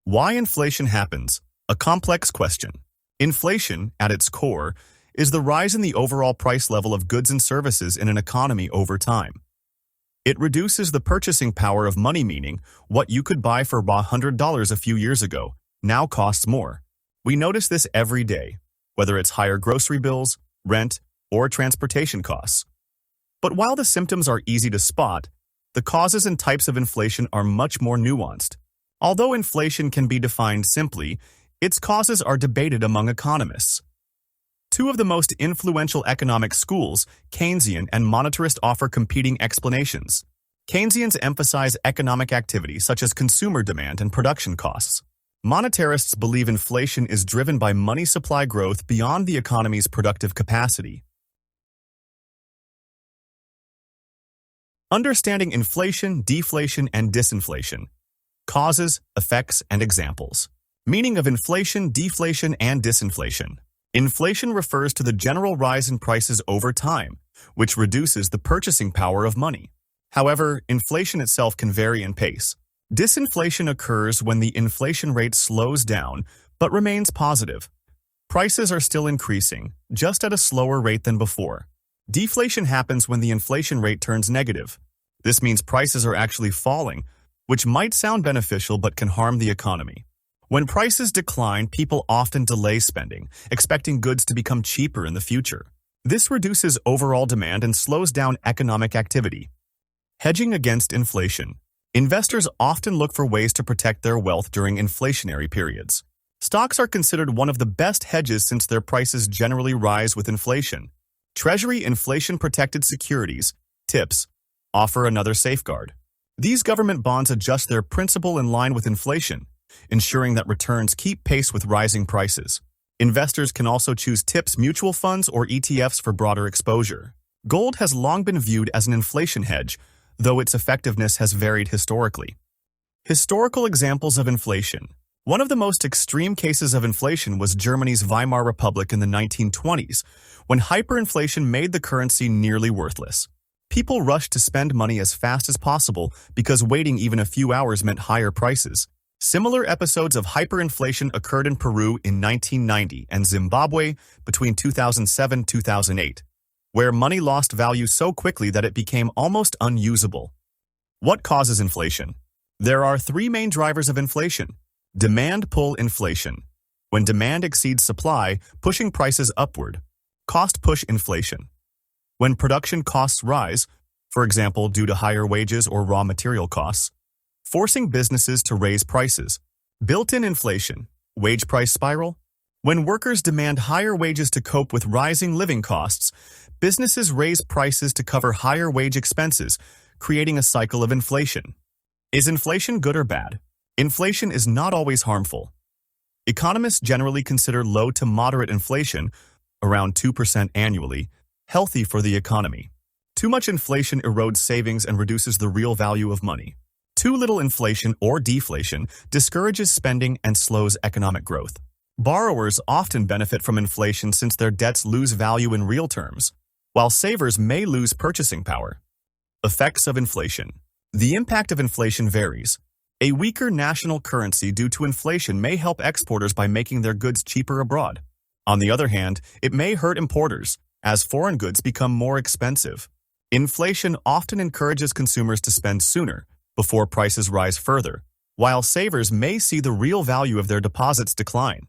Why inflation happens? A complex question. Inflation, at its core, is the rise in the overall price level of goods and services in an economy over time. It reduces the purchasing power of money, meaning what you could buy for $100 a few years ago now costs more. We notice this every day, whether it's higher grocery bills, rent, or transportation costs. But while the symptoms are easy to spot, the causes and types of inflation are much more nuanced. Although inflation can be defined simply, its causes are debated among economists. Two of the most influential economic schools, Keynesian and monetarist, offer competing explanations. Keynesians emphasize economic activity such as consumer demand and production costs. Monetarists believe inflation is driven by money supply growth beyond the economy's productive capacity. Understanding inflation, deflation, and disinflation. Causes, effects, and examples. Meaning of inflation, deflation, and disinflation. Inflation refers to the general rise in prices over time, which reduces the purchasing power of money. However, inflation itself can vary in pace. Disinflation occurs when the inflation rate slows down but remains positive. Prices are still increasing, just at a slower rate than before. Deflation happens when the inflation rate turns negative. This means prices are actually falling, which might sound beneficial but can harm the economy. When prices decline, people often delay spending, expecting goods to become cheaper in the future. This reduces overall demand and slows down economic activity. Hedging against inflation. Investors often look for ways to protect their wealth during inflationary periods. Stocks are considered one of the best hedges since their prices generally rise with inflation. Treasury inflation-protected securities, TIPS, offer another safeguard. These government bonds adjust their principal in line with inflation, ensuring that returns keep pace with rising prices. Investors can also choose TIPS mutual funds or ETFs for broader exposure. Gold has long been viewed as an inflation hedge, though its effectiveness has varied historically. Historical examples of inflation. One of the most extreme cases of inflation was Germany's Weimar Republic in the 1920s, when hyperinflation made the currency nearly worthless. People rushed to spend money as fast as possible because waiting even a few hours meant higher prices. Similar episodes of hyperinflation occurred in Peru in 1990 and Zimbabwe between 2007-2008, where money lost value so quickly that it became almost unusable. What causes inflation? There are three main drivers of inflation. Demand pull inflation. When demand exceeds supply, pushing prices upward. Cost push inflation. When production costs rise, for example due to higher wages or raw material costs, forcing businesses to raise prices. Built-in inflation. Wage price spiral. When workers demand higher wages to cope with rising living costs, businesses raise prices to cover higher wage expenses, creating a cycle of inflation. Is inflation good or bad? Inflation is not always harmful. Economists generally consider low to moderate inflation, around 2% annually, healthy for the economy. Too much inflation erodes savings and reduces the real value of money. Too little inflation or deflation discourages spending and slows economic growth. Borrowers often benefit from inflation since their debts lose value in real terms, while savers may lose purchasing power. Effects of inflation. The impact of inflation varies. A weaker national currency due to inflation may help exporters by making their goods cheaper abroad. On the other hand, it may hurt importers, as foreign goods become more expensive. Inflation often encourages consumers to spend sooner, before prices rise further, while savers may see the real value of their deposits decline.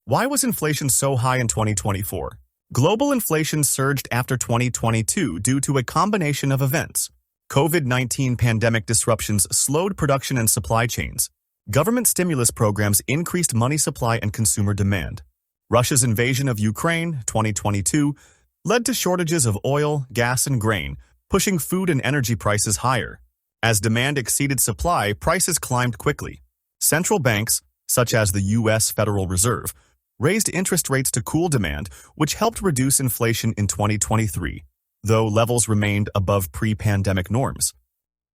Why was inflation so high in 2024? Global inflation surged after 2022 due to a combination of events. COVID-19 pandemic disruptions slowed production and supply chains. Government stimulus programs increased money supply and consumer demand. Russia's invasion of Ukraine, 2022, led to shortages of oil, gas, and grain, pushing food and energy prices higher. As demand exceeded supply, prices climbed quickly. Central banks, such as the U.S. Federal Reserve, raised interest rates to cool demand, which helped reduce inflation in 2023. Though levels remained above pre-pandemic norms.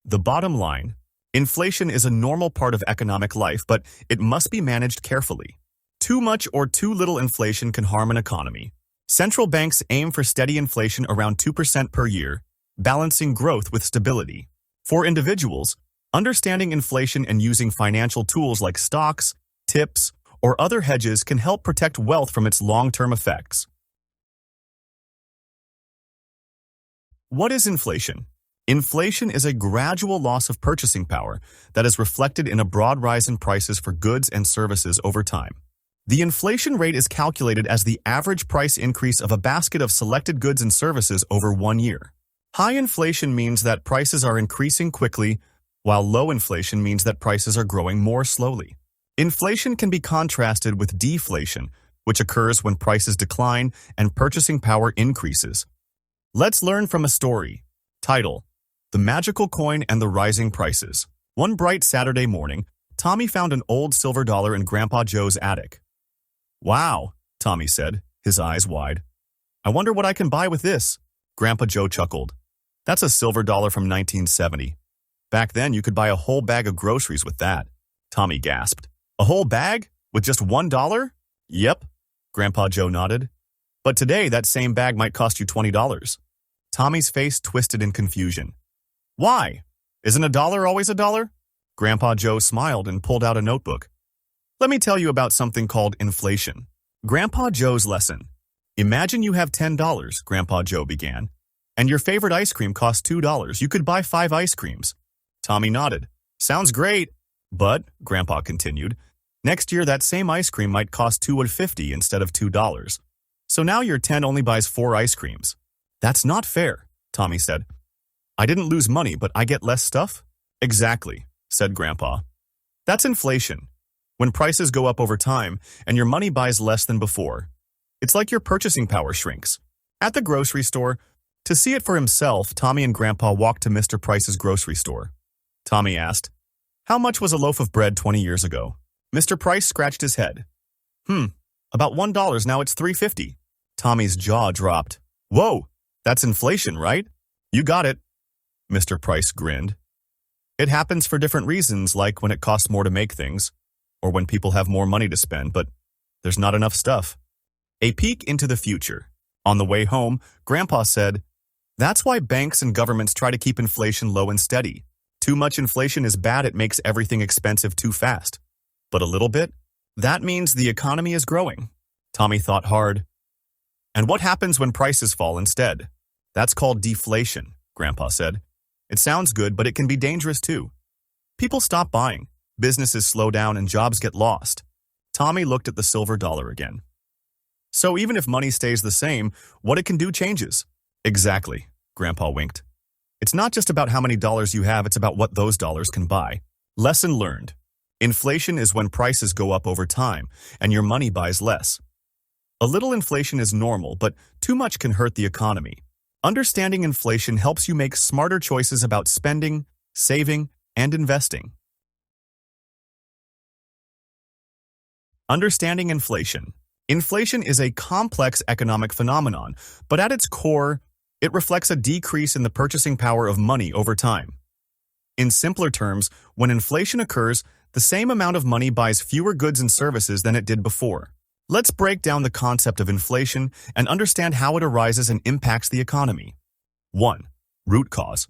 The bottom line, inflation is a normal part of economic life, but it must be managed carefully. Too much or too little inflation can harm an economy. Central banks aim for steady inflation around 2% per year, balancing growth with stability. For individuals, Understanding inflation and using financial tools like stocks, tips, or other hedges can help protect wealth from its long-term effects. What is inflation? Inflation is a gradual loss of purchasing power that is reflected in a broad rise in prices for goods and services over time. The inflation rate is calculated as the average price increase of a basket of selected goods and services over 1 year. High inflation means that prices are increasing quickly, while low inflation means that prices are growing more slowly. Inflation can be contrasted with deflation, which occurs when prices decline and purchasing power increases. Let's learn from a story. Title: The Magical Coin and the Rising Prices. One bright Saturday morning, Tommy found an old silver dollar in Grandpa Joe's attic. "Wow," Tommy said, his eyes wide. "I wonder what I can buy with this." Grandpa Joe chuckled. "That's a silver dollar from 1970. Back then, you could buy a whole bag of groceries with that." Tommy gasped. "A whole bag? With just $1? "Yep," Grandpa Joe nodded. "But today, that same bag might cost you $20. Tommy's face twisted in confusion. "Why? Isn't a dollar always a dollar?" Grandpa Joe smiled and pulled out a notebook. "Let me tell you about something called inflation." Grandpa Joe's lesson. "Imagine you have $10, Grandpa Joe began, and your favorite ice cream costs $2. You could buy 5 ice creams." Tommy nodded. "Sounds great." "But," Grandpa continued, "next year that same ice cream might cost $2.50 instead of $2. So now your 10 only buys 4 ice creams." "That's not fair," Tommy said. "I didn't lose money, but I get less stuff?" "Exactly," said Grandpa. "That's inflation. When prices go up over time and your money buys less than before, it's like your purchasing power shrinks." At the grocery store, to see it for himself, Tommy and Grandpa walked to Mr. Price's grocery store. Tommy asked, "How much was a loaf of bread 20 years ago?" Mr. Price scratched his head. About $1, now it's $3.50. Tommy's jaw dropped. "Whoa, that's inflation, right?" "You got it," Mr. Price grinned. "It happens for different reasons, like when it costs more to make things, or when people have more money to spend, but there's not enough stuff." A peek into the future. On the way home, Grandpa said, "That's why banks and governments try to keep inflation low and steady. Too much inflation is bad, it makes everything expensive too fast. But a little bit? That means the economy is growing." Tommy thought hard. "And what happens when prices fall instead?" "That's called deflation," Grandpa said. "It sounds good, but it can be dangerous too. People stop buying, businesses slow down, and jobs get lost." Tommy looked at the silver dollar again. "So even if money stays the same, what it can do changes." "Exactly," Grandpa winked. "It's not just about how many dollars you have, it's about what those dollars can buy." Lesson learned. Inflation is when prices go up over time and your money buys less. A little inflation is normal, but too much can hurt the economy. Understanding inflation helps you make smarter choices about spending, saving, and investing. Understanding inflation. Inflation is a complex economic phenomenon, but at its core, it reflects a decrease in the purchasing power of money over time. In simpler terms, when inflation occurs, the same amount of money buys fewer goods and services than it did before. Let's break down the concept of inflation and understand how it arises and impacts the economy. 1. Root cause.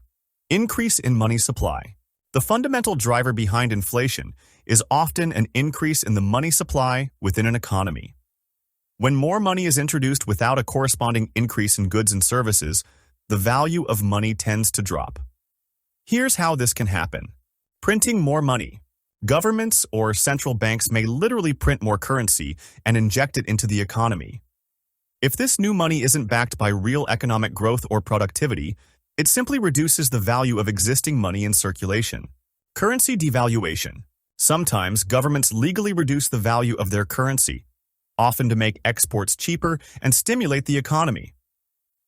Increase in money supply. The fundamental driver behind inflation is often an increase in the money supply within an economy. When more money is introduced without a corresponding increase in goods and services, the value of money tends to drop. Here's how this can happen. Printing more money. Governments or central banks may literally print more currency and inject it into the economy. If this new money isn't backed by real economic growth or productivity, it simply reduces the value of existing money in circulation. Currency devaluation. Sometimes governments legally reduce the value of their currency, often to make exports cheaper and stimulate the economy.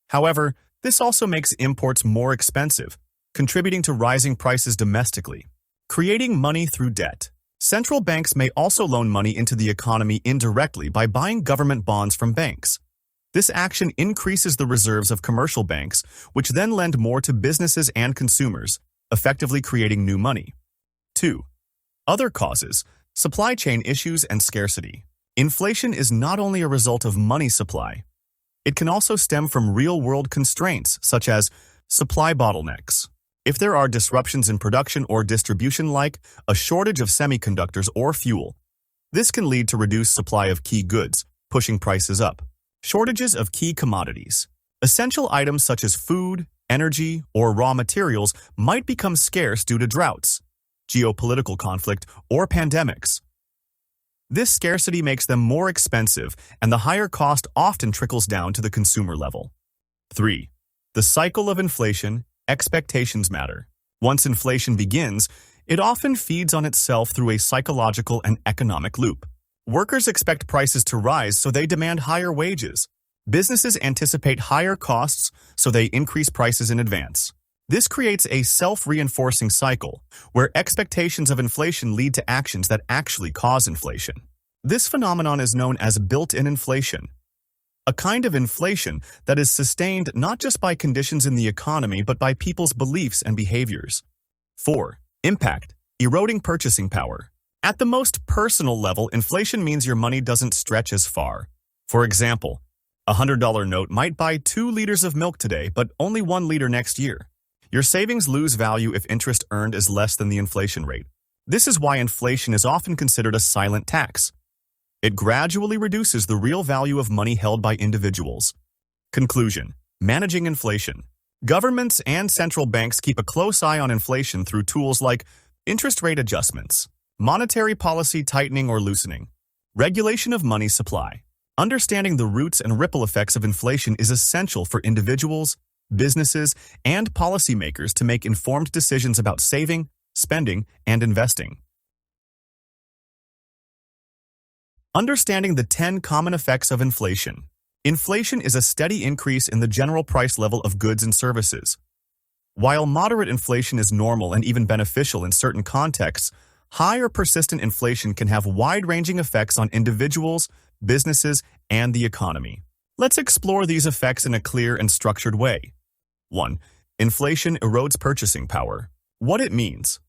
However, this also makes imports more expensive, contributing to rising prices domestically. Creating money through debt. Central banks may also loan money into the economy indirectly by buying government bonds from banks. This action increases the reserves of commercial banks, which then lend more to businesses and consumers, effectively creating new money. 2. Other causes, supply chain issues and scarcity. Inflation is not only a result of money supply. It can also stem from real-world constraints, such as supply bottlenecks. If there are disruptions in production or distribution like a shortage of semiconductors or fuel, this can lead to reduced supply of key goods, pushing prices up. Shortages of key commodities. Essential items such as food, energy, or raw materials might become scarce due to droughts, geopolitical conflict, or pandemics. This scarcity makes them more expensive, and the higher cost often trickles down to the consumer level. 3. The cycle of inflation. Expectations matter. Once inflation begins, it often feeds on itself through a psychological and economic loop. Workers expect prices to rise, so they demand higher wages. Businesses anticipate higher costs, so they increase prices in advance. This creates a self-reinforcing cycle, where expectations of inflation lead to actions that actually cause inflation. This phenomenon is known as built-in inflation, a kind of inflation that is sustained not just by conditions in the economy but by people's beliefs and behaviors. 4. Impact. Eroding purchasing power. At the most personal level, inflation means your money doesn't stretch as far. For example, a $100 note might buy 2 liters of milk today, but only 1 liter next year. Your savings lose value if interest earned is less than the inflation rate. This is why inflation is often considered a silent tax. It gradually reduces the real value of money held by individuals. Conclusion. Managing inflation. Governments and central banks keep a close eye on inflation through tools like interest rate adjustments, monetary policy tightening or loosening, regulation of money supply. Understanding the roots and ripple effects of inflation is essential for individuals, businesses, and policymakers to make informed decisions about saving, spending, and investing. Understanding the 10 common effects of inflation. Inflation is a steady increase in the general price level of goods and services. While moderate inflation is normal and even beneficial in certain contexts, high or persistent inflation can have wide-ranging effects on individuals, businesses, and the economy. Let's explore these effects in a clear and structured way. 1. Inflation erodes purchasing power. What it means.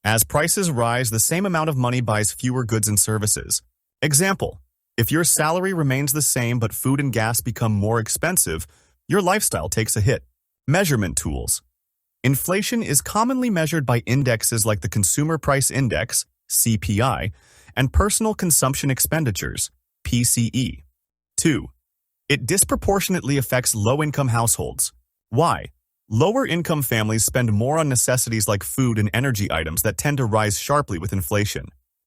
As prices rise, the same amount of money buys fewer goods and services. Example, if your salary remains the same but food and gas become more expensive, your lifestyle takes a hit. Measurement tools. Inflation is commonly measured by indexes like the Consumer Price Index, CPI, and Personal Consumption Expenditures, PCE. 2. It disproportionately affects low-income households. Why? Lower-income families spend more on necessities like food and energy items that tend to rise sharply with inflation.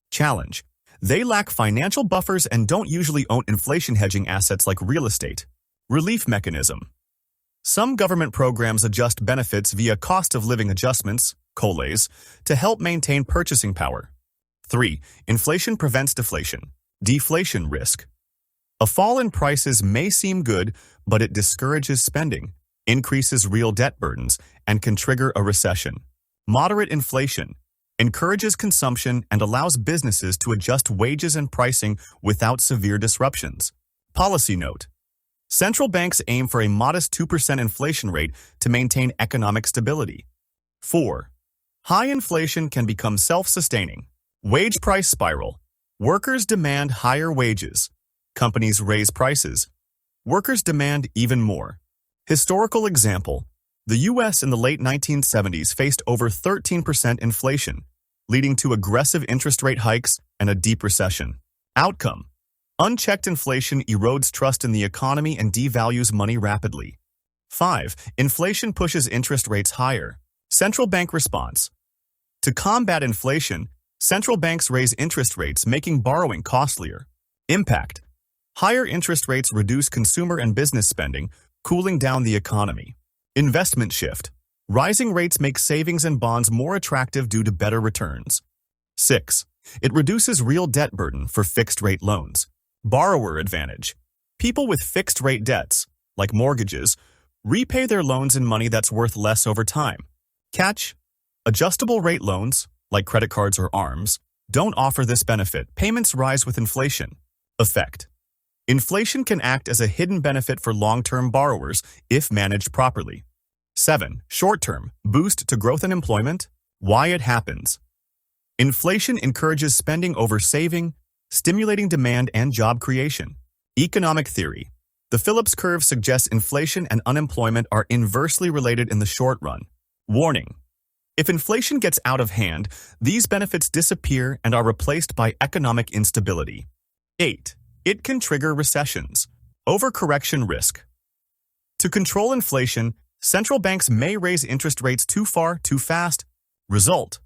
Challenge. They lack financial buffers and don't usually own inflation hedging assets like real estate. Relief mechanism. Some government programs adjust benefits via cost of living adjustments, COLAs, to help maintain purchasing power. 3. Inflation prevents deflation. Deflation risk. A fall in prices may seem good, but it discourages spending, increases real debt burdens, and can trigger a recession. Moderate inflation encourages consumption and allows businesses to adjust wages and pricing without severe disruptions. Policy note. Central banks aim for a modest 2% inflation rate to maintain economic stability. 4. High inflation can become self-sustaining. Wage price spiral. Workers demand higher wages. Companies raise prices. Workers demand even more. Historical example. The U.S. in the late 1970s faced over 13% inflation, leading to aggressive interest rate hikes and a deep recession. Outcome. Unchecked inflation erodes trust in the economy and devalues money rapidly. 5. Inflation pushes interest rates higher. Central bank response. To combat inflation, central banks raise interest rates, making borrowing costlier. Impact. Higher interest rates reduce consumer and business spending, cooling down the economy. Investment shift. Rising rates make savings and bonds more attractive due to better returns. 6. It reduces real debt burden for fixed-rate loans. Borrower advantage. People with fixed-rate debts, like mortgages, repay their loans in money that's worth less over time. Catch. Adjustable-rate loans, like credit cards or ARMs, don't offer this benefit. Payments rise with inflation. Effect. Inflation can act as a hidden benefit for long-term borrowers if managed properly. 7. Short-term, boost to growth and employment. Why it happens. Inflation encourages spending over saving, stimulating demand and job creation. Economic theory. The Phillips curve suggests inflation and unemployment are inversely related in the short run. Warning. If inflation gets out of hand, these benefits disappear and are replaced by economic instability. 8. It can trigger recessions. Overcorrection risk. To control inflation, central banks may raise interest rates too far, too fast. Result: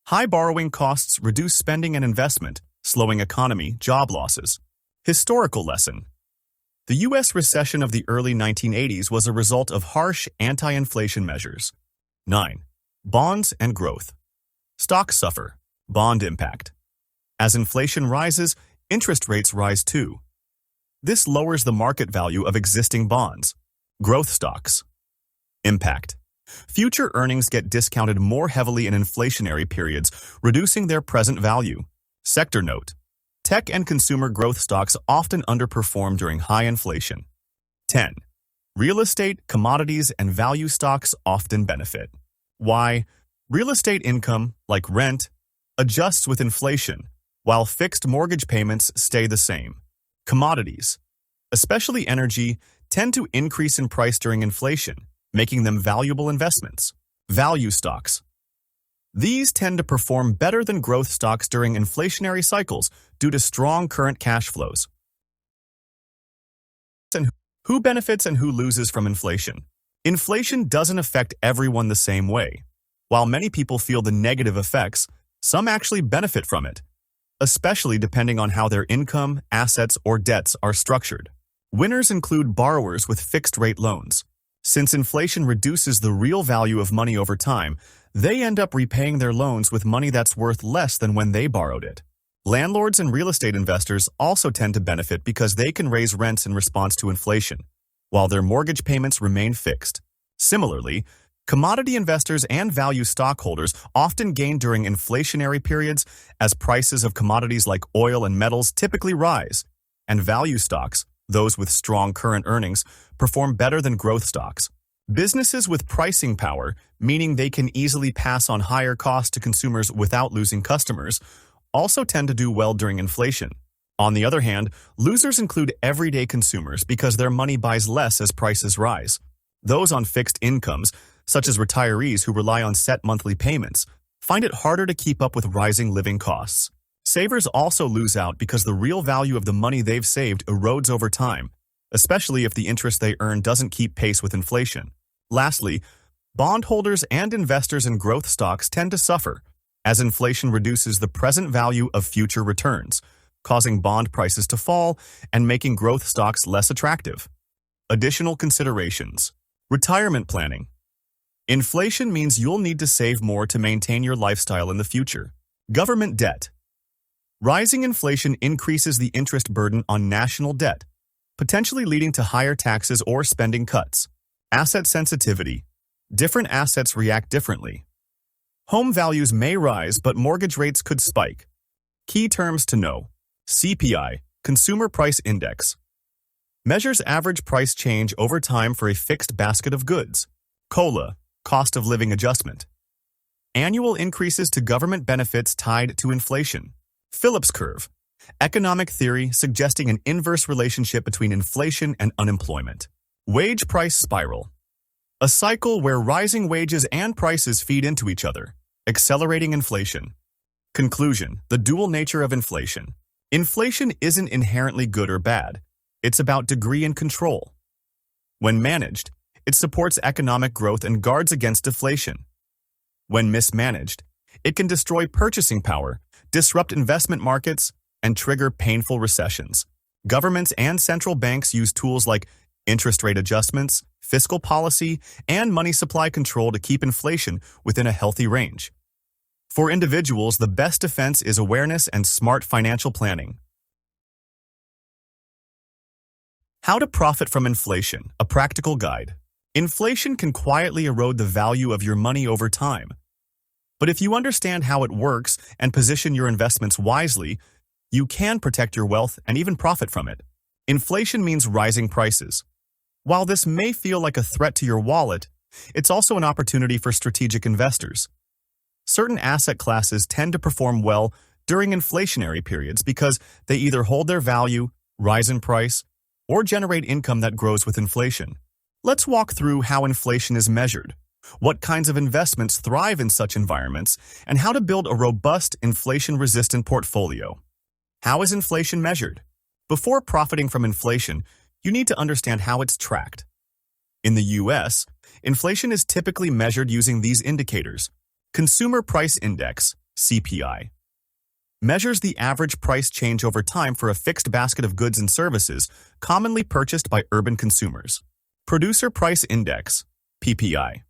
high borrowing costs reduce spending and investment, slowing economy, job losses. Historical lesson. The U.S. recession of the early 1980s was a result of harsh anti-inflation measures. 9. Bonds and growth. Stocks suffer. Bond impact. As inflation rises, interest rates rise too. This lowers the market value of existing bonds. Growth stocks. Impact. Future earnings get discounted more heavily in inflationary periods, reducing their present value. Sector note. Tech and consumer growth stocks often underperform during high inflation. 10. Real estate, commodities, and value stocks often benefit. Why? Real estate income, like rent, adjusts with inflation, while fixed mortgage payments stay the same. Commodities, especially energy, tend to increase in price during inflation, making them valuable investments. Value stocks. These tend to perform better than growth stocks during inflationary cycles due to strong current cash flows. And who benefits and who loses from inflation? Inflation doesn't affect everyone the same way. While many people feel the negative effects, some actually benefit from it, especially depending on how their income, assets, or debts are structured. Winners include borrowers with fixed-rate loans. Since inflation reduces the real value of money over time, they end up repaying their loans with money that's worth less than when they borrowed it. Landlords and real estate investors also tend to benefit because they can raise rents in response to inflation, while their mortgage payments remain fixed. Similarly, commodity investors and value stockholders often gain during inflationary periods as prices of commodities like oil and metals typically rise, and value stocks, those with strong current earnings, perform better than growth stocks. Businesses with pricing power, meaning they can easily pass on higher costs to consumers without losing customers, also tend to do well during inflation. On the other hand, losers include everyday consumers because their money buys less as prices rise. Those on fixed incomes, such as retirees who rely on set monthly payments, find it harder to keep up with rising living costs. Savers also lose out because the real value of the money they've saved erodes over time, especially if the interest they earn doesn't keep pace with inflation. Lastly, bondholders and investors in growth stocks tend to suffer, as inflation reduces the present value of future returns, causing bond prices to fall and making growth stocks less attractive. Additional considerations. Retirement planning. Inflation means you'll need to save more to maintain your lifestyle in the future. Government debt. Rising inflation increases the interest burden on national debt, potentially leading to higher taxes or spending cuts. Asset sensitivity. Different assets react differently. Home values may rise, but mortgage rates could spike. Key terms to know. CPI, Consumer Price Index. Measures average price change over time for a fixed basket of goods. COLA, Cost of Living Adjustment. Annual increases to government benefits tied to inflation. Phillips curve, economic theory suggesting an inverse relationship between inflation and unemployment. Wage price spiral, a cycle where rising wages and prices feed into each other, accelerating inflation. Conclusion, the dual nature of inflation. Inflation isn't inherently good or bad. It's about degree and control. When managed, it supports economic growth and guards against deflation. When mismanaged, it can destroy purchasing power, disrupt investment markets, and trigger painful recessions. Governments and central banks use tools like interest rate adjustments, fiscal policy, and money supply control to keep inflation within a healthy range. For individuals, the best defense is awareness and smart financial planning. How to profit from inflation, a practical guide. Inflation can quietly erode the value of your money over time. But if you understand how it works and position your investments wisely, you can protect your wealth and even profit from it. Inflation means rising prices. While this may feel like a threat to your wallet, it's also an opportunity for strategic investors. Certain asset classes tend to perform well during inflationary periods because they either hold their value, rise in price, or generate income that grows with inflation. Let's walk through how inflation is measured. what kinds of investments thrive in such environments, and how to build a robust, inflation-resistant portfolio. How is inflation measured? Before profiting from inflation, you need to understand how it's tracked. In the U.S., inflation is typically measured using these indicators. Consumer Price Index, CPI, measures the average price change over time for a fixed basket of goods and services commonly purchased by urban consumers. Producer Price Index, PPI,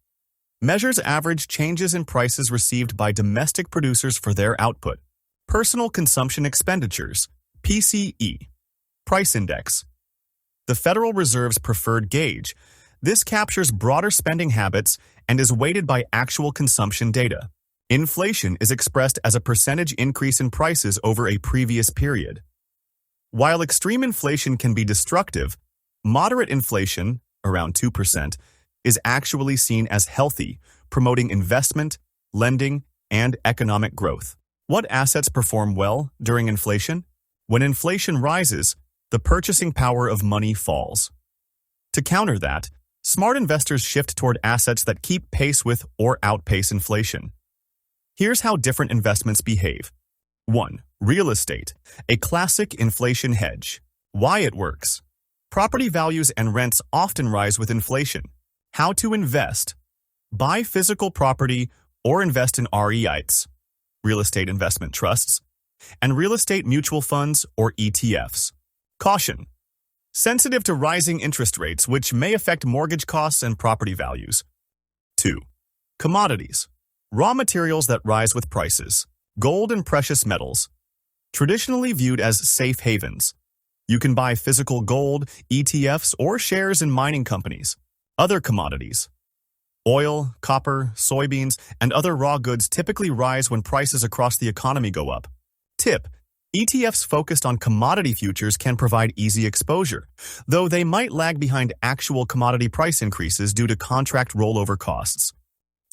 measures average changes in prices received by domestic producers for their output. Personal Consumption Expenditures, PCE, Price Index, the Federal Reserve's preferred gauge. This captures broader spending habits and is weighted by actual consumption data. Inflation is expressed as a percentage increase in prices over a previous period. While extreme inflation can be destructive, moderate inflation, around 2%, is actually seen as healthy, promoting investment, lending, and economic growth. What assets perform well during inflation? When inflation rises, the purchasing power of money falls. To counter that, smart investors shift toward assets that keep pace with or outpace inflation. Here's how different investments behave. 1. Real estate, a classic inflation hedge. Why it works. Property values and rents often rise with inflation. How to invest. Buy physical property or invest in REITs, real estate investment trusts, and real estate mutual funds or ETFs. Caution. Sensitive to rising interest rates, which may affect mortgage costs and property values. 2. Commodities, raw materials that rise with prices. Gold and precious metals, traditionally viewed as safe havens. You can buy physical gold, ETFs, or shares in mining companies. Other commodities, oil, copper, soybeans, and other raw goods typically rise when prices across the economy go up. Tip: ETFs focused on commodity futures can provide easy exposure, though they might lag behind actual commodity price increases due to contract rollover costs.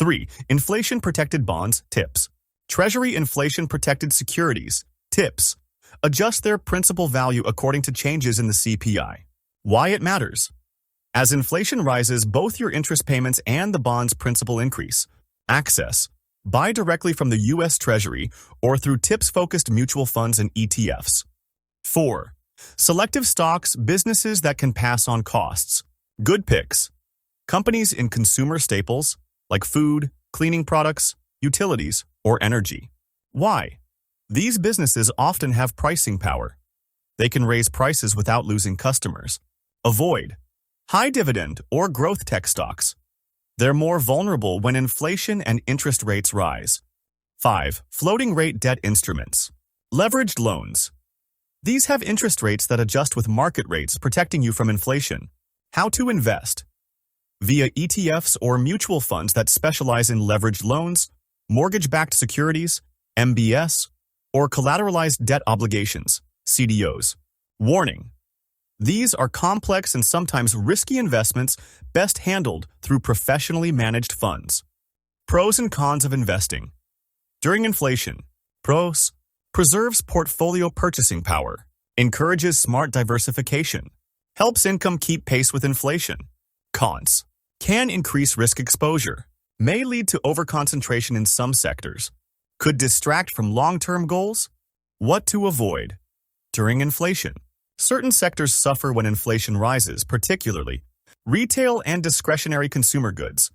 3. Inflation-protected bonds, tips. Treasury inflation-protected securities, tips. Adjust their principal value according to changes in the CPI. Why it matters. As inflation rises, both your interest payments and the bond's principal increase. Access. Buy directly from the U.S. Treasury or through tips-focused mutual funds and ETFs. 4. Selective stocks, businesses that can pass on costs. Good picks. Companies in consumer staples, like food, cleaning products, utilities, or energy. Why? These businesses often have pricing power. They can raise prices without losing customers. Avoid high dividend or growth tech stocks. They're more vulnerable when inflation and interest rates rise. 5. Floating rate debt instruments. Leveraged loans. These have interest rates that adjust with market rates, protecting you from inflation. How to invest. Via ETFs or mutual funds that specialize in leveraged loans, mortgage-backed securities, MBS, or collateralized debt obligations, CDOs. Warning: these are complex and sometimes risky investments best handled through professionally managed funds. Pros and cons of investing. During inflation, pros: preserves portfolio purchasing power, encourages smart diversification, helps income keep pace with inflation. Cons: can increase risk exposure, may lead to overconcentration in some sectors, could distract from long-term goals. What to avoid. During inflation, certain sectors suffer when inflation rises, particularly retail and discretionary consumer goods.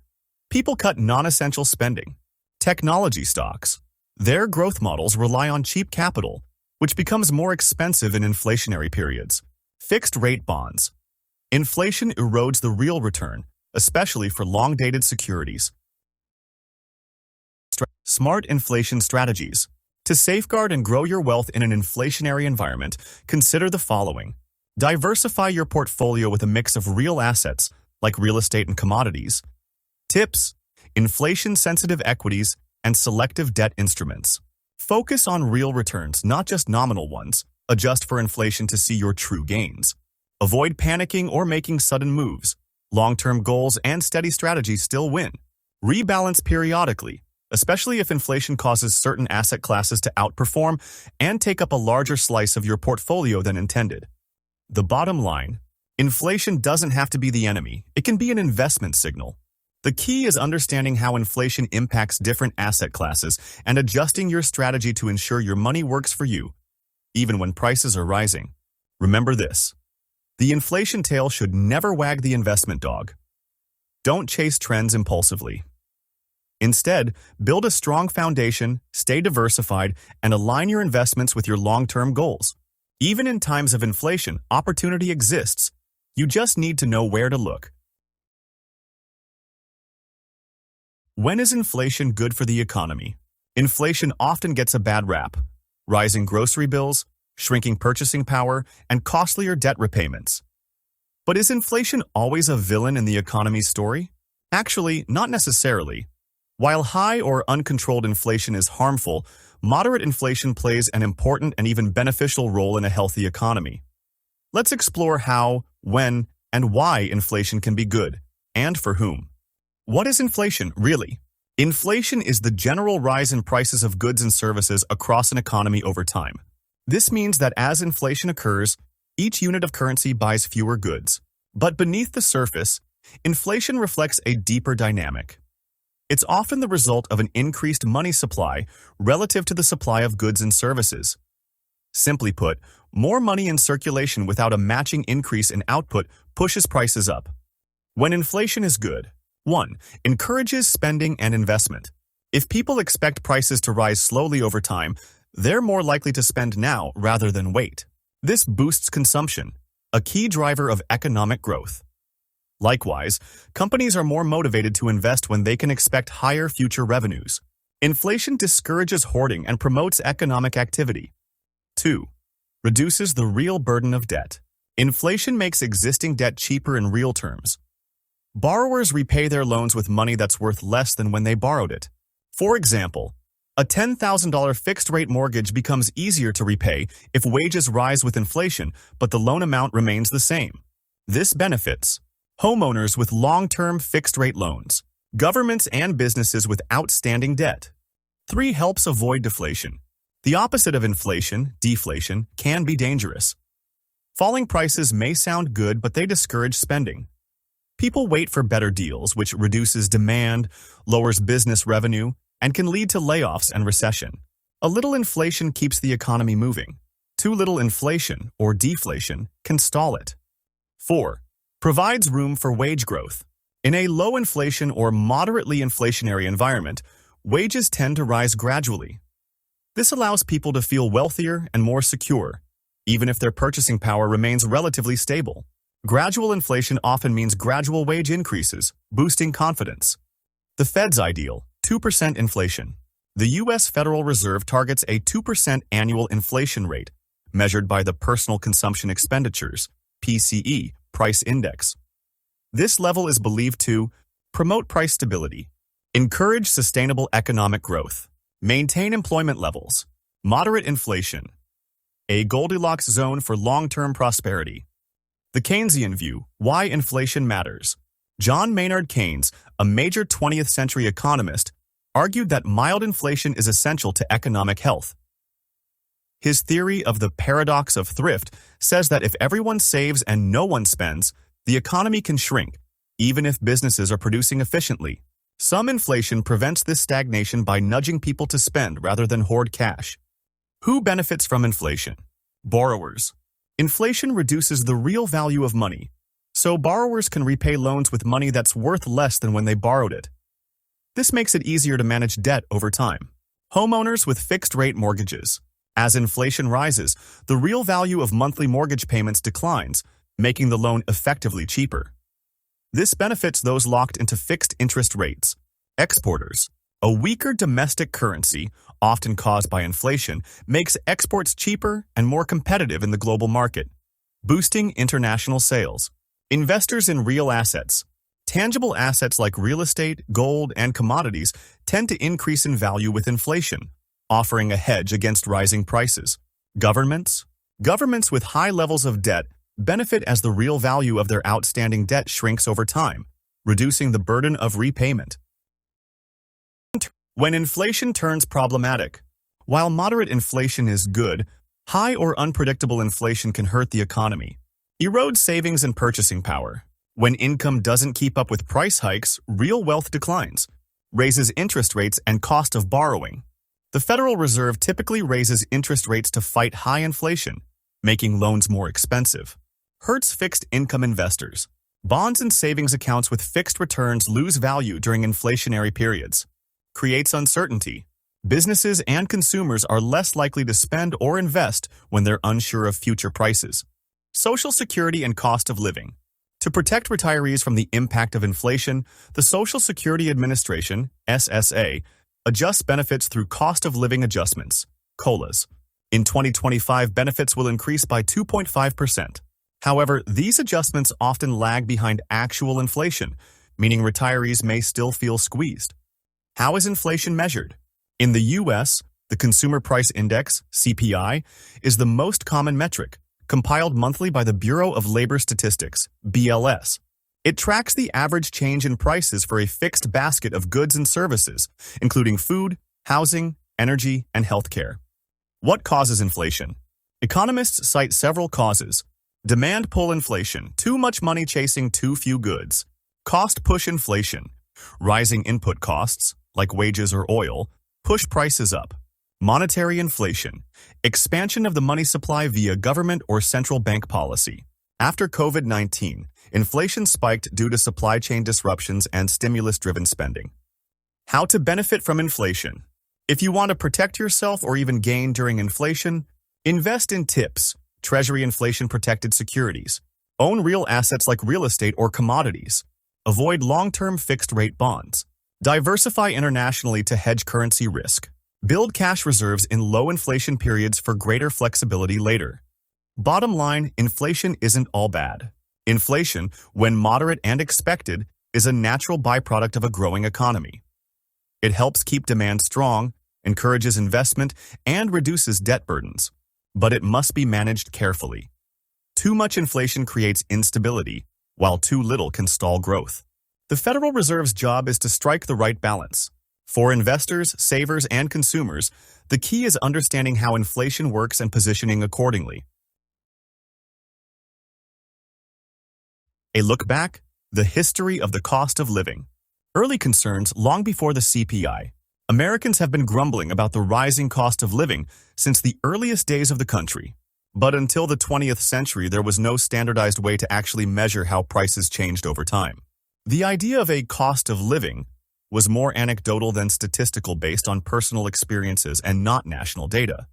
People cut non-essential spending. Technology stocks. Their growth models rely on cheap capital, which becomes more expensive in inflationary periods. Fixed-rate bonds. Inflation erodes the real return, especially for long-dated securities. Smart inflation strategies. To safeguard and grow your wealth in an inflationary environment, consider the following. Diversify your portfolio with a mix of real assets, like real estate and commodities. Tips: inflation-sensitive equities and selective debt instruments. Focus on real returns, not just nominal ones. Adjust for inflation to see your true gains. Avoid panicking or making sudden moves. Long-term goals and steady strategies still win. Rebalance periodically, especially if inflation causes certain asset classes to outperform and take up a larger slice of your portfolio than intended. The bottom line: inflation doesn't have to be the enemy. It can be an investment signal. The key is understanding how inflation impacts different asset classes and adjusting your strategy to ensure your money works for you, even when prices are rising. Remember this: the inflation tail should never wag the investment dog. Don't chase trends impulsively. Instead, build a strong foundation, stay diversified, and align your investments with your long-term goals. Even in times of inflation, opportunity exists. You just need to know where to look. When is inflation good for the economy? Inflation often gets a bad rap. Rising grocery bills, shrinking purchasing power, and costlier debt repayments. But is inflation always a villain in the economy's story? Actually, not necessarily. While high or uncontrolled inflation is harmful, moderate inflation plays an important and even beneficial role in a healthy economy. Let's explore how, when, and why inflation can be good, and for whom. What is inflation, really? Inflation is the general rise in prices of goods and services across an economy over time. This means that as inflation occurs, each unit of currency buys fewer goods. But beneath the surface, inflation reflects a deeper dynamic. It's often the result of an increased money supply relative to the supply of goods and services. Simply put, more money in circulation without a matching increase in output pushes prices up. When inflation is good, 1. Encourages spending and investment. If people expect prices to rise slowly over time, they're more likely to spend now rather than wait. This boosts consumption, a key driver of economic growth. Likewise, companies are more motivated to invest when they can expect higher future revenues. Inflation discourages hoarding and promotes economic activity. 2. Reduces the real burden of debt. Inflation makes existing debt cheaper in real terms. Borrowers repay their loans with money that's worth less than when they borrowed it. For example, a $10,000 fixed-rate mortgage becomes easier to repay if wages rise with inflation, but the loan amount remains the same. This benefits homeowners with long-term fixed-rate loans, governments and businesses with outstanding debt. 3. Helps avoid deflation. The opposite of inflation, deflation, can be dangerous. Falling prices may sound good, but they discourage spending. People wait for better deals, which reduces demand, lowers business revenue, and can lead to layoffs and recession. A little inflation keeps the economy moving. Too little inflation, or deflation, can stall it. 4. Provides room for wage growth. In a low inflation or moderately inflationary environment, wages tend to rise gradually. This allows people to feel wealthier and more secure, even if their purchasing power remains relatively stable. Gradual inflation often means gradual wage increases, boosting confidence. The Fed's ideal, 2% inflation. The U.S. Federal Reserve targets a 2% annual inflation rate, measured by the Personal Consumption Expenditures, PCE, price index. This level is believed to promote price stability, encourage sustainable economic growth, maintain employment levels, moderate inflation, a Goldilocks zone for long-term prosperity. The Keynesian view, why inflation matters. John Maynard Keynes, a major 20th century economist, argued that mild inflation is essential to economic health. His theory of the paradox of thrift says that if everyone saves and no one spends, the economy can shrink, even if businesses are producing efficiently. Some inflation prevents this stagnation by nudging people to spend rather than hoard cash. Who benefits from inflation? Borrowers. Inflation reduces the real value of money, so borrowers can repay loans with money that's worth less than when they borrowed it. This makes it easier to manage debt over time. Homeowners with fixed-rate mortgages. As inflation rises, the real value of monthly mortgage payments declines, making the loan effectively cheaper. This benefits those locked into fixed interest rates. Exporters. A weaker domestic currency, often caused by inflation, makes exports cheaper and more competitive in the global market, boosting international sales. Investors in real assets. Tangible assets like real estate, gold, and commodities tend to increase in value with inflation, offering a hedge against rising prices. Governments. Governments with high levels of debt benefit as the real value of their outstanding debt shrinks over time, reducing the burden of repayment. When inflation turns problematic. While moderate inflation is good, high or unpredictable inflation can hurt the economy, erode savings and purchasing power, When income doesn't keep up with price hikes, real wealth declines, raises interest rates and cost of borrowing. The Federal Reserve typically raises interest rates to fight high inflation, making loans more expensive. Hurts fixed income investors. Bonds and savings accounts with fixed returns lose value during inflationary periods. Creates uncertainty. Businesses and consumers are less likely to spend or invest when they're unsure of future prices. Social Security and cost of living. To protect retirees from the impact of inflation, the Social Security Administration, SSA, adjusts benefits through cost of living adjustments, COLAs. In 2025, benefits will increase by 2.5%. However, these adjustments often lag behind actual inflation, meaning retirees may still feel squeezed. How is inflation measured? In the U.S., the Consumer Price Index, CPI, is the most common metric, compiled monthly by the Bureau of Labor Statistics, BLS. It tracks the average change in prices for a fixed basket of goods and services, including food, housing, energy, and healthcare. What causes inflation? Economists cite several causes. Demand pull inflation, too much money chasing too few goods. Cost push inflation, rising input costs, like wages or oil, push prices up. Monetary inflation, expansion of the money supply via government or central bank policy. After COVID-19, inflation spiked due to supply chain disruptions and stimulus-driven spending. How to benefit from inflation. If you want to protect yourself or even gain during inflation, invest in TIPS, Treasury inflation-protected securities. Own real assets like real estate or commodities. Avoid long-term fixed-rate bonds. Diversify internationally to hedge currency risk. Build cash reserves in low inflation periods for greater flexibility later. Bottom line, inflation isn't all bad. Inflation, when moderate and expected, is a natural byproduct of a growing economy. It helps keep demand strong, encourages investment, and reduces debt burdens. But it must be managed carefully. Too much inflation creates instability, while too little can stall growth. The Federal Reserve's job is to strike the right balance. For investors, savers, and consumers, the key is understanding how inflation works and positioning accordingly. A look back, the history of the cost of living. Early concerns long before the CPI. Americans have been grumbling about the rising cost of living since the earliest days of the country. But until the 20th century, there was no standardized way to actually measure how prices changed over time. The idea of a cost of living was more anecdotal than statistical based on personal experiences and not national data.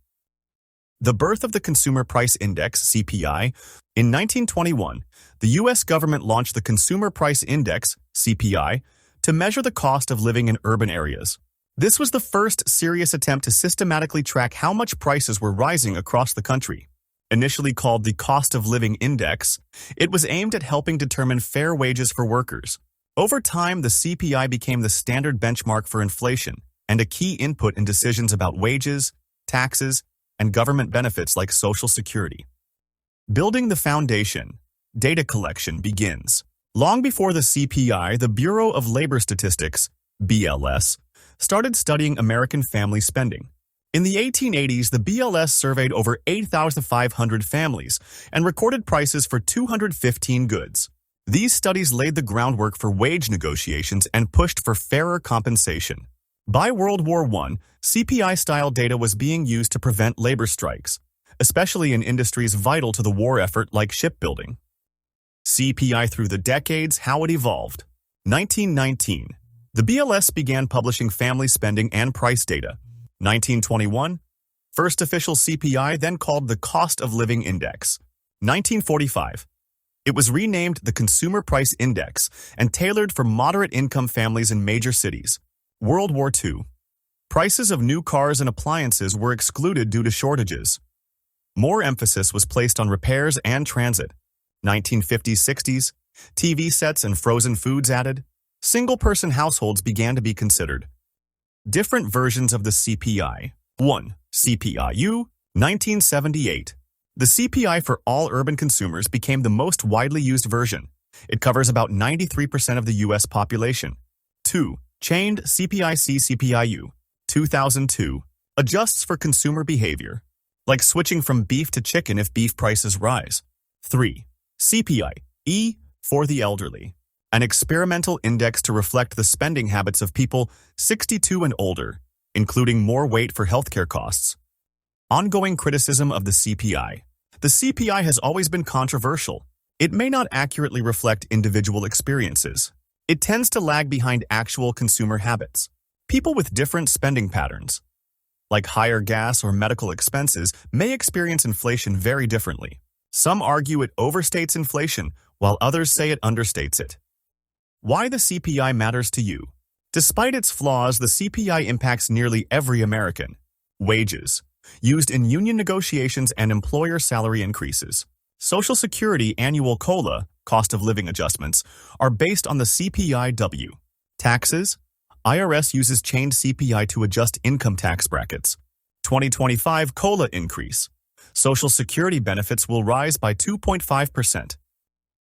The birth of the Consumer Price Index, CPI. In 1921, the U.S. government launched the Consumer Price Index, CPI, to measure the cost of living in urban areas. This was the first serious attempt to systematically track how much prices were rising across the country. Initially called the Cost of Living Index, it was aimed at helping determine fair wages for workers. Over time, the CPI became the standard benchmark for inflation and a key input in decisions about wages, taxes, and government benefits like Social Security. Building the foundation, data collection begins. Long before the CPI, the Bureau of Labor Statistics, BLS, started studying American family spending. In the 1880s, the BLS surveyed over 8,500 families and recorded prices for 215 goods. These studies laid the groundwork for wage negotiations and pushed for fairer compensation. By World War I, CPI-style data was being used to prevent labor strikes, especially in industries vital to the war effort like shipbuilding. CPI through the decades, how it evolved. 1919. The BLS began publishing family spending and price data. 1921, first official CPI, then called the Cost of Living Index. 1945, it was renamed the Consumer Price Index and tailored for moderate-income families in major cities. World War II, prices of new cars and appliances were excluded due to shortages. More emphasis was placed on repairs and transit. 1950s-60s, TV sets and frozen foods added. Single-person households began to be considered. Different versions of the CPI. 1. CPI-U, 1978. The CPI for all urban consumers became the most widely used version. It covers about 93% of the U.S. population. 2. Chained CPI-C-CPI-U, 2002. Adjusts for consumer behavior, like switching from beef to chicken if beef prices rise. 3. CPI-E, For the elderly, an experimental index to reflect the spending habits of people 62 and older, including more weight for healthcare costs. Ongoing criticism of the CPI. The CPI has always been controversial. It may not accurately reflect individual experiences. It tends to lag behind actual consumer habits. People with different spending patterns, like higher gas or medical expenses, may experience inflation very differently. Some argue it overstates inflation, while others say it understates it. Why the CPI matters to you. Despite its flaws, the CPI impacts nearly every American. Wages, used in union negotiations and employer salary increases. Social Security annual COLA, cost of living adjustments, are based on the CPI-W. Taxes, IRS uses chained CPI to adjust income tax brackets. 2025 COLA increase. Social Security benefits will rise by 2.5%.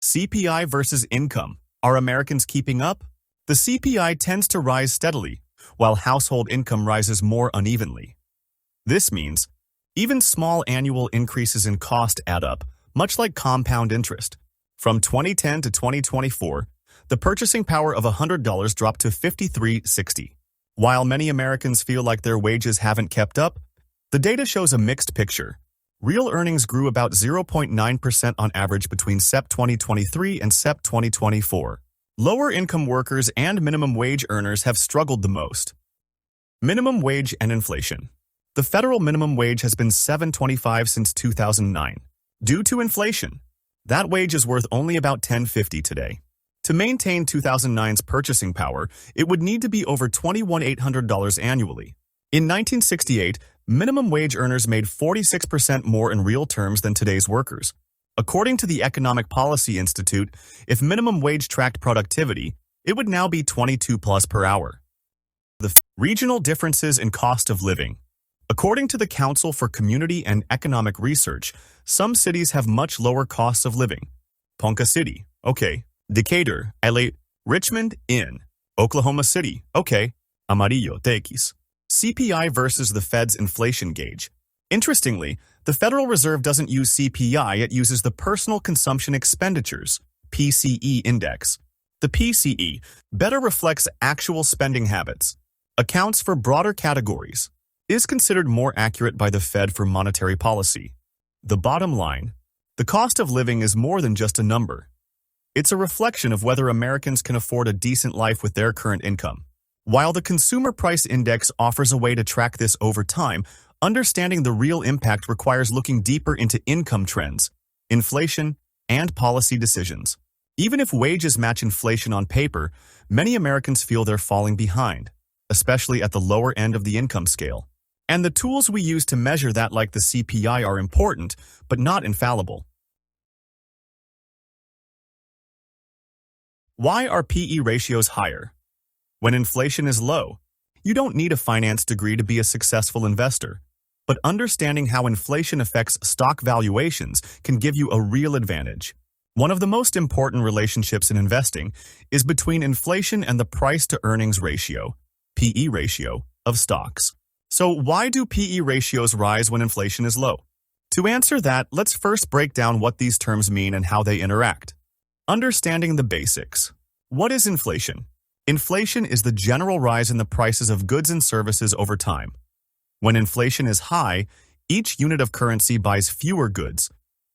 CPI versus income. Are Americans keeping up? The CPI tends to rise steadily, while household income rises more unevenly. This means even small annual increases in cost add up, much like compound interest. From 2010 to 2024, the purchasing power of $100 dropped to $53.60. While many Americans feel like their wages haven't kept up, the data shows a mixed picture. Real earnings grew about 0.9% on average between SEP 2023 and SEP 2024. Lower-income workers and minimum wage earners have struggled the most. Minimum wage and inflation. The federal minimum wage has been $7.25 since 2009. Due to inflation, that wage is worth only about $10.50 today. To maintain 2009's purchasing power, it would need to be over $21,800 annually. In 1968, minimum wage earners made 46% more in real terms than today's workers. According to the Economic Policy Institute, if minimum wage tracked productivity, it would now be 22 plus per hour. The regional differences in cost of living. According to the Council for Community and Economic Research, some cities have much lower costs of living. Ponca City, okay. Decatur, LA, Richmond, in. Oklahoma City, okay. Amarillo, TX. CPI versus the Fed's inflation gauge. Interestingly, the Federal Reserve doesn't use CPI, it uses the Personal Consumption Expenditures, PCE index. The PCE better reflects actual spending habits, accounts for broader categories, is considered more accurate by the Fed for monetary policy. The bottom line, the cost of living is more than just a number. It's a reflection of whether Americans can afford a decent life with their current income. While the Consumer Price Index offers a way to track this over time, understanding the real impact requires looking deeper into income trends, inflation, and policy decisions. Even if wages match inflation on paper, many Americans feel they're falling behind, especially at the lower end of the income scale. And the tools we use to measure that, like the CPI, are important, but not infallible. Why are PE ratios higher? When inflation is low, you don't need a finance degree to be a successful investor, but understanding how inflation affects stock valuations can give you a real advantage. One of the most important relationships in investing is between inflation and the price-to-earnings ratio, PE ratio, of stocks. So why do PE ratios rise when inflation is low? To answer that, let's first break down what these terms mean and how they interact. Understanding the basics. What is inflation? Inflation is the general rise in the prices of goods and services over time. When inflation is high, each unit of currency buys fewer goods.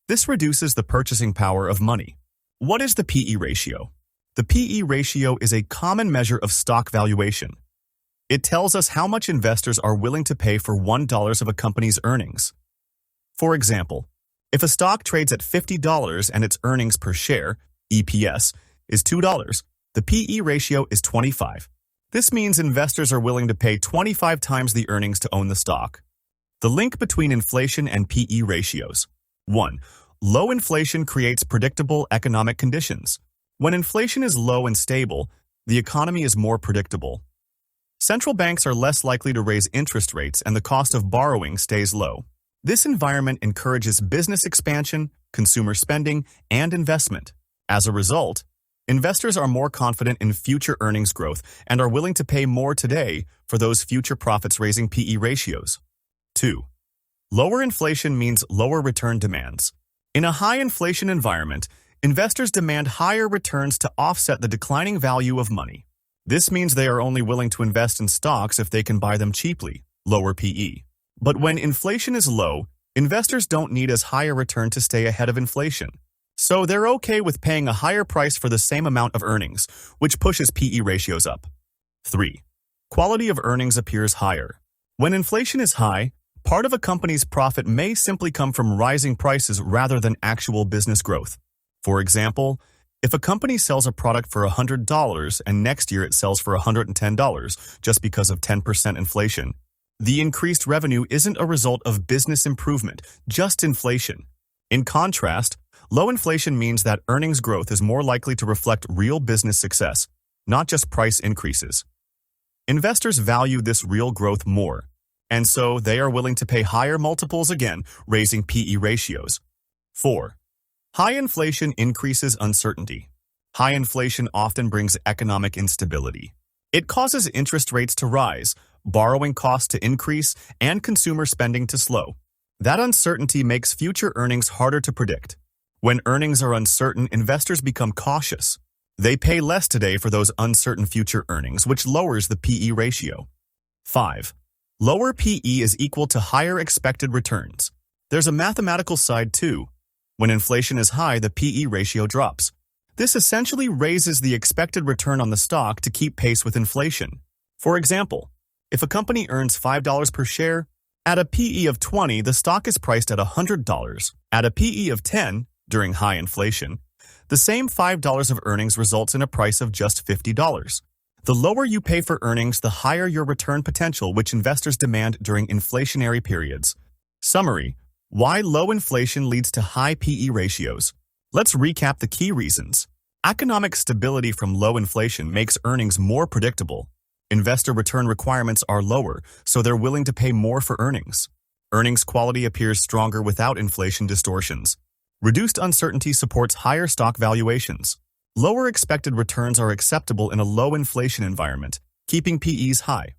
This reduces the purchasing power of money. What is the PE ratio? The PE ratio is a common measure of stock valuation. It tells us how much investors are willing to pay for $1 of a company's earnings. For example, if a stock trades at $50 and its earnings per share, EPS, is $2, the PE ratio is 25. This means investors are willing to pay 25 times the earnings to own the stock. The link between inflation and PE ratios. 1. Low inflation creates predictable economic conditions. When inflation is low and stable, the economy is more predictable. Central banks are less likely to raise interest rates and the cost of borrowing stays low. This environment encourages business expansion, consumer spending, and investment. As a result, investors are more confident in future earnings growth and are willing to pay more today for those future profits, raising PE ratios. 2. Lower inflation means lower return demands. In a high inflation environment, Investors demand higher returns to offset the declining value of money. This means they are only willing to invest in stocks if they can buy them cheaply, lower PE. But when inflation is low, investors don't need as high a return to stay ahead of inflation. So they're okay with paying a higher price for the same amount of earnings, which pushes PE ratios up. 3. Quality of earnings appears higher. When inflation is high, part of a company's profit may simply come from rising prices rather than actual business growth. For example, if a company sells a product for $100 and next year it sells for $110 just because of 10% inflation, the increased revenue isn't a result of business improvement, just inflation. In contrast, low inflation means that earnings growth is more likely to reflect real business success, not just price increases. Investors value this real growth more, and so they are willing to pay higher multiples again, raising PE ratios. 4. High inflation increases uncertainty. High inflation often brings economic instability. It causes interest rates to rise, borrowing costs to increase, and consumer spending to slow. That uncertainty makes future earnings harder to predict. When earnings are uncertain, investors become cautious. They pay less today for those uncertain future earnings, which lowers the PE ratio. 5. Lower PE is equal to higher expected returns. There's a mathematical side too. When inflation is high, the PE ratio drops. This essentially raises the expected return on the stock to keep pace with inflation. For example, if a company earns $5 per share, at a PE of 20, the stock is priced at $100. At a PE of 10, during high inflation, the same $5 of earnings results in a price of just $50. The lower you pay for earnings, the higher your return potential, which investors demand during inflationary periods. Summary: why low inflation leads to high PE ratios. Let's recap the key reasons. Economic stability from low inflation makes earnings more predictable. Investor return requirements are lower, so they're willing to pay more for earnings. Earnings quality appears stronger without inflation distortions. Reduced uncertainty supports higher stock valuations. Lower expected returns are acceptable in a low inflation environment, keeping PEs high.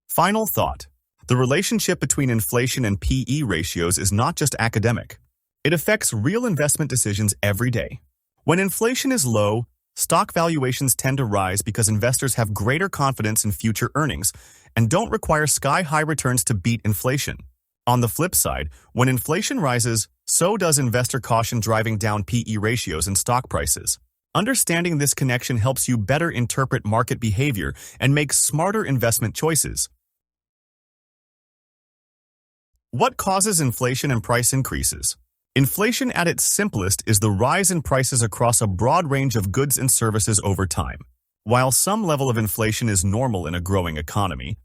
Final thought: the relationship between inflation and PE ratios is not just academic. It affects real investment decisions every day. When inflation is low, stock valuations tend to rise because investors have greater confidence in future earnings and don't require sky-high returns to beat inflation. On the flip side, when inflation rises, so does investor caution, driving down PE ratios and stock prices. Understanding this connection helps you better interpret market behavior and make smarter investment choices. What causes inflation and price increases? Inflation at its simplest is the rise in prices across a broad range of goods and services over time. While some level of inflation is normal in a growing economy,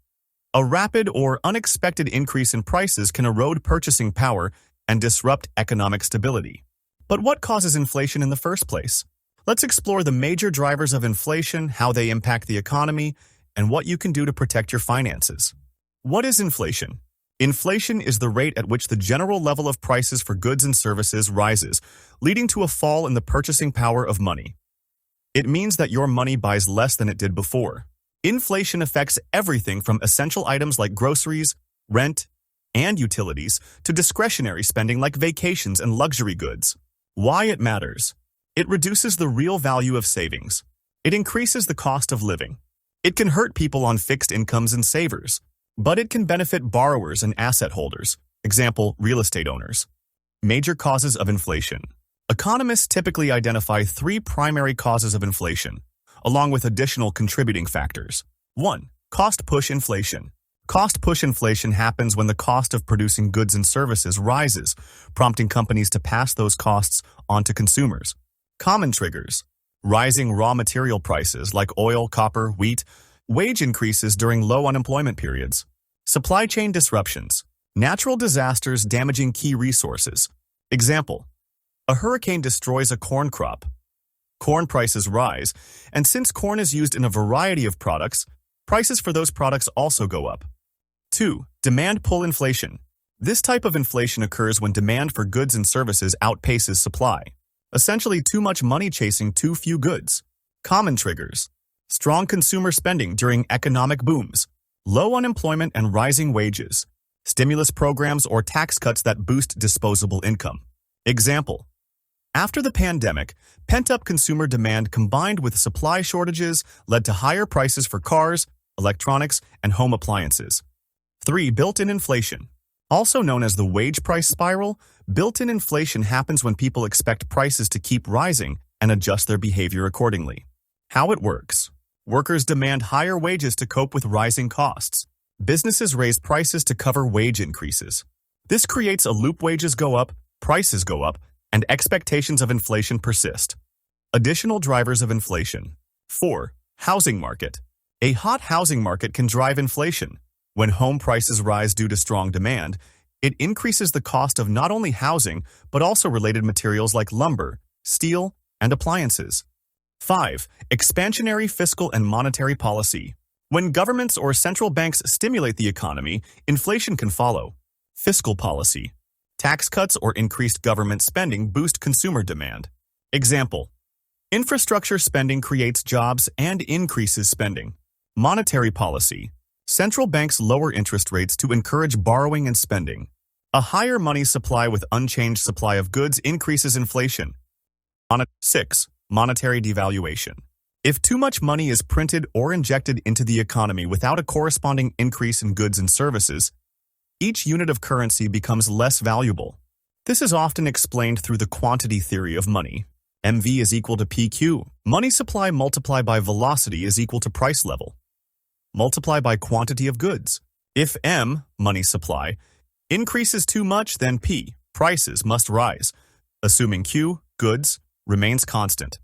a rapid or unexpected increase in prices can erode purchasing power and disrupt economic stability. But what causes inflation in the first place? Let's explore the major drivers of inflation, how they impact the economy, and what you can do to protect your finances. What is inflation? Inflation is the rate at which the general level of prices for goods and services rises, leading to a fall in the purchasing power of money. It means that your money buys less than it did before. Inflation affects everything from essential items like groceries, rent, and utilities to discretionary spending like vacations and luxury goods. Why it matters? It reduces the real value of savings. It increases the cost of living. It can hurt people on fixed incomes and savers, but it can benefit borrowers and asset holders, example, real estate owners. Major causes of inflation. Economists typically identify 3 primary causes of inflation, along with additional contributing factors. 1. Cost push inflation. Cost push inflation happens when the cost of producing goods and services rises, prompting companies to pass those costs on to consumers. Common triggers: rising raw material prices like oil, copper, wheat, wage increases during low unemployment periods, supply chain disruptions, natural disasters damaging key resources. Example: a hurricane destroys a corn crop. Corn prices rise, and since corn is used in a variety of products, prices for those products also go up. 2. Demand pull inflation. This type of inflation occurs when demand for goods and services outpaces supply. Essentially, too much money chasing too few goods. Common triggers: strong consumer spending during economic booms, low unemployment and rising wages, stimulus programs or tax cuts that boost disposable income. Example: After the pandemic, pent-up consumer demand combined with supply shortages led to higher prices for cars, electronics, and home appliances. 3. Built-in inflation. Also known as the wage price spiral, built-in inflation happens when people expect prices to keep rising and adjust their behavior accordingly. How it works. Workers demand higher wages to cope with rising costs. Businesses raise prices to cover wage increases. This creates a loop: wages go up, prices go up, and expectations of inflation persist. Additional drivers of inflation. 4. Housing market. A hot housing market can drive inflation. When home prices rise due to strong demand, it increases the cost of not only housing, but also related materials like lumber, steel, and appliances. 5. Expansionary fiscal and monetary policy. When governments or central banks stimulate the economy, inflation can follow. Fiscal policy. Tax cuts or increased government spending boost consumer demand. Example: infrastructure spending creates jobs and increases spending. Monetary policy. Central banks lower interest rates to encourage borrowing and spending. A higher money supply with unchanged supply of goods increases inflation. 6. Monetary devaluation. If too much money is printed or injected into the economy without a corresponding increase in goods and services, each unit of currency becomes less valuable. This is often explained through the quantity theory of money. MV is equal to PQ. Money supply multiplied by velocity is equal to price level, multiplied by quantity of goods. If M, money supply, increases too much, then P, prices, must rise, assuming Q, goods, remains constant.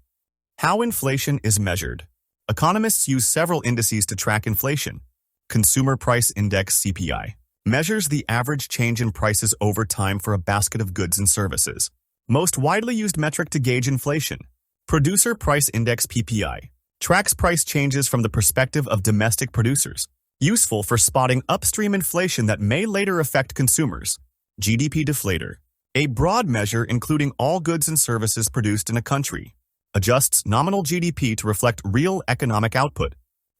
How inflation is measured. Economists use several indices to track inflation. Consumer Price Index (CPI) measures the average change in prices over time for a basket of goods and services. Most widely used metric to gauge inflation. Producer Price Index (PPI) tracks price changes from the perspective of domestic producers, useful for spotting upstream inflation that may later affect consumers. GDP deflator, a broad measure including all goods and services produced in a country, adjusts nominal GDP to reflect real economic output.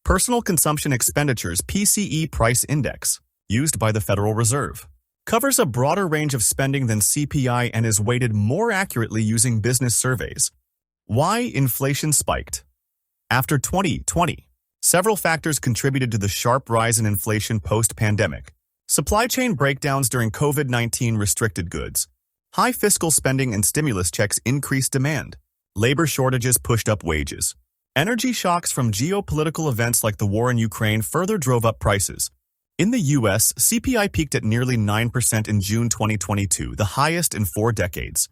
Personal Consumption Expenditures (PCE) Price Index, used by the Federal Reserve, covers a broader range of spending than CPI and is weighted more accurately using business surveys. Why inflation spiked? After 2020, several factors contributed to the sharp rise in inflation post-pandemic. Supply chain breakdowns during COVID-19 restricted goods. High fiscal spending and stimulus checks increased demand. Labor shortages pushed up wages. Energy shocks from geopolitical events like the war in Ukraine further drove up prices. In the U.S., CPI peaked at nearly 9% in June 2022, the highest in 4 decades.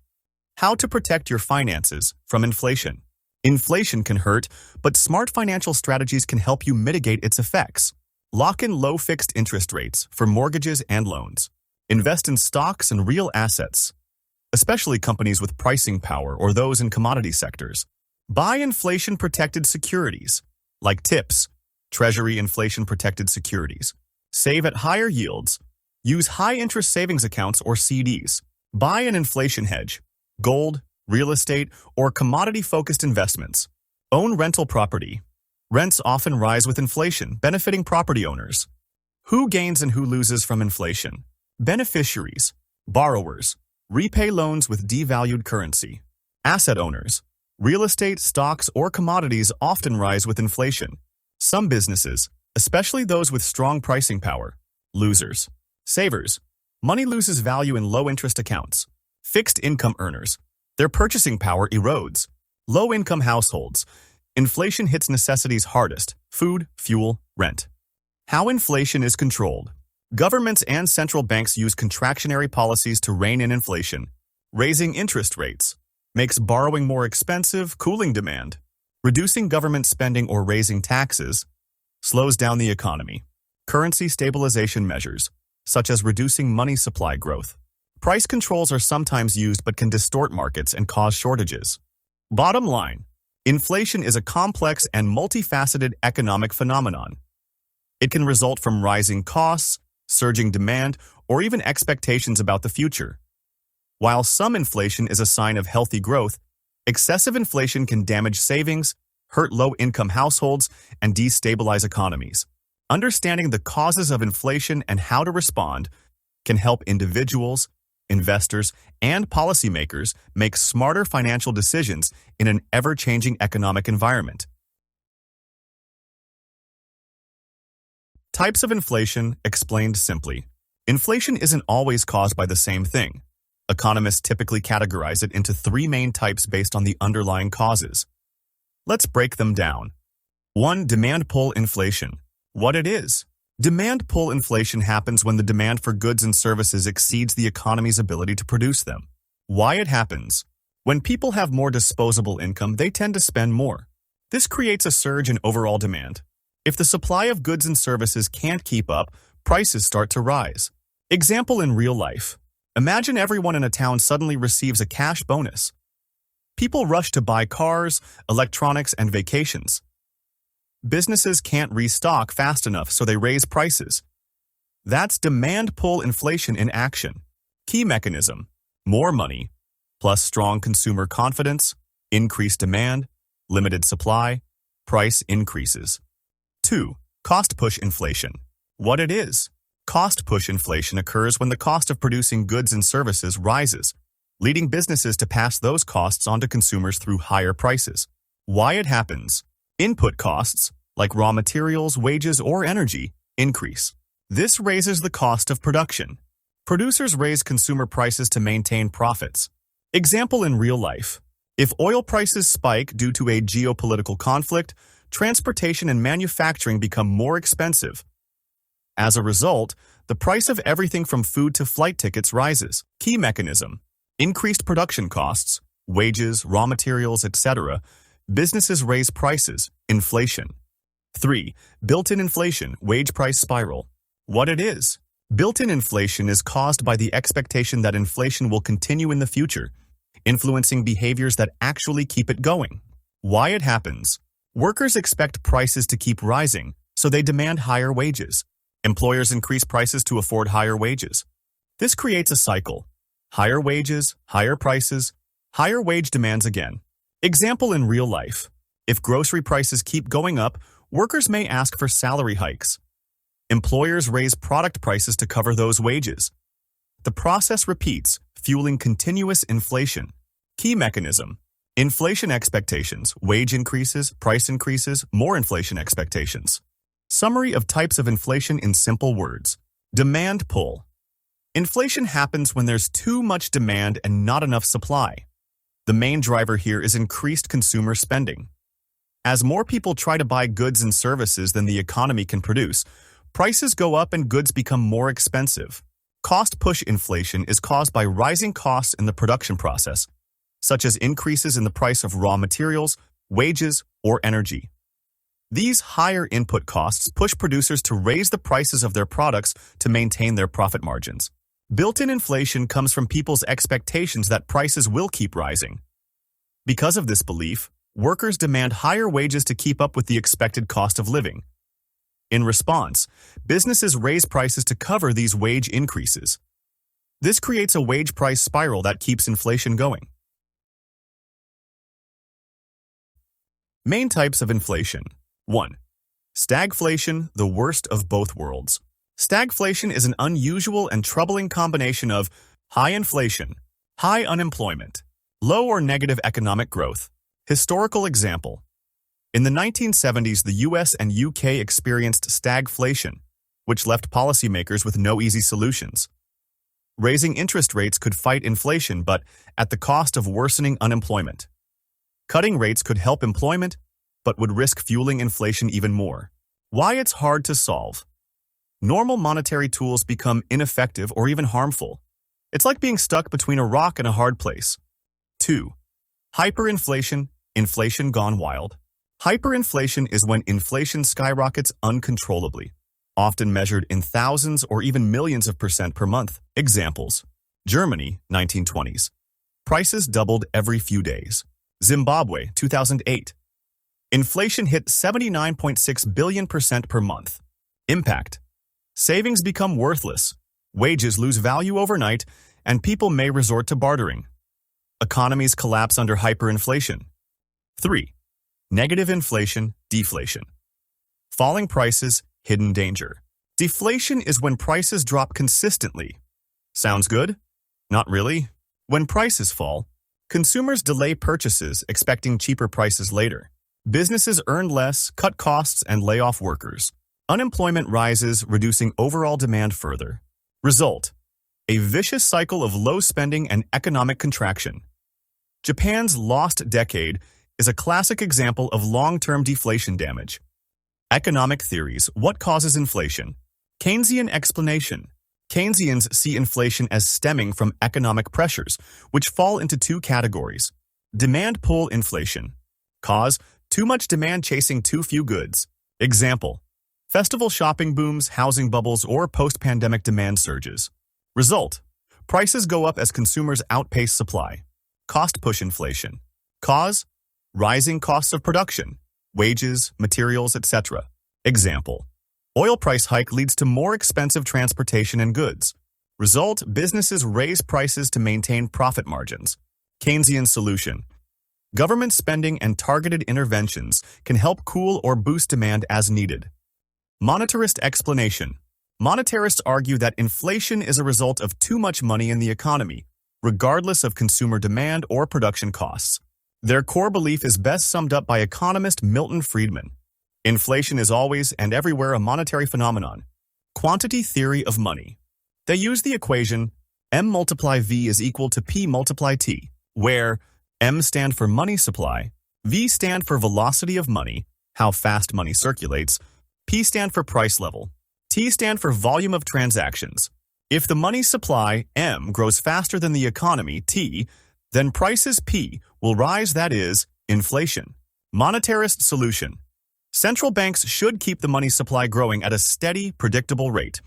How to protect your finances from inflation. Inflation can hurt, but smart financial strategies can help you mitigate its effects. Lock in low fixed interest rates for mortgages and loans. Invest in stocks and real assets, especially companies with pricing power or those in commodity sectors. Buy inflation-protected securities, like TIPS, Treasury inflation-protected securities. Save at higher yields. Use high-interest savings accounts or CDs. Buy an inflation hedge, gold, real estate, or commodity-focused investments. Own rental property. Rents often rise with inflation, benefiting property owners. Who gains and who loses from inflation? Beneficiaries, borrowers. Repay loans with devalued currency. Asset owners. Real estate, stocks, or commodities often rise with inflation. Some businesses, especially those with strong pricing power. Losers. Savers. Money loses value in low-interest accounts. Fixed income earners. Their purchasing power erodes. Low-income households. Inflation hits necessities hardest: food, fuel, rent. How inflation is controlled. Governments and central banks use contractionary policies to rein in inflation. Raising interest rates makes borrowing more expensive, cooling demand. Reducing government spending or raising taxes slows down the economy. Currency stabilization measures, such as reducing money supply growth. Price controls are sometimes used but can distort markets and cause shortages. Bottom line, inflation is a complex and multifaceted economic phenomenon. It can result from rising costs, surging demand, or even expectations about the future. While some inflation is a sign of healthy growth, excessive inflation can damage savings, hurt low-income households, and destabilize economies. Understanding the causes of inflation and how to respond can help individuals, investors, and policymakers make smarter financial decisions in an ever-changing economic environment. Types of inflation explained simply. Inflation isn't always caused by the same thing. Economists typically categorize it into three main types based on the underlying causes. Let's break them down. 1. Demand pull inflation. What it is. Demand pull inflation happens when the demand for goods and services exceeds the economy's ability to produce them. Why it happens. When people have more disposable income, they tend to spend more. This creates a surge in overall demand. If the supply of goods and services can't keep up, prices start to rise. Example in real life. Imagine everyone in a town suddenly receives a cash bonus. People rush to buy cars, electronics, and vacations. Businesses can't restock fast enough, so they raise prices. That's demand pull inflation in action. Key mechanism: more money, plus strong consumer confidence, increased demand, limited supply, price increases. 2. Cost push inflation. What it is. Cost push inflation occurs when the cost of producing goods and services rises, leading businesses to pass those costs on to consumers through higher prices. Why it happens. Input costs, like raw materials, wages, or energy, increase. This raises the cost of production. Producers raise consumer prices to maintain profits. Example in real life. If oil prices spike due to a geopolitical conflict, transportation and manufacturing become more expensive. As a result, the price of everything from food to flight tickets rises. Key mechanism: increased production costs, wages, raw materials, etc. Businesses raise prices, inflation. 3. Built-in inflation, wage price spiral. What it is. Built-in inflation is caused by the expectation that inflation will continue in the future, influencing behaviors that actually keep it going. Why it happens. Workers expect prices to keep rising, so they demand higher wages. Employers increase prices to afford higher wages. This creates a cycle. Higher wages, higher prices, higher wage demands again. Example in real life. If grocery prices keep going up, workers may ask for salary hikes. Employers raise product prices to cover those wages. The process repeats, fueling continuous inflation. Key mechanism: inflation expectations, wage increases, price increases, more inflation expectations. Summary of types of inflation in simple words. Demand pull. Inflation happens when there's too much demand and not enough supply. The main driver here is increased consumer spending. As more people try to buy goods and services than the economy can produce, prices go up and goods become more expensive. Cost push inflation is caused by rising costs in the production process, such as increases in the price of raw materials, wages, or energy. These higher input costs push producers to raise the prices of their products to maintain their profit margins. Built-in inflation comes from people's expectations that prices will keep rising. Because of this belief, workers demand higher wages to keep up with the expected cost of living. In response, businesses raise prices to cover these wage increases. This creates a wage price spiral that keeps inflation going. Main types of inflation. 1. Stagflation, the worst of both worlds. Stagflation is an unusual and troubling combination of high inflation, high unemployment, low or negative economic growth. Historical example. In the 1970s, the US and UK experienced stagflation, which left policymakers with no easy solutions. Raising interest rates could fight inflation, but at the cost of worsening unemployment. Cutting rates could help employment, but would risk fueling inflation even more. Why it's hard to solve. Normal monetary tools become ineffective or even harmful. It's like being stuck between a rock and a hard place. 2. Hyperinflation, inflation gone wild. Hyperinflation is when inflation skyrockets uncontrollably, often measured in thousands or even millions of percent per month. Examples. Germany, 1920s. Prices doubled every few days. Zimbabwe, 2008. Inflation hit 79.6 billion% per month. Impact. Savings become worthless, wages lose value overnight, and people may resort to bartering. Economies collapse under hyperinflation. 3. Negative inflation, deflation. Falling prices, hidden danger. Deflation is when prices drop consistently. Sounds good? Not really. When prices fall, consumers delay purchases expecting cheaper prices later. Businesses earn less, cut costs, and lay off workers. Unemployment rises, reducing overall demand further. Result: a vicious cycle of low spending and economic contraction. Japan's lost decade is a classic example of long-term deflation damage. Economic theories: what causes inflation? Keynesian explanation. Keynesians see inflation as stemming from economic pressures, which fall into two categories. Demand pull inflation. Cause: too much demand chasing too few goods. Example: festival shopping booms, housing bubbles, or post-pandemic demand surges. Result: prices go up as consumers outpace supply. Cost push inflation. Cause: rising costs of production, wages, materials, etc. Example: oil price hike leads to more expensive transportation and goods. Result: businesses raise prices to maintain profit margins. Keynesian solution. Government spending and targeted interventions can help cool or boost demand as needed. Monetarist explanation. Monetarists argue that inflation is a result of too much money in the economy, regardless of consumer demand or production costs. Their core belief is best summed up by economist Milton Friedman. Inflation is always and everywhere a monetary phenomenon. Quantity theory of money. They use the equation M multiply V is equal to P multiply T, where M stand for money supply, V stand for velocity of money, how fast money circulates, P stand for price level, T stand for volume of transactions. If the money supply, M, grows faster than the economy, T, then prices, P, will rise, that is, inflation. Monetarist solution. Central banks should keep the money supply growing at a steady, predictable rate.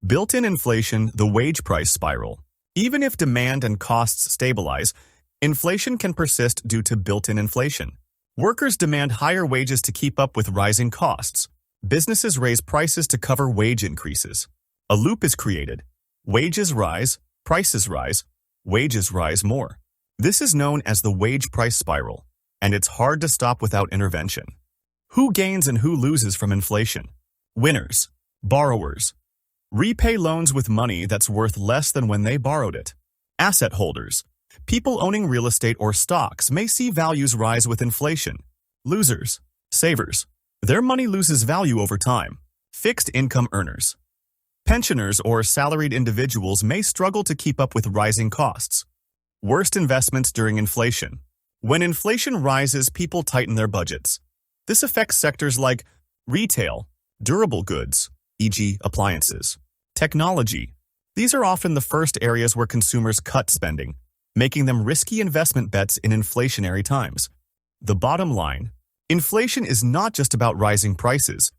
Built-in inflation, the wage price spiral. Even if demand and costs stabilize, inflation can persist due to built-in inflation. Workers demand higher wages to keep up with rising costs. Businesses raise prices to cover wage increases. A loop is created. Wages rise, prices rise, wages rise more. This is known as the wage price spiral, and it's hard to stop without intervention. Who gains and who loses from inflation? Winners. Borrowers. Repay loans with money that's worth less than when they borrowed it. Asset holders. People owning real estate or stocks may see values rise with inflation. Losers. Savers. Their money loses value over time. Fixed income earners. Pensioners or salaried individuals may struggle to keep up with rising costs. Worst investments during inflation. When inflation rises, people tighten their budgets. This affects sectors like retail, durable goods, e.g. appliances, technology. These are often the first areas where consumers cut spending, making them risky investment bets in inflationary times. The bottom line: inflation is not just about rising prices.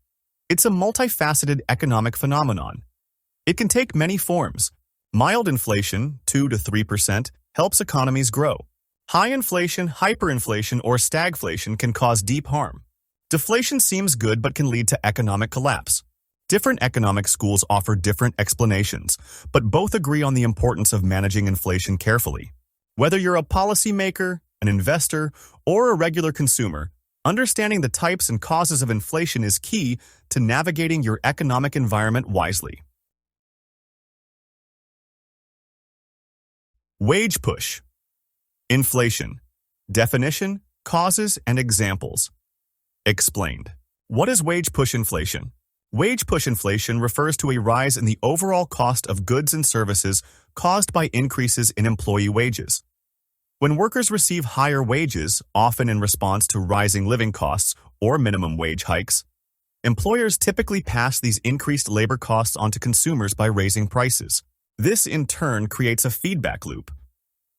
It's a multifaceted economic phenomenon. It can take many forms. Mild inflation, 2 to 3%, helps economies grow. High inflation, hyperinflation, or stagflation can cause deep harm. Deflation seems good but can lead to economic collapse. Different economic schools offer different explanations, but both agree on the importance of managing inflation carefully. Whether you're a policymaker, an investor, or a regular consumer, understanding the types and causes of inflation is key to navigating your economic environment wisely. Wage push. Inflation. Definition, causes, and examples. Explained. What is wage push inflation? Wage push inflation refers to a rise in the overall cost of goods and services caused by increases in employee wages. When workers receive higher wages, often in response to rising living costs or minimum wage hikes, employers typically pass these increased labor costs onto consumers by raising prices. This, in turn, creates a feedback loop.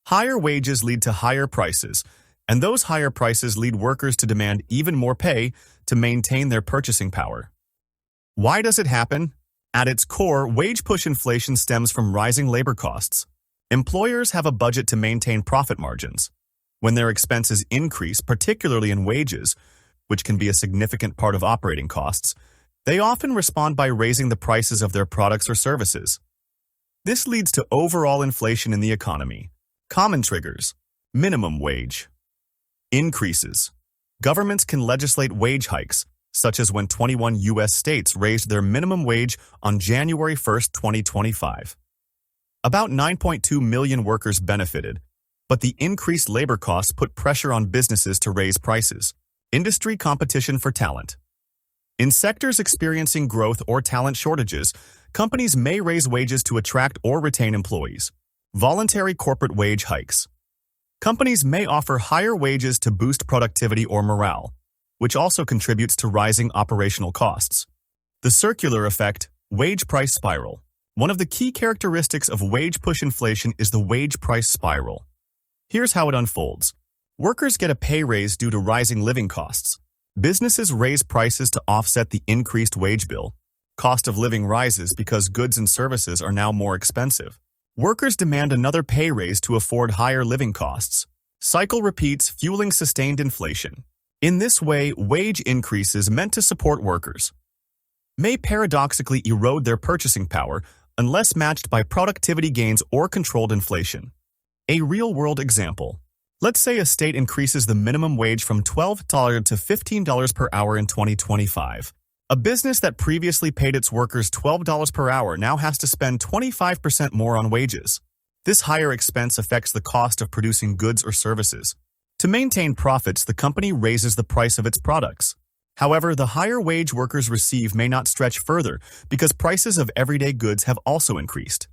Higher wages lead to higher prices, and those higher prices lead workers to demand even more pay to maintain their purchasing power. Why does it happen? At its core, wage push inflation stems from rising labor costs. Employers have a budget to maintain profit margins. When their expenses increase, particularly in wages, which can be a significant part of operating costs, they often respond by raising the prices of their products or services. This leads to overall inflation in the economy. Common triggers: minimum wage increases. Governments can legislate wage hikes, such as when 21 U.S. states raised their minimum wage on January 1, 2025. About 9.2 million workers benefited, but the increased labor costs put pressure on businesses to raise prices. Industry competition for talent. In sectors experiencing growth or talent shortages, companies may raise wages to attract or retain employees. Voluntary corporate wage hikes. Companies may offer higher wages to boost productivity or morale, which also contributes to rising operational costs. The circular effect, wage price spiral. One of the key characteristics of wage push inflation is the wage price spiral. Here's how it unfolds. Workers get a pay raise due to rising living costs. Businesses raise prices to offset the increased wage bill. Cost of living rises because goods and services are now more expensive. Workers demand another pay raise to afford higher living costs. Cycle repeats, fueling sustained inflation. In this way, wage increases meant to support workers may paradoxically erode their purchasing power unless matched by productivity gains or controlled inflation. A real-world example. Let's say a state increases the minimum wage from $12 to $15 per hour in 2025. A business that previously paid its workers $12 per hour now has to spend 25% more on wages. This higher expense affects the cost of producing goods or services. To maintain profits, the company raises the price of its products. However, the higher wage workers receive may not stretch further because prices of everyday goods have also increased.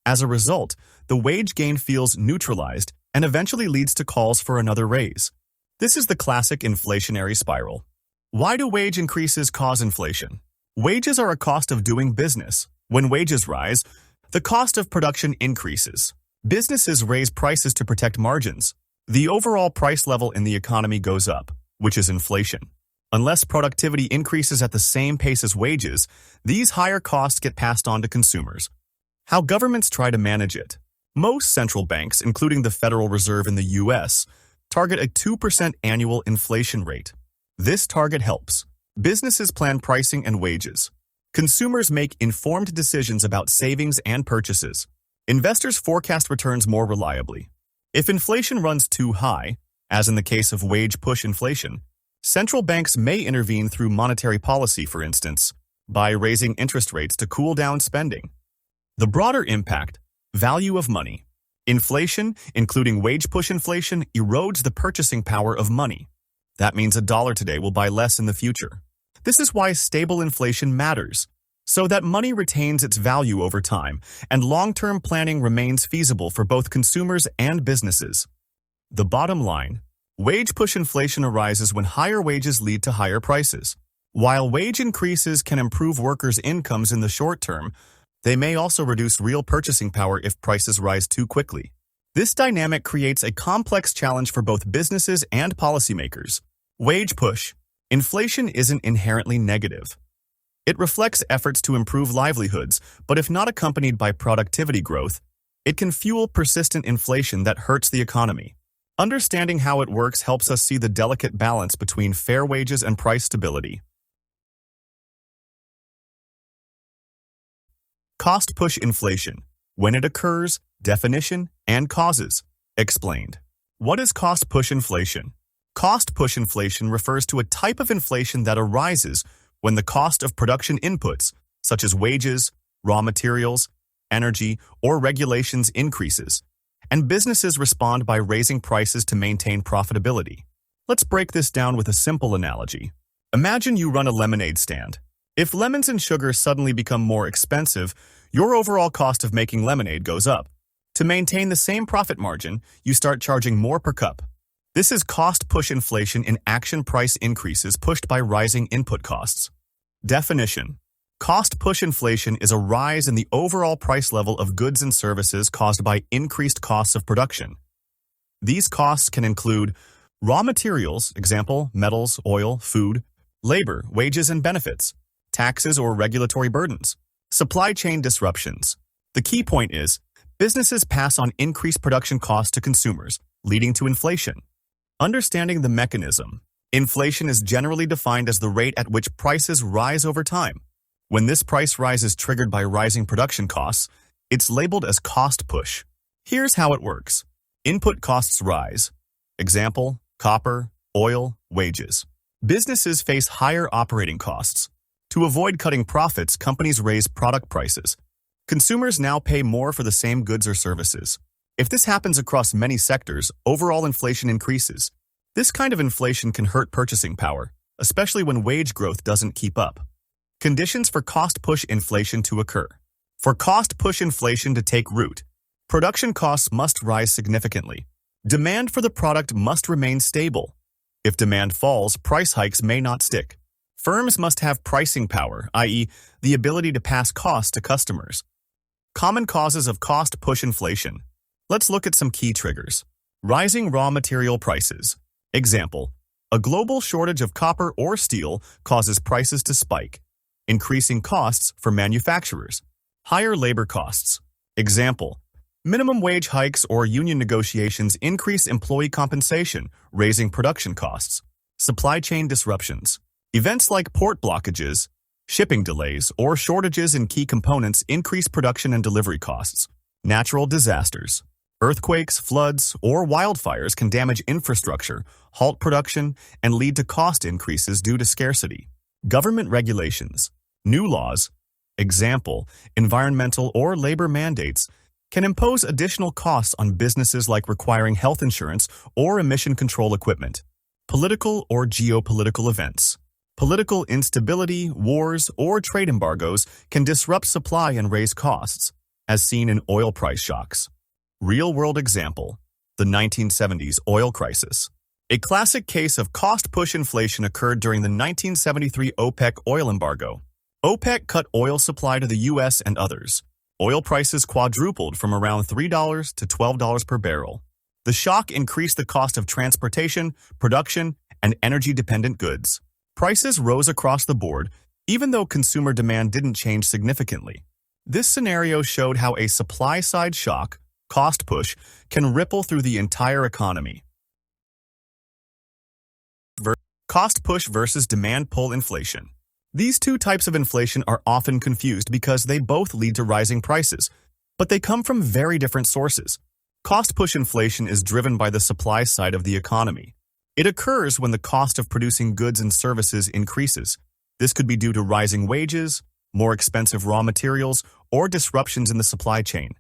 As a result, the wage gain feels neutralized and eventually leads to calls for another raise. This is the classic inflationary spiral. Why do wage increases cause inflation? Wages are a cost of doing business. When wages rise, the cost of production increases. Businesses raise prices to protect margins. The overall price level in the economy goes up, which is inflation. Unless productivity increases at the same pace as wages, these higher costs get passed on to consumers. How governments try to manage it. Most central banks, including the Federal Reserve in the U.S., target a 2% annual inflation rate. This target helps businesses plan pricing and wages. Consumers make informed decisions about savings and purchases. Investors forecast returns more reliably. If inflation runs too high, as in the case of wage push inflation, central banks may intervene through monetary policy, for instance, by raising interest rates to cool down spending. The broader impact, value of money. Inflation, including wage push inflation, erodes the purchasing power of money. That means $1 today will buy less in the future. This is why stable inflation matters, so that money retains its value over time and long-term planning remains feasible for both consumers and businesses. The bottom line, wage push inflation arises when higher wages lead to higher prices. While wage increases can improve workers' incomes in the short term, they may also reduce real purchasing power if prices rise too quickly. This dynamic creates a complex challenge for both businesses and policymakers. Wage push. Inflation isn't inherently negative. It reflects efforts to improve livelihoods, but if not accompanied by productivity growth, it can fuel persistent inflation that hurts the economy. Understanding how it works helps us see the delicate balance between fair wages and price stability. Cost push inflation. When it occurs, definition, and causes. Explained. What is cost push inflation? Cost push inflation refers to a type of inflation that arises when the cost of production inputs, such as wages, raw materials, energy, or regulations increases, and businesses respond by raising prices to maintain profitability. Let's break this down with a simple analogy. Imagine you run a lemonade stand. If lemons and sugar suddenly become more expensive, your overall cost of making lemonade goes up. To maintain the same profit margin, you start charging more per cup. This is cost push inflation in action, price increases pushed by rising input costs. Definition. Cost push inflation is a rise in the overall price level of goods and services caused by increased costs of production. These costs can include raw materials, example, metals, oil, food, labor, wages and benefits, taxes or regulatory burdens, supply chain disruptions. The key point is, businesses pass on increased production costs to consumers, leading to inflation. Understanding the mechanism. Inflation is generally defined as the rate at which prices rise over time. When this price rise is triggered by rising production costs, it's labeled as cost push. Here's how it works. Input costs rise. Example, copper, oil, wages. Businesses face higher operating costs. To avoid cutting profits, companies raise product prices. Consumers now pay more for the same goods or services. If this happens across many sectors, overall inflation increases. This kind of inflation can hurt purchasing power, especially when wage growth doesn't keep up. Conditions for cost-push inflation to occur. For cost-push inflation to take root, production costs must rise significantly. Demand for the product must remain stable. If demand falls, price hikes may not stick. Firms must have pricing power, i.e., the ability to pass costs to customers. Common causes of cost-push inflation. Let's look at some key triggers. Rising raw material prices. Example, a global shortage of copper or steel causes prices to spike, increasing costs for manufacturers. Higher labor costs. Example, minimum wage hikes or union negotiations increase employee compensation, raising production costs. Supply chain disruptions. Events like port blockages, shipping delays, or shortages in key components increase production and delivery costs. Natural disasters. Earthquakes, floods, or wildfires can damage infrastructure, halt production, and lead to cost increases due to scarcity. Government regulations. New laws, example, environmental or labor mandates, can impose additional costs on businesses like requiring health insurance or emission control equipment. Political or geopolitical events. Political instability, wars, or trade embargoes can disrupt supply and raise costs, as seen in oil price shocks. Real-world example, the 1970s oil crisis. A classic case of cost-push inflation occurred during the 1973 OPEC oil embargo. OPEC cut oil supply to the U.S. and others. Oil prices quadrupled from around $3 to $12 per barrel. The shock increased the cost of transportation, production, and energy-dependent goods. Prices rose across the board, even though consumer demand didn't change significantly. This scenario showed how a supply-side shock, cost push, can ripple through the entire economy. Cost push versus demand pull inflation. These two types of inflation are often confused because they both lead to rising prices, but they come from very different sources. Cost push inflation is driven by the supply side of the economy. It occurs when the cost of producing goods and services increases. This could be due to rising wages, more expensive raw materials, or disruptions in the supply chain.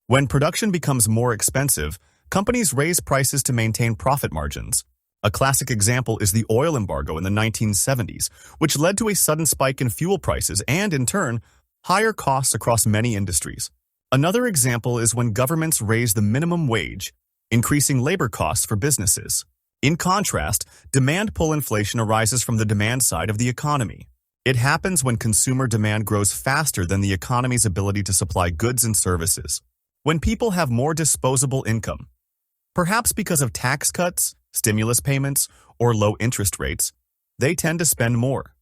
When production becomes more expensive, companies raise prices to maintain profit margins. A classic example is the oil embargo in the 1970s, which led to a sudden spike in fuel prices and, in turn, higher costs across many industries. Another example is when governments raise the minimum wage, increasing labor costs for businesses. In contrast, demand pull inflation arises from the demand side of the economy. It happens when consumer demand grows faster than the economy's ability to supply goods and services. When people have more disposable income, perhaps because of tax cuts, stimulus payments, or low interest rates, they tend to spend more.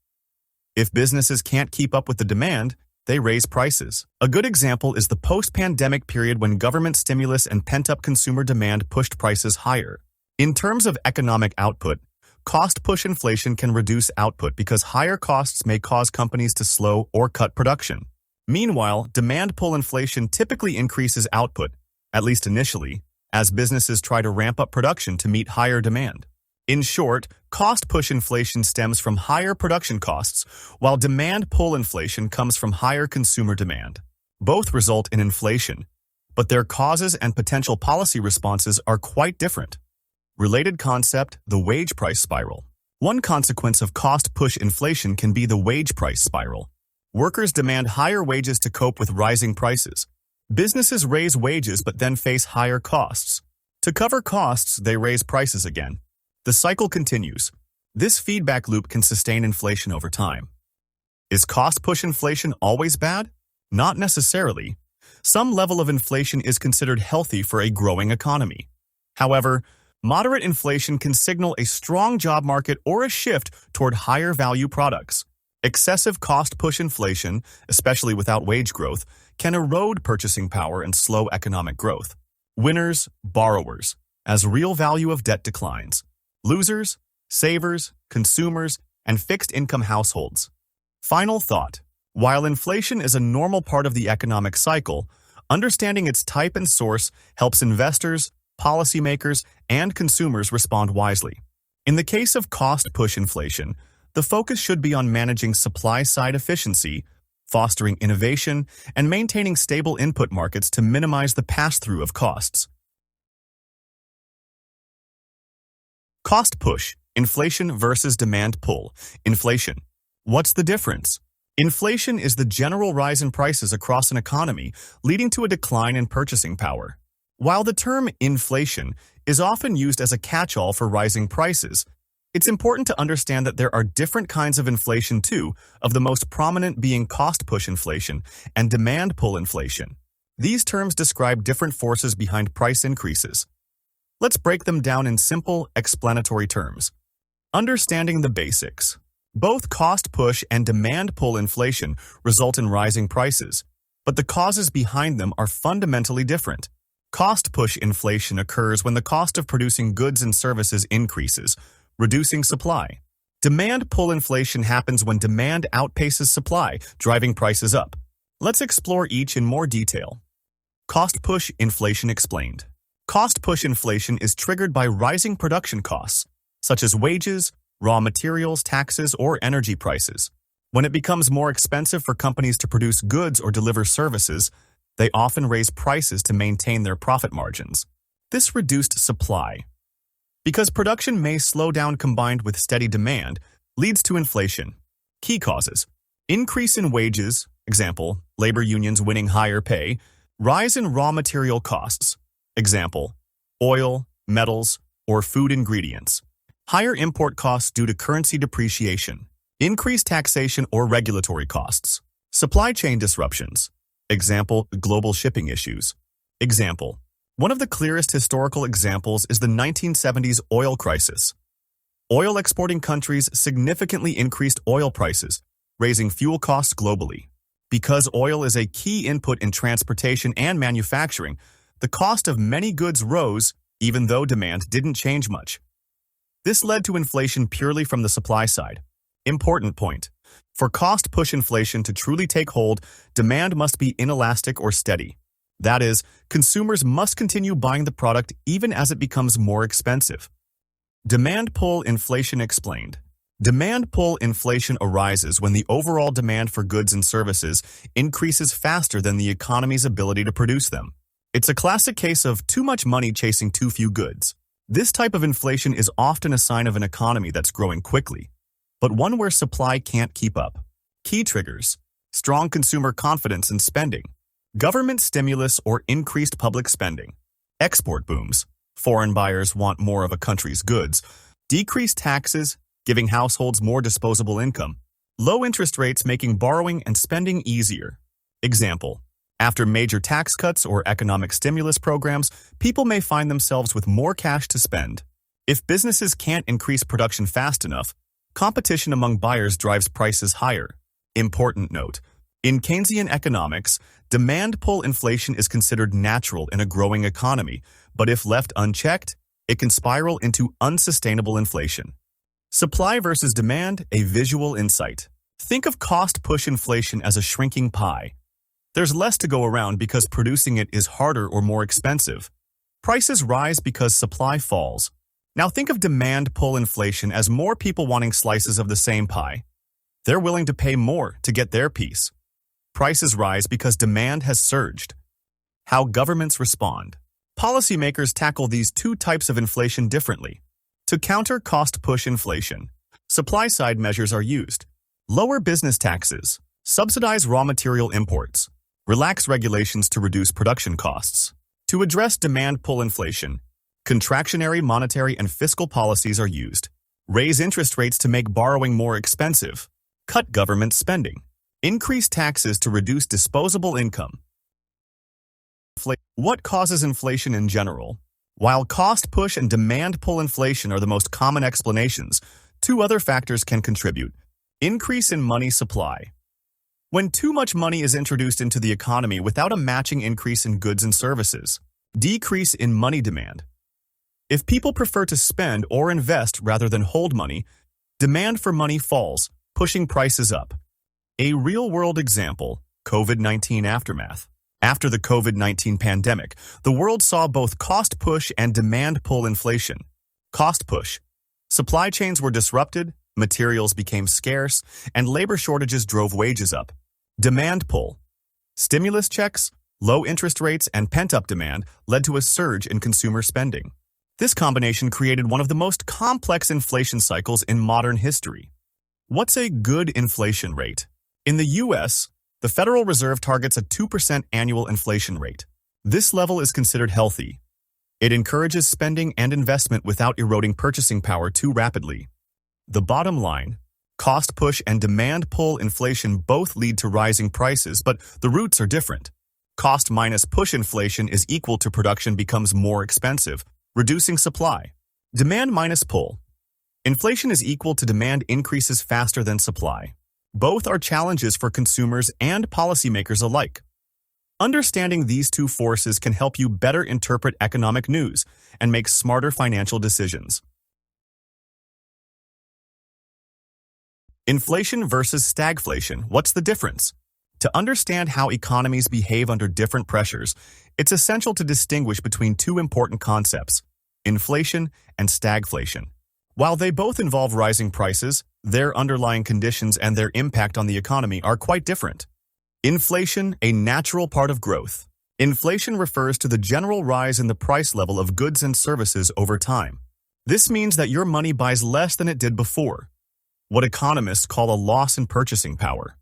If businesses can't keep up with the demand, they raise prices. A good example is the post-pandemic period when government stimulus and pent-up consumer demand pushed prices higher. In terms of economic output, cost-push inflation can reduce output because higher costs may cause companies to slow or cut production. Meanwhile, demand-pull inflation typically increases output, at least initially, as businesses try to ramp up production to meet higher demand. In short, cost-push inflation stems from higher production costs, while demand-pull inflation comes from higher consumer demand. Both result in inflation, but their causes and potential policy responses are quite different. Related concept, the wage price spiral. One consequence of cost-push inflation can be the wage price spiral. Workers demand higher wages to cope with rising prices. Businesses raise wages but then face higher costs. To cover costs, they raise prices again. The cycle continues. This feedback loop can sustain inflation over time. Is cost-push inflation always bad? Not necessarily. Some level of inflation is considered healthy for a growing economy. However, moderate inflation can signal a strong job market or a shift toward higher value products. Excessive cost-push inflation, especially without wage growth, can erode purchasing power and slow economic growth. Winners, borrowers, as real value of debt declines. Losers, savers, consumers, and fixed-income households. Final thought. While inflation is a normal part of the economic cycle, understanding its type and source helps investors, policymakers, and consumers respond wisely. In the case of cost-push inflation, the focus should be on managing supply-side efficiency, fostering innovation, and maintaining stable input markets to minimize the pass-through of costs. Cost-push, inflation versus demand pull, inflation. What's the difference? Inflation is the general rise in prices across an economy, leading to a decline in purchasing power. While the term inflation is often used as a catch-all for rising prices, it's important to understand that there are different kinds of inflation too, of the most prominent being cost-push inflation and demand-pull inflation. These terms describe different forces behind price increases. Let's break them down in simple, explanatory terms. Understanding the basics. Both cost-push and demand-pull inflation result in rising prices, but the causes behind them are fundamentally different. Cost-push inflation occurs when the cost of producing goods and services increases, reducing supply. Demand-pull inflation happens when demand outpaces supply, driving prices up. Let's explore each in more detail. Cost-push inflation explained. Cost-push inflation is triggered by rising production costs, such as wages, raw materials, taxes, or energy prices. When it becomes more expensive for companies to produce goods or deliver services, they often raise prices to maintain their profit margins. This reduced supply, because production may slow down combined with steady demand, leads to inflation. Key causes: increase in wages, example, labor unions winning higher pay; rise in raw material costs, example, oil, metals, or food ingredients; higher import costs due to currency depreciation; increased taxation or regulatory costs; supply chain disruptions, example, global shipping issues. Example, one of the clearest historical examples is the 1970s oil crisis. Oil exporting countries significantly increased oil prices, raising fuel costs globally. Because oil is a key input in transportation and manufacturing, the cost of many goods rose even though demand didn't change much. This led to inflation purely from the supply side. Important point: for cost-push inflation to truly take hold, demand must be inelastic or steady. That is, consumers must continue buying the product even as it becomes more expensive. Demand-pull inflation explained. Demand-pull inflation arises when the overall demand for goods and services increases faster than the economy's ability to produce them. It's a classic case of too much money chasing too few goods. This type of inflation is often a sign of an economy that's growing quickly, but one where supply can't keep up. Key triggers: strong consumer confidence and spending, government stimulus or increased public spending, export booms, foreign buyers want more of a country's goods, decreased taxes, giving households more disposable income, low interest rates making borrowing and spending easier. Example, after major tax cuts or economic stimulus programs, people may find themselves with more cash to spend. If businesses can't increase production fast enough, competition among buyers drives prices higher. Important note: in Keynesian economics, demand-pull inflation is considered natural in a growing economy, but if left unchecked, it can spiral into unsustainable inflation. Supply versus demand, a visual insight. Think of cost-push inflation as a shrinking pie. There's less to go around because producing it is harder or more expensive. Prices rise because supply falls. Now think of demand-pull inflation as more people wanting slices of the same pie. They're willing to pay more to get their piece. Prices rise because demand has surged. How governments respond. Policymakers tackle these two types of inflation differently. To counter cost-push inflation, supply-side measures are used. Lower business taxes, subsidize raw material imports, relax regulations to reduce production costs. To address demand-pull inflation, contractionary monetary and fiscal policies are used. Raise interest rates to make borrowing more expensive. Cut government spending. Increase taxes to reduce disposable income. What causes inflation in general? While cost-push and demand-pull inflation are the most common explanations, two other factors can contribute. Increase in money supply. When too much money is introduced into the economy without a matching increase in goods and services. Decrease in money demand. If people prefer to spend or invest rather than hold money, demand for money falls, pushing prices up. A real-world example, COVID-19 aftermath. After the COVID-19 pandemic, the world saw both cost-push and demand-pull inflation. Cost-push. Supply chains were disrupted, materials became scarce, and labor shortages drove wages up. Demand pull. Stimulus checks, low interest rates, and pent-up demand led to a surge in consumer spending. This combination created one of the most complex inflation cycles in modern history. What's a good inflation rate? In the U.S., the Federal Reserve targets a 2% annual inflation rate. This level is considered healthy. It encourages spending and investment without eroding purchasing power too rapidly. The bottom line, cost push and demand pull inflation both lead to rising prices, but the roots are different. Cost minus push inflation is equal to production becomes more expensive, reducing supply. Demand minus pull. Inflation is equal to demand increases faster than supply. Both are challenges for consumers and policymakers alike. Understanding these two forces can help you better interpret economic news and make smarter financial decisions. Inflation versus stagflation. What's the difference? To understand how economies behave under different pressures, it's essential to distinguish between two important concepts, inflation and stagflation. While they both involve rising prices, their underlying conditions and their impact on the economy are quite different. Inflation, a natural part of growth. Inflation refers to the general rise in the price level of goods and services over time. This means that your money buys less than it did before, what economists call a loss in purchasing power.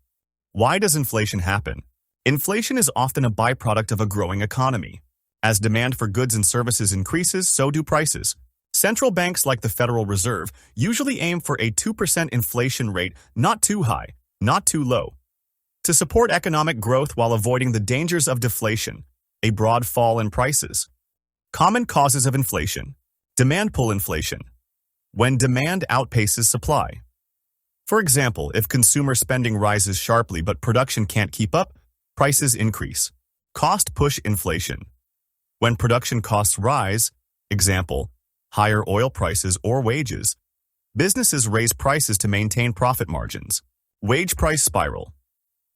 Why does inflation happen? Inflation is often a byproduct of a growing economy. As demand for goods and services increases, so do prices. Central banks like the Federal Reserve usually aim for a 2% inflation rate, not too high, not too low, to support economic growth while avoiding the dangers of deflation, a broad fall in prices. Common causes of inflation. Demand pull inflation. When demand outpaces supply. For example, if consumer spending rises sharply but production can't keep up, prices increase. Cost push inflation. When production costs rise, example, higher oil prices or wages, businesses raise prices to maintain profit margins. Wage price spiral.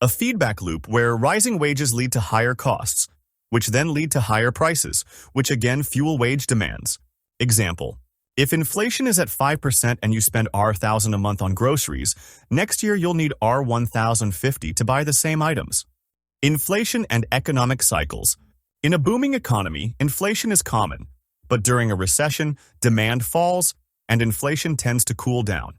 A feedback loop where rising wages lead to higher costs, which then lead to higher prices, which again fuel wage demands. Example, if inflation is at 5% and you spend $1,000 a month on groceries, next year you'll need $1,050 to buy the same items. Inflation and economic cycles. In a booming economy, inflation is common, but during a recession, demand falls and inflation tends to cool down.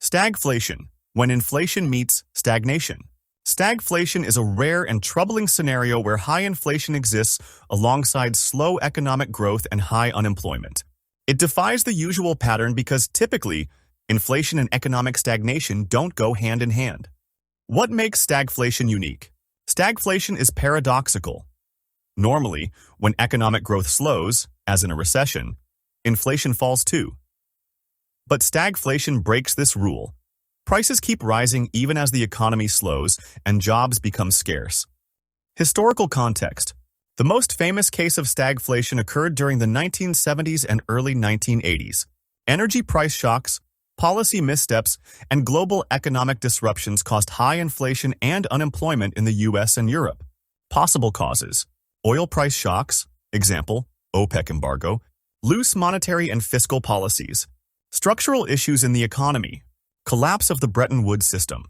Stagflation, when inflation meets stagnation. Stagflation is a rare and troubling scenario where high inflation exists alongside slow economic growth and high unemployment. It defies the usual pattern because typically, inflation and economic stagnation don't go hand in hand. What makes stagflation unique? Stagflation is paradoxical. Normally, when economic growth slows, as in a recession, inflation falls too. But stagflation breaks this rule. Prices keep rising even as the economy slows and jobs become scarce. Historical context. The most famous case of stagflation occurred during the 1970s and early 1980s. Energy price shocks, policy missteps, and global economic disruptions caused high inflation and unemployment in the US and Europe. Possible causes. Oil price shocks, example, OPEC embargo, loose monetary and fiscal policies, structural issues in the economy, collapse of the Bretton Woods system.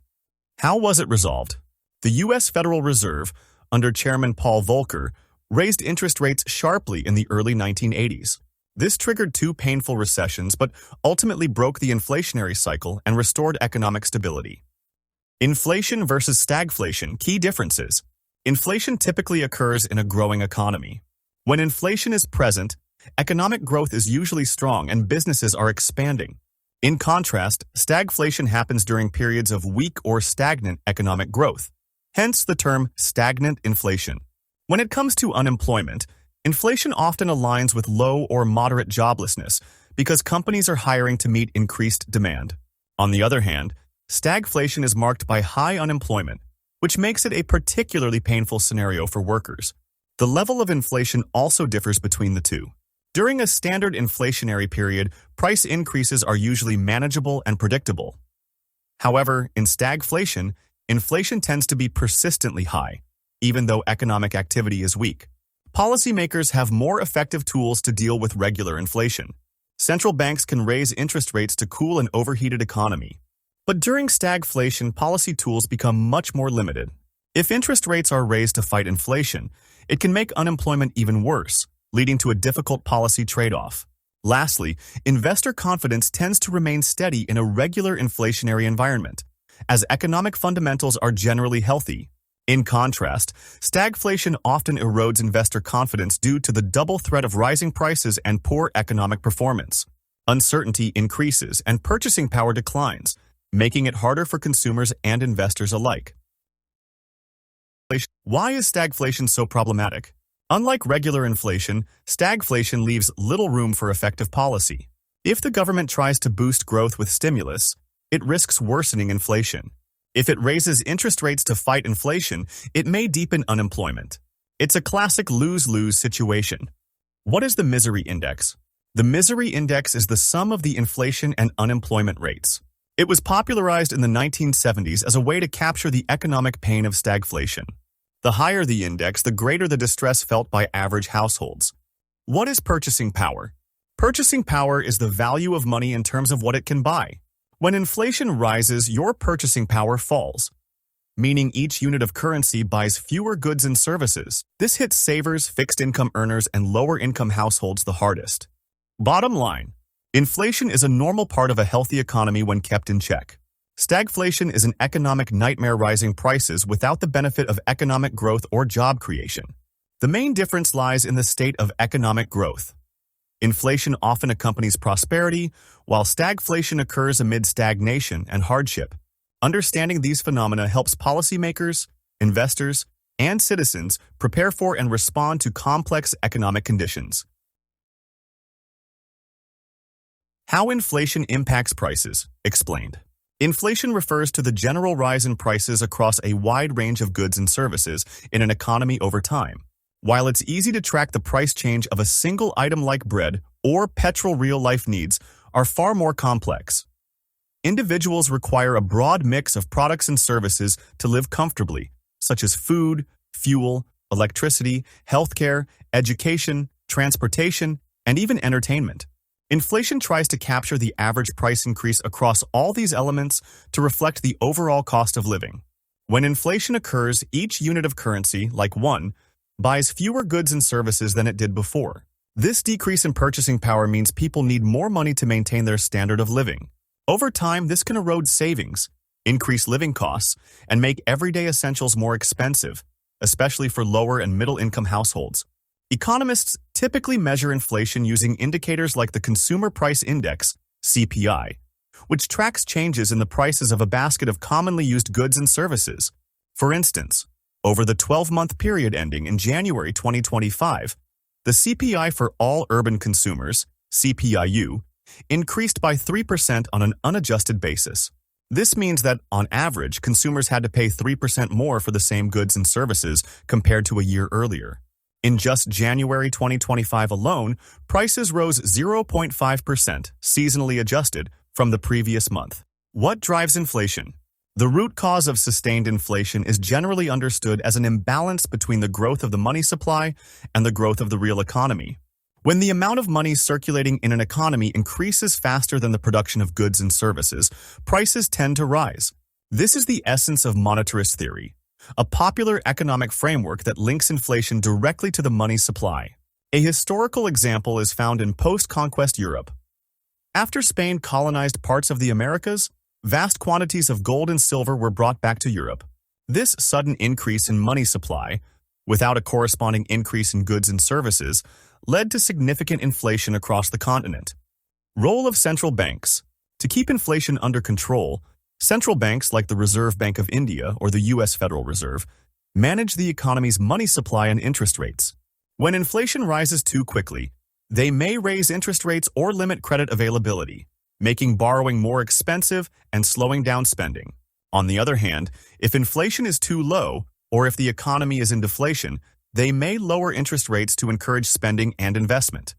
How was it resolved? The U.S. Federal Reserve, under Chairman Paul Volcker, raised interest rates sharply in the early 1980s. This triggered two painful recessions but ultimately broke the inflationary cycle and restored economic stability. Inflation versus stagflation. Key differences. Inflation typically occurs in a growing economy. When inflation is present, economic growth is usually strong and businesses are expanding. In contrast, stagflation happens during periods of weak or stagnant economic growth, hence the term stagnant inflation. When it comes to unemployment, inflation often aligns with low or moderate joblessness because companies are hiring to meet increased demand. On the other hand, stagflation is marked by high unemployment, which makes it a particularly painful scenario for workers. The level of inflation also differs between the two. During a standard inflationary period, price increases are usually manageable and predictable. However, in stagflation, inflation tends to be persistently high, even though economic activity is weak. Policymakers have more effective tools to deal with regular inflation. Central banks can raise interest rates to cool an overheated economy. But during stagflation, policy tools become much more limited. If interest rates are raised to fight inflation, it can make unemployment even worse, leading to a difficult policy trade-off. Lastly, investor confidence tends to remain steady in a regular inflationary environment, as economic fundamentals are generally healthy. In contrast, stagflation often erodes investor confidence due to the double threat of rising prices and poor economic performance. Uncertainty increases and purchasing power declines, making it harder for consumers and investors alike. Why is stagflation so problematic? Unlike regular inflation, stagflation leaves little room for effective policy. If the government tries to boost growth with stimulus, it risks worsening inflation. If it raises interest rates to fight inflation, it may deepen unemployment. It's a classic lose-lose situation. What is the misery index? The misery index is the sum of the inflation and unemployment rates. It was popularized in the 1970s as a way to capture the economic pain of stagflation. The higher the index, the greater the distress felt by average households. What is purchasing power? Purchasing power is the value of money in terms of what it can buy. When inflation rises, your purchasing power falls, meaning each unit of currency buys fewer goods and services. This hits savers, fixed-income earners, and lower-income households the hardest. Bottom line, inflation is a normal part of a healthy economy when kept in check. Stagflation is an economic nightmare, rising prices without the benefit of economic growth or job creation. The main difference lies in the state of economic growth. Inflation often accompanies prosperity, while stagflation occurs amid stagnation and hardship. Understanding these phenomena helps policymakers, investors, and citizens prepare for and respond to complex economic conditions. How inflation impacts prices, explained. Inflation refers to the general rise in prices across a wide range of goods and services in an economy over time. While it's easy to track, the price change of a single item like bread or petrol, real-life needs are far more complex. Individuals require a broad mix of products and services to live comfortably, such as food, fuel, electricity, healthcare, education, transportation, and even entertainment. Inflation tries to capture the average price increase across all these elements to reflect the overall cost of living. When inflation occurs, each unit of currency, like one, buys fewer goods and services than it did before. This decrease in purchasing power means people need more money to maintain their standard of living. Over time, this can erode savings, increase living costs, and make everyday essentials more expensive, especially for lower and middle-income households. Economists typically measure inflation using indicators like the Consumer Price Index, CPI, which tracks changes in the prices of a basket of commonly used goods and services. For instance, over the 12-month period ending in January 2025, the CPI for all urban consumers, CPIU, increased by 3% on an unadjusted basis. This means that, on average, consumers had to pay 3% more for the same goods and services compared to a year earlier. In just January 2025 alone, prices rose 0.5%, seasonally adjusted, from the previous month. What drives inflation? The root cause of sustained inflation is generally understood as an imbalance between the growth of the money supply and the growth of the real economy. When the amount of money circulating in an economy increases faster than the production of goods and services, prices tend to rise. This is the essence of monetarist theory, a popular economic framework that links inflation directly to the money supply. A historical example is found in post-conquest Europe. After Spain colonized parts of the Americas, vast quantities of gold and silver were brought back to Europe. This sudden increase in money supply, without a corresponding increase in goods and services, led to significant inflation across the continent. Role of central banks. To keep inflation under control, central banks like the Reserve Bank of India or the U.S. Federal Reserve manage the economy's money supply and interest rates. When inflation rises too quickly, they may raise interest rates or limit credit availability, making borrowing more expensive and slowing down spending. On the other hand, if inflation is too low, or if the economy is in deflation, they may lower interest rates to encourage spending and investment.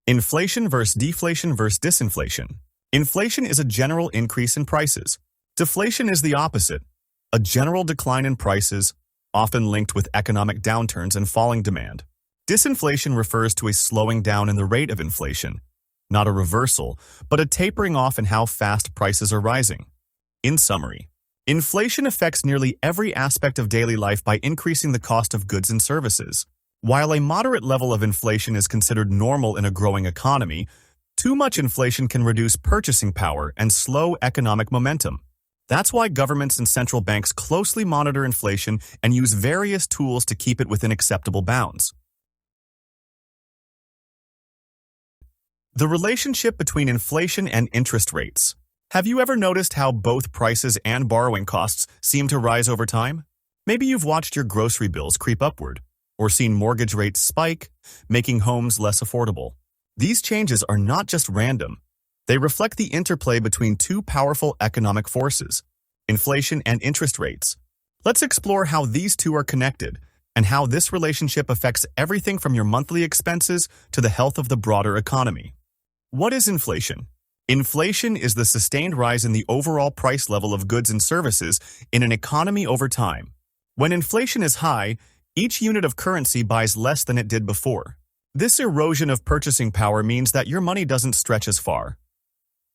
Inflation versus deflation versus disinflation. Inflation is a general increase in prices. Deflation is the opposite, a general decline in prices, often linked with economic downturns and falling demand. Disinflation refers to a slowing down in the rate of inflation, not a reversal, but a tapering off in how fast prices are rising. In summary, inflation affects nearly every aspect of daily life by increasing the cost of goods and services. While a moderate level of inflation is considered normal in a growing economy, too much inflation can reduce purchasing power and slow economic momentum. That's why governments and central banks closely monitor inflation and use various tools to keep it within acceptable bounds. The relationship between inflation and interest rates. Have you ever noticed how both prices and borrowing costs seem to rise over time? Maybe you've watched your grocery bills creep upward, or seen mortgage rates spike, making homes less affordable. These changes are not just random. They reflect the interplay between two powerful economic forces, inflation and interest rates. Let's explore how these two are connected and how this relationship affects everything from your monthly expenses to the health of the broader economy. What is inflation? Inflation is the sustained rise in the overall price level of goods and services in an economy over time. When inflation is high, each unit of currency buys less than it did before. This erosion of purchasing power means that your money doesn't stretch as far.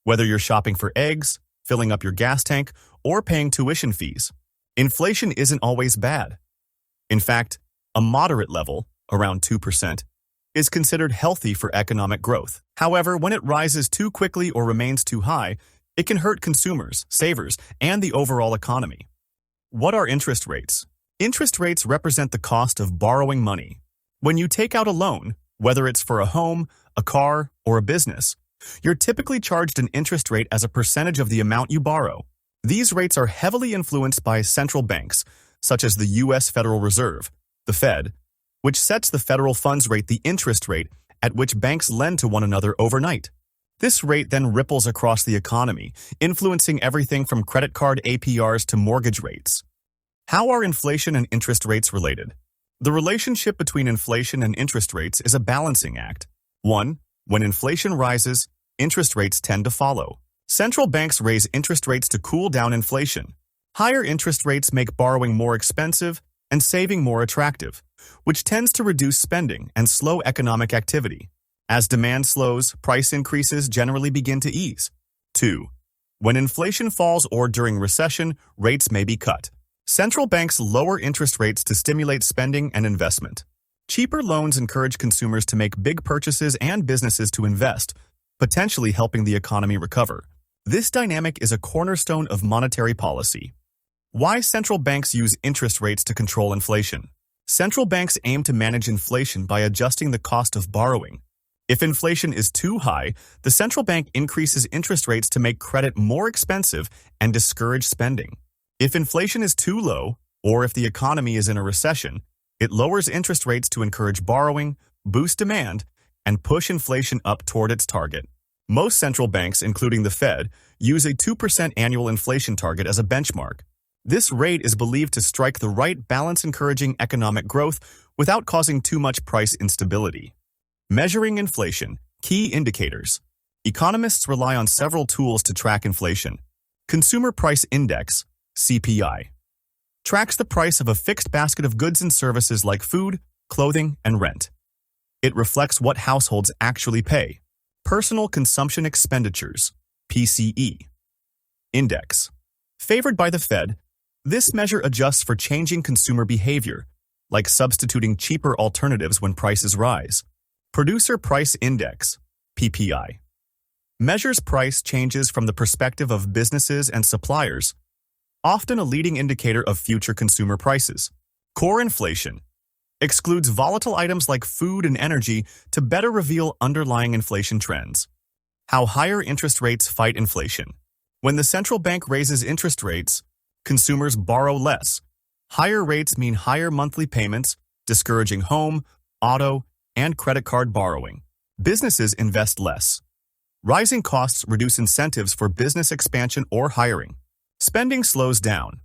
Whether you're shopping for eggs, filling up your gas tank, or paying tuition fees, inflation isn't always bad. In fact, a moderate level, around 2%, is considered healthy for economic growth. However, when it rises too quickly or remains too high, it can hurt consumers, savers, and the overall economy. What are interest rates? Interest rates represent the cost of borrowing money. When you take out a loan, whether it's for a home, a car, or a business, you're typically charged an interest rate as a percentage of the amount you borrow. These rates are heavily influenced by central banks, such as the U.S. Federal Reserve, the Fed, which sets the federal funds rate, the interest rate, at which banks lend to one another overnight. This rate then ripples across the economy, influencing everything from credit card APRs to mortgage rates. How are inflation and interest rates related? The relationship between inflation and interest rates is a balancing act. 1. When inflation rises, interest rates tend to follow. Central banks raise interest rates to cool down inflation. Higher interest rates make borrowing more expensive and saving more attractive, which tends to reduce spending and slow economic activity. As demand slows, price increases generally begin to ease. 2. When inflation falls or during recession, rates may be cut. Central banks lower interest rates to stimulate spending and investment. Cheaper loans encourage consumers to make big purchases and businesses to invest, potentially helping the economy recover. This dynamic is a cornerstone of monetary policy. Why central banks use interest rates to control inflation? Central banks aim to manage inflation by adjusting the cost of borrowing. If inflation is too high, the central bank increases interest rates to make credit more expensive and discourage spending. If inflation is too low, or if the economy is in a recession, it lowers interest rates to encourage borrowing, boost demand, and push inflation up toward its target. Most central banks, including the Fed, use a 2% annual inflation target as a benchmark. This rate is believed to strike the right balance, encouraging economic growth without causing too much price instability. Measuring inflation. Key indicators. Economists rely on several tools to track inflation. Consumer Price Index, CPI, tracks the price of a fixed basket of goods and services like food, clothing, and rent. It reflects what households actually pay. Personal Consumption Expenditures, PCE, Index. Favored by the Fed, this measure adjusts for changing consumer behavior, like substituting cheaper alternatives when prices rise. Producer Price Index, PPI, measures price changes from the perspective of businesses and suppliers, often a leading indicator of future consumer prices. Core inflation excludes volatile items like food and energy to better reveal underlying inflation trends. How higher interest rates fight inflation. When the central bank raises interest rates, consumers borrow less. Higher rates mean higher monthly payments, discouraging home, auto, and credit card borrowing. Businesses invest less. Rising costs reduce incentives for business expansion or hiring. Spending slows down.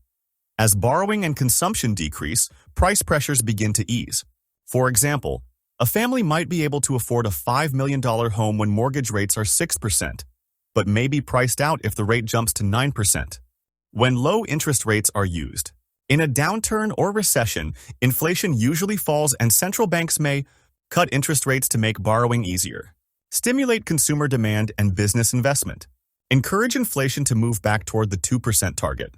As borrowing and consumption decrease, price pressures begin to ease. For example, a family might be able to afford a $5 million home when mortgage rates are 6%, but may be priced out if the rate jumps to 9%. When low interest rates are used. In a downturn or recession, inflation usually falls and central banks may cut interest rates to make borrowing easier. Stimulate consumer demand and business investment. Encourage inflation to move back toward the 2% target.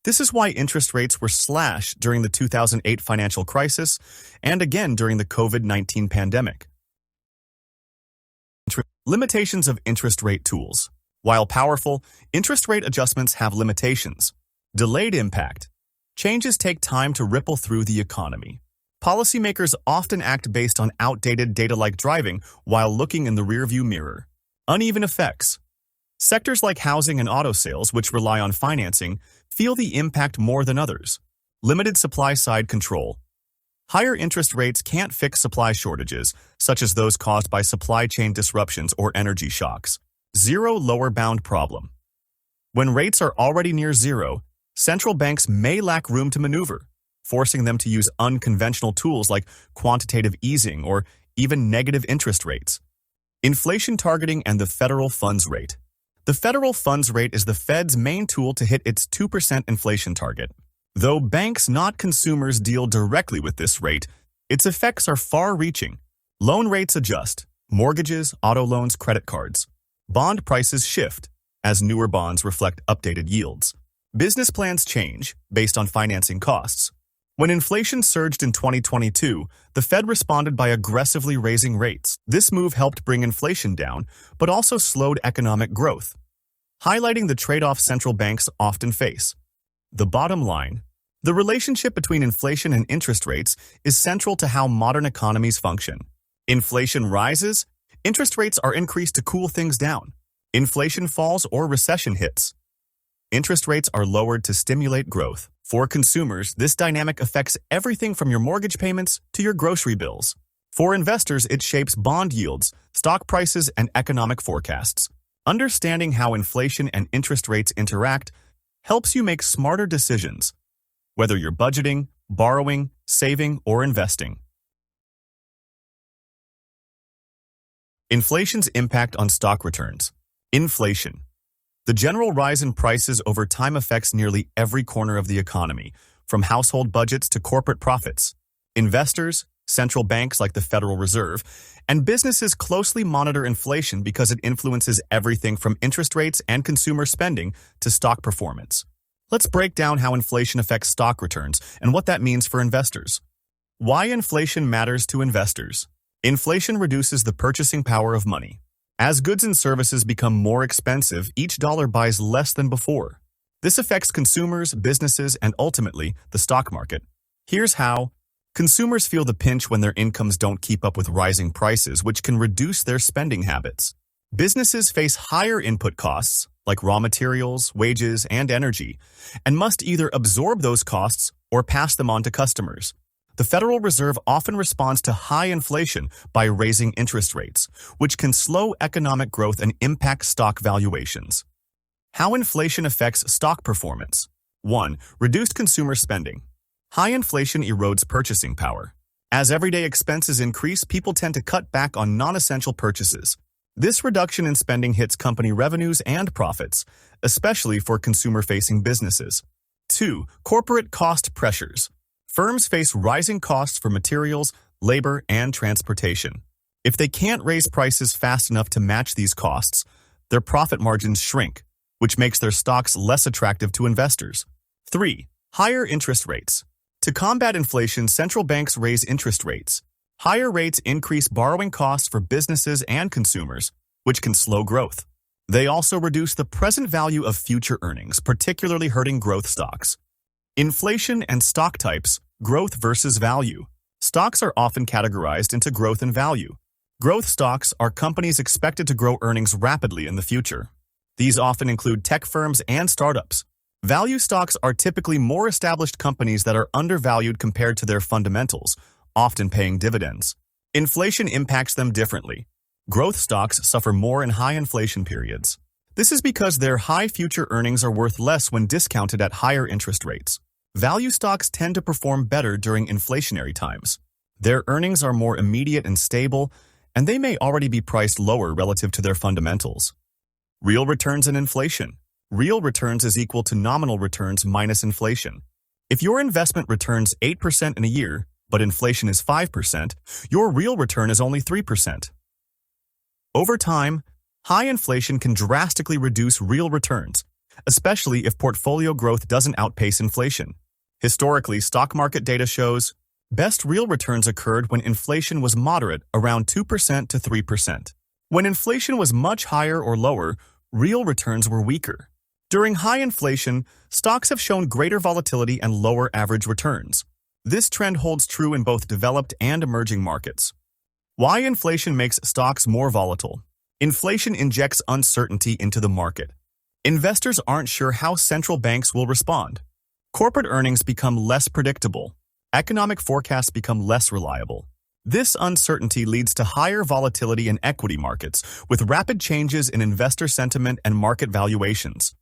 This is why interest rates were slashed during the 2008 financial crisis and again during the COVID-19 pandemic. Limitations of interest rate tools. While powerful, interest rate adjustments have limitations. Delayed impact. Changes take time to ripple through the economy. Policymakers often act based on outdated data like driving while looking in the rearview mirror. Uneven effects. Sectors like housing and auto sales, which rely on financing, feel the impact more than others. Limited supply-side control. Higher interest rates can't fix supply shortages, such as those caused by supply chain disruptions or energy shocks. Zero lower bound problem. When rates are already near zero, central banks may lack room to maneuver, forcing them to use unconventional tools like quantitative easing or even negative interest rates. Inflation targeting and the federal funds rate. The federal funds rate is the Fed's main tool to hit its 2% inflation target. Though banks, not consumers, deal directly with this rate, its effects are far-reaching. Loan rates adjust, mortgages, auto loans, credit cards. Bond prices shift, as newer bonds reflect updated yields. Business plans change, based on financing costs. When inflation surged in 2022, the Fed responded by aggressively raising rates. This move helped bring inflation down, but also slowed economic growth, highlighting the trade-off central banks often face. The bottom line: the relationship between inflation and interest rates is central to how modern economies function. Inflation rises, interest rates are increased to cool things down. Inflation falls or recession hits. Interest rates are lowered to stimulate growth. For consumers, this dynamic affects everything from your mortgage payments to your grocery bills. For investors, it shapes bond yields, stock prices, and economic forecasts. Understanding how inflation and interest rates interact helps you make smarter decisions, whether you're budgeting, borrowing, saving, or investing. Inflation's impact on stock returns. Inflation. The general rise in prices over time affects nearly every corner of the economy, from household budgets to corporate profits. Investors, central banks like the Federal Reserve, and businesses closely monitor inflation because it influences everything from interest rates and consumer spending to stock performance. Let's break down how inflation affects stock returns and what that means for investors. Why inflation matters to investors. Inflation reduces the purchasing power of money. As goods and services become more expensive, each dollar buys less than before. This affects consumers, businesses, and ultimately, the stock market. Here's how. Consumers feel the pinch when their incomes don't keep up with rising prices, which can reduce their spending habits. Businesses face higher input costs, like raw materials, wages, and energy, and must either absorb those costs or pass them on to customers. The Federal Reserve often responds to high inflation by raising interest rates, which can slow economic growth and impact stock valuations. How inflation affects stock performance. 1. Reduced consumer spending. High inflation erodes purchasing power. As everyday expenses increase, people tend to cut back on non-essential purchases. This reduction in spending hits company revenues and profits, especially for consumer-facing businesses. 2. Corporate cost pressures. Firms face rising costs for materials, labor, and transportation. If they can't raise prices fast enough to match these costs, their profit margins shrink, which makes their stocks less attractive to investors. 3. Higher interest rates. To combat inflation, central banks raise interest rates. Higher rates increase borrowing costs for businesses and consumers, which can slow growth. They also reduce the present value of future earnings, particularly hurting growth stocks. Inflation and stock types. Growth versus value. Stocks are often categorized into growth and value. Growth stocks are companies expected to grow earnings rapidly in the future. These often include tech firms and startups. Value stocks are typically more established companies that are undervalued compared to their fundamentals, often paying dividends. Inflation impacts them differently. Growth stocks suffer more in high inflation periods. This is because their high future earnings are worth less when discounted at higher interest rates. Value stocks tend to perform better during inflationary times. Their earnings are more immediate and stable, and they may already be priced lower relative to their fundamentals. Real returns and inflation. Real returns is equal to nominal returns minus inflation. If your investment returns 8% in a year, but inflation is 5%, your real return is only 3%. Over time, high inflation can drastically reduce real returns, especially if portfolio growth doesn't outpace inflation. Historically, stock market data shows best real returns occurred when inflation was moderate, around 2% to 3%. When inflation was much higher or lower, real returns were weaker. During high inflation, stocks have shown greater volatility and lower average returns. This trend holds true in both developed and emerging markets. Why inflation makes stocks more volatile? Inflation injects uncertainty into the market. Investors aren't sure how central banks will respond. Corporate earnings become less predictable. Economic forecasts become less reliable. This uncertainty leads to higher volatility in equity markets, with rapid changes in investor sentiment and market valuations.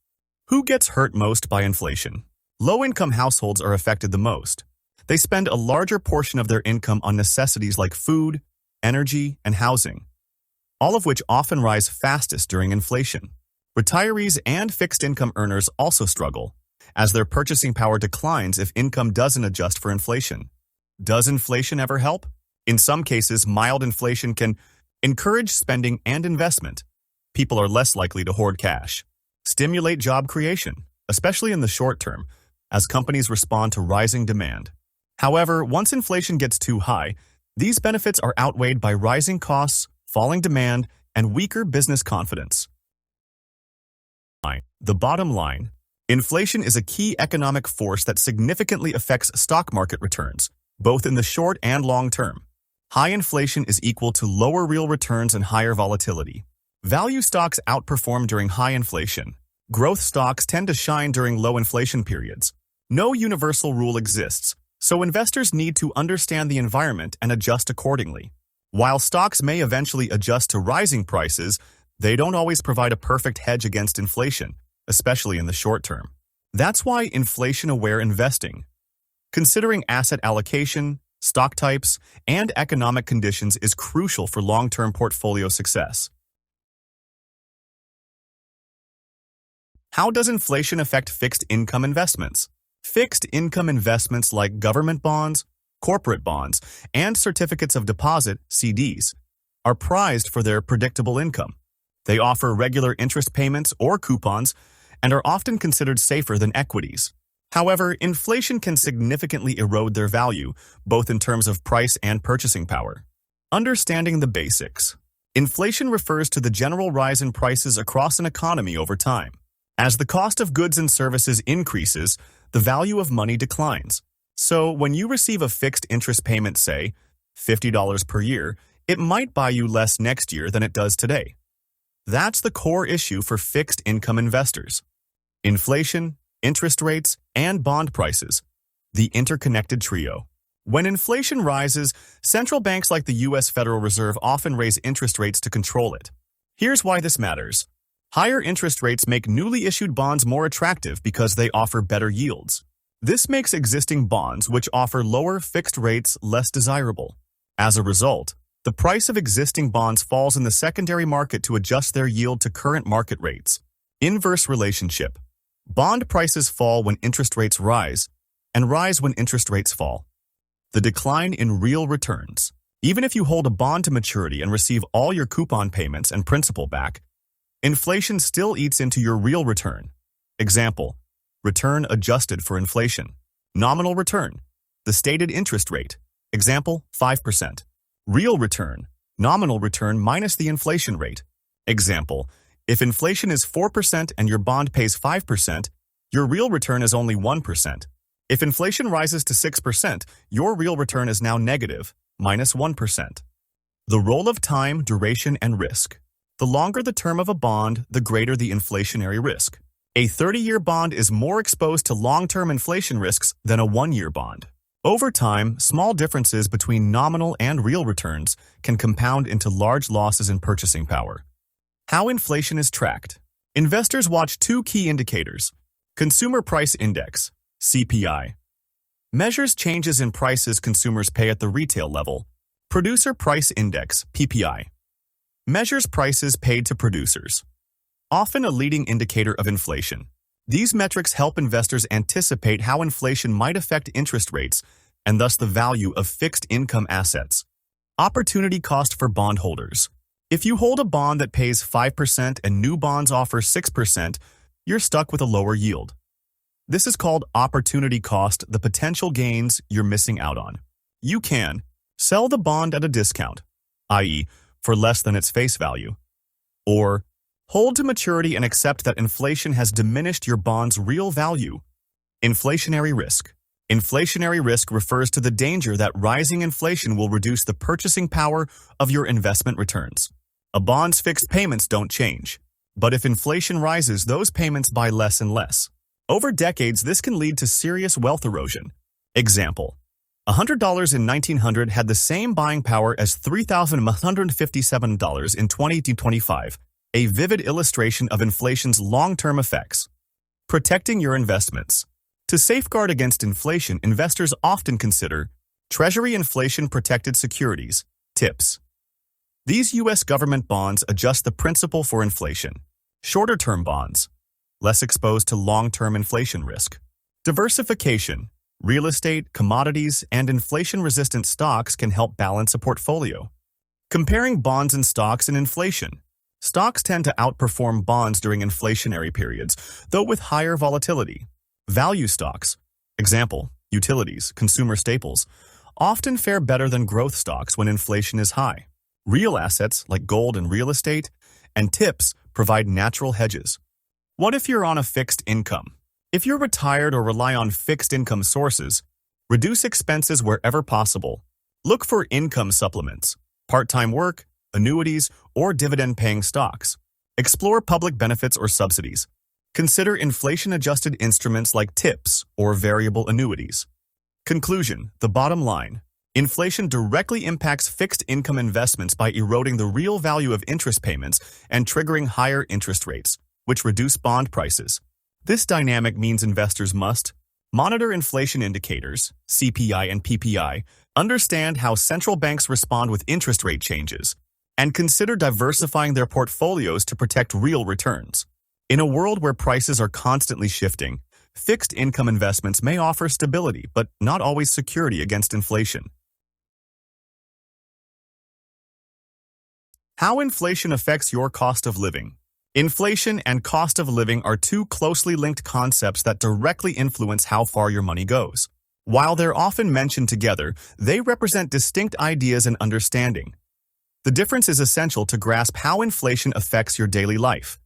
Who gets hurt most by inflation? Low-income households are affected the most. They spend a larger portion of their income on necessities like food, energy, and housing, all of which often rise fastest during inflation. Retirees and fixed-income earners also struggle, as their purchasing power declines if income doesn't adjust for inflation. Does inflation ever help? In some cases, mild inflation can encourage spending and investment. People are less likely to hoard cash. Stimulate job creation, especially in the short term, as companies respond to rising demand. However, once inflation gets too high, these benefits are outweighed by rising costs, falling demand, and weaker business confidence. The bottom line: inflation is a key economic force that significantly affects stock market returns, both in the short and long term. High inflation is equal to lower real returns and higher volatility. Value stocks outperform during high inflation. Growth stocks tend to shine during low inflation periods. No universal rule exists, so investors need to understand the environment and adjust accordingly. While stocks may eventually adjust to rising prices, they don't always provide a perfect hedge against inflation, especially in the short term. That's why inflation-aware investing, considering asset allocation, stock types, and economic conditions is crucial for long-term portfolio success. How does inflation affect fixed income investments? Fixed income investments like government bonds, corporate bonds, and certificates of deposit, CDs, are prized for their predictable income. They offer regular interest payments or coupons and are often considered safer than equities. However, inflation can significantly erode their value, both in terms of price and purchasing power. Understanding the basics. Inflation refers to the general rise in prices across an economy over time. As the cost of goods and services increases, the value of money declines. So when you receive a fixed interest payment, say, $50 per year, it might buy you less next year than it does today. That's the core issue for fixed income investors. Inflation, interest rates, and bond prices, the interconnected trio. When inflation rises, central banks like the U.S. Federal Reserve often raise interest rates to control it. Here's why this matters. Higher interest rates make newly issued bonds more attractive because they offer better yields. This makes existing bonds, which offer lower fixed rates, less desirable. As a result, the price of existing bonds falls in the secondary market to adjust their yield to current market rates. Inverse relationship. Bond prices fall when interest rates rise, and rise when interest rates fall. The decline in real returns. Even if you hold a bond to maturity and receive all your coupon payments and principal back, inflation still eats into your real return. Example: return adjusted for inflation. Nominal return, the stated interest rate. Example: 5%. Real return, nominal return minus the inflation rate. Example: if inflation is 4% and your bond pays 5%, your real return is only 1%. If inflation rises to 6%, your real return is now negative, minus 1%. The role of time, duration, and risk. The longer the term of a bond, the greater the inflationary risk. A 30-year bond is more exposed to long-term inflation risks than a 1-year bond. Over time, small differences between nominal and real returns can compound into large losses in purchasing power. How inflation is tracked. Investors watch two key indicators. Consumer Price Index, CPI, measures changes in prices consumers pay at the retail level. Producer Price Index, PPI, measures prices paid to producers, often a leading indicator of inflation. These metrics help investors anticipate how inflation might affect interest rates and thus the value of fixed income assets. Opportunity cost for bondholders. If you hold a bond that pays 5% and new bonds offer 6%, you're stuck with a lower yield. This is called opportunity cost, the potential gains you're missing out on. You can sell the bond at a discount, i.e., for less than its face value, or hold to maturity and accept that inflation has diminished your bond's real value. Inflationary risk. Inflationary risk refers to the danger that rising inflation will reduce the purchasing power of your investment returns. A bond's fixed payments don't change, but if inflation rises, those payments buy less and less. Over decades, this can lead to serious wealth erosion. Example: $100 in 1900 had the same buying power as $3,157 in 2025, a vivid illustration of inflation's long-term effects. Protecting your investments. To safeguard against inflation, investors often consider Treasury inflation-protected securities, TIPS. These U.S. government bonds adjust the principal for inflation. Shorter-term bonds, less exposed to long-term inflation risk. Diversification. Real estate, commodities, and inflation-resistant stocks can help balance a portfolio. Comparing bonds and stocks in inflation. Stocks tend to outperform bonds during inflationary periods, though with higher volatility. Value stocks, example, utilities, consumer staples, often fare better than growth stocks when inflation is high. Real assets, like gold and real estate, and TIPS provide natural hedges. What if you're on a fixed income? If you're retired or rely on fixed income sources, reduce expenses wherever possible. Look for income supplements, part-time work, annuities, or dividend-paying stocks. Explore public benefits or subsidies. Consider inflation-adjusted instruments like TIPS or variable annuities. Conclusion: the bottom line. Inflation directly impacts fixed income investments by eroding the real value of interest payments and triggering higher interest rates, which reduce bond prices. This dynamic means investors must monitor inflation indicators, CPI and PPI, understand how central banks respond with interest rate changes, and consider diversifying their portfolios to protect real returns. In a world where prices are constantly shifting, fixed income investments may offer stability but not always security against inflation. How inflation affects your cost of living. Inflation and cost of living are two closely linked concepts that directly influence how far your money goes. While they're often mentioned together, they represent distinct ideas and understanding. The difference is essential to grasp how inflation affects your daily life.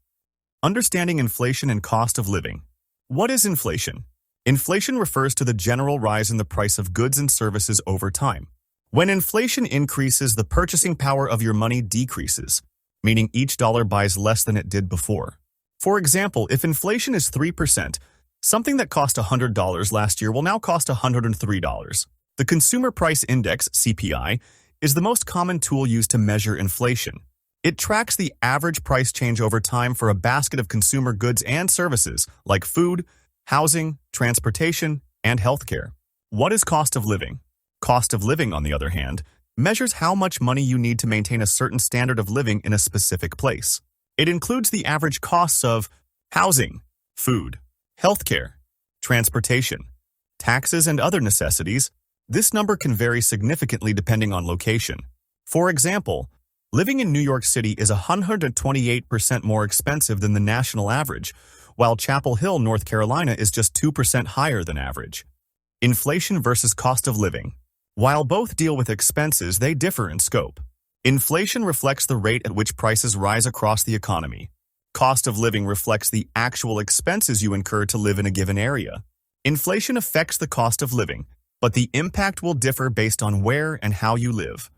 Understanding inflation and cost of living. What is inflation? Inflation refers to the general rise in the price of goods and services over time. When inflation increases, the purchasing power of your money decreases, meaning each dollar buys less than it did before. For example, if inflation is 3%, something that cost $100 last year will now cost $103. The Consumer Price Index, CPI, is the most common tool used to measure inflation. It tracks the average price change over time for a basket of consumer goods and services like food, housing, transportation, and healthcare. What is cost of living? Cost of living, on the other hand, measures how much money you need to maintain a certain standard of living in a specific place. It includes the average costs of housing, food, healthcare, transportation, taxes, and other necessities. This number can vary significantly depending on location. For example, living in New York City is 128% more expensive than the national average, while Chapel Hill, North Carolina is just 2% higher than average. Inflation versus cost of living. While both deal with expenses, they differ in scope. Inflation reflects the rate at which prices rise across the economy. Cost of living reflects the actual expenses you incur to live in a given area. Inflation affects the cost of living, but the impact will differ based on where and how you live.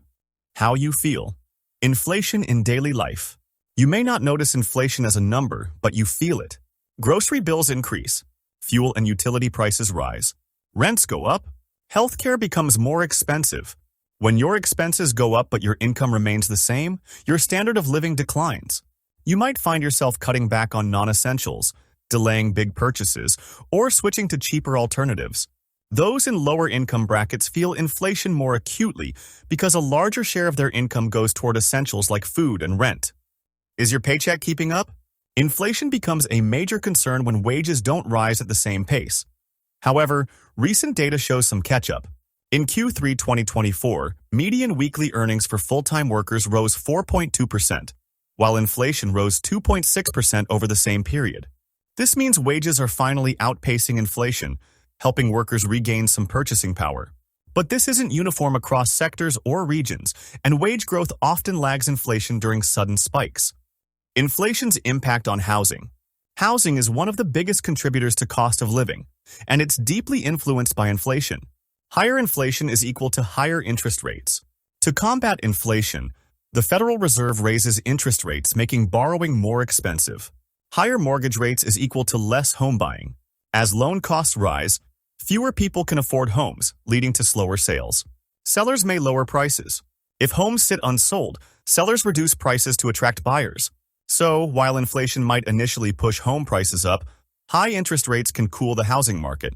How you feel. Inflation in daily life. You may not notice inflation as a number, but you feel it. Grocery bills increase. Fuel and utility prices rise. Rents go up. Healthcare becomes more expensive. When your expenses go up but your income remains the same, your standard of living declines. You might find yourself cutting back on non-essentials, delaying big purchases, or switching to cheaper alternatives. Those in lower income brackets feel inflation more acutely because a larger share of their income goes toward essentials like food and rent. Is your paycheck keeping up? Inflation becomes a major concern when wages don't rise at the same pace. However, recent data shows some catch-up. In Q3 2024, median weekly earnings for full-time workers rose 4.2%, while inflation rose 2.6% over the same period. This means wages are finally outpacing inflation, helping workers regain some purchasing power. But this isn't uniform across sectors or regions, and wage growth often lags inflation during sudden spikes. Inflation's impact on housing. Housing is one of the biggest contributors to cost of living, and it's deeply influenced by inflation. Higher inflation is equal to higher interest rates. To combat inflation, the Federal Reserve raises interest rates, making borrowing more expensive. Higher mortgage rates is equal to less home buying. As loan costs rise, fewer people can afford homes, leading to slower sales. Sellers may lower prices. If homes sit unsold, sellers reduce prices to attract buyers. So, while inflation might initially push home prices up, high interest rates can cool the housing market.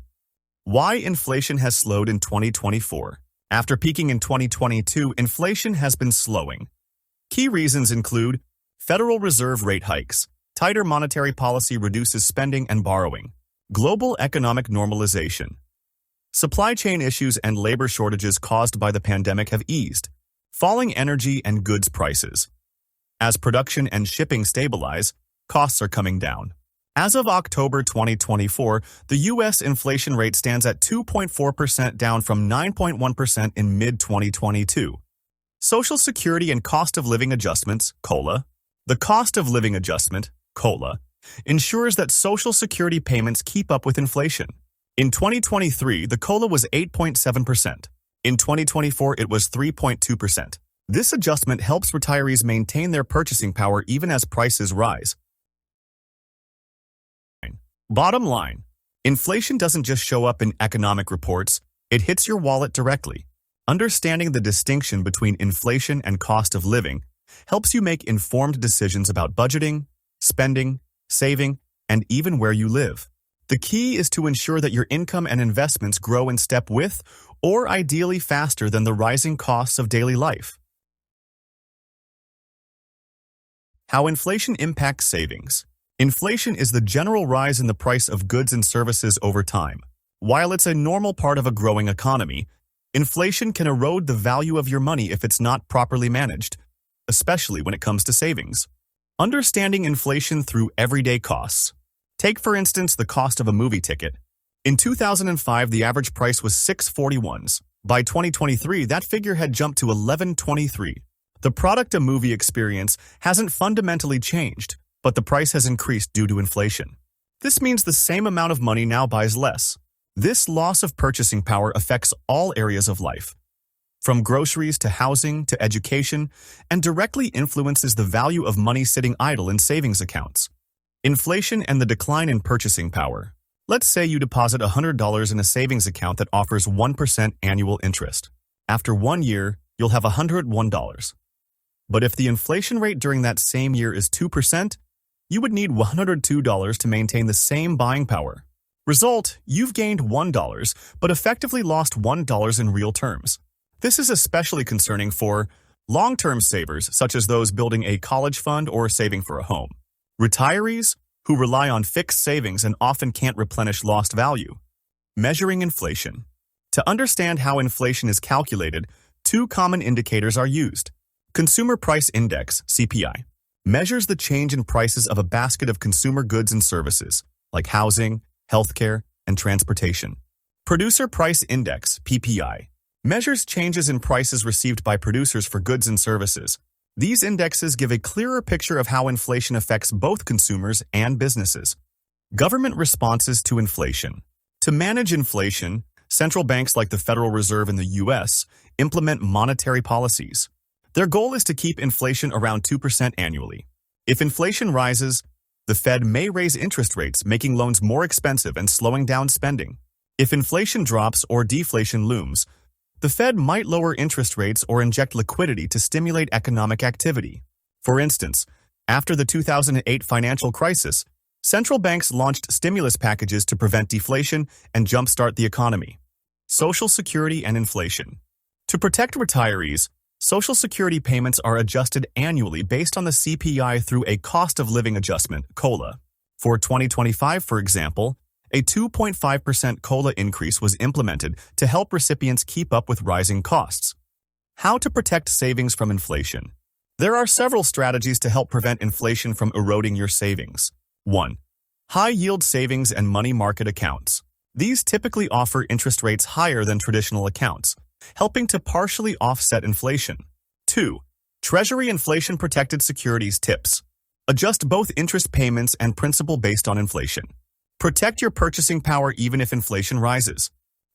Why inflation has slowed in 2024. After peaking in 2022, inflation has been slowing. Key reasons include Federal Reserve rate hikes. Tighter monetary policy reduces spending and borrowing. Global economic normalization. Supply chain issues and labor shortages caused by the pandemic have eased. Falling energy and goods prices. As production and shipping stabilize, costs are coming down. As of October 2024, the U.S. inflation rate stands at 2.4%, down from 9.1% in mid-2022. Social Security and Cost of Living Adjustments, COLA. The Cost of Living Adjustment, COLA, ensures that Social Security payments keep up with inflation. In 2023, the COLA was 8.7%. In 2024, it was 3.2%. This adjustment helps retirees maintain their purchasing power even as prices rise. Bottom line, inflation doesn't just show up in economic reports, it hits your wallet directly. Understanding the distinction between inflation and cost of living helps you make informed decisions about budgeting, spending, saving, and even where you live. The key is to ensure that your income and investments grow in step with, or ideally faster than, the rising costs of daily life. How inflation impacts savings. Inflation is the general rise in the price of goods and services over time. While it's a normal part of a growing economy, inflation can erode the value of your money if it's not properly managed, especially when it comes to savings. Understanding inflation through everyday costs. Take, for instance, the cost of a movie ticket. In 2005, the average price was $6.41. By 2023, that figure had jumped to $11.23. The product a movie experience hasn't fundamentally changed, but the price has increased due to inflation. This means the same amount of money now buys less. This loss of purchasing power affects all areas of life, from groceries to housing to education, and directly influences the value of money sitting idle in savings accounts. Inflation and the decline in purchasing power. Let's say you deposit $100 in a savings account that offers 1% annual interest. After 1 year, you'll have $101. But if the inflation rate during that same year is 2%, you would need $102 to maintain the same buying power. Result, you've gained $1, but effectively lost $1 in real terms. This is especially concerning for long-term savers, such as those building a college fund or saving for a home. Retirees, who rely on fixed savings and often can't replenish lost value. Measuring inflation. To understand how inflation is calculated, two common indicators are used. Consumer Price Index, CPI, measures the change in prices of a basket of consumer goods and services, like housing, healthcare, and transportation. Producer Price Index, PPI, measures changes in prices received by producers for goods and services. These indexes give a clearer picture of how inflation affects both consumers and businesses. Government responses to inflation. To manage inflation, central banks like the Federal Reserve in the U.S. implement monetary policies. Their goal is to keep inflation around 2% annually. If inflation rises, the Fed may raise interest rates, making loans more expensive and slowing down spending. If inflation drops or deflation looms, the Fed might lower interest rates or inject liquidity to stimulate economic activity. For instance, after the 2008 financial crisis, central banks launched stimulus packages to prevent deflation and jumpstart the economy. Social Security and inflation. To protect retirees, Social Security payments are adjusted annually based on the CPI through a cost of living adjustment, COLA. For 2025, for example, A 2.5% COLA increase was implemented to help recipients keep up with rising costs. How to protect savings from inflation. There are several strategies to help prevent inflation from eroding your savings. 1. High-yield savings and money market accounts. These typically offer interest rates higher than traditional accounts, helping to partially offset inflation. 2. Treasury inflation-protected securities tips. Adjust both interest payments and principal based on inflation. Protect your purchasing power even if inflation rises.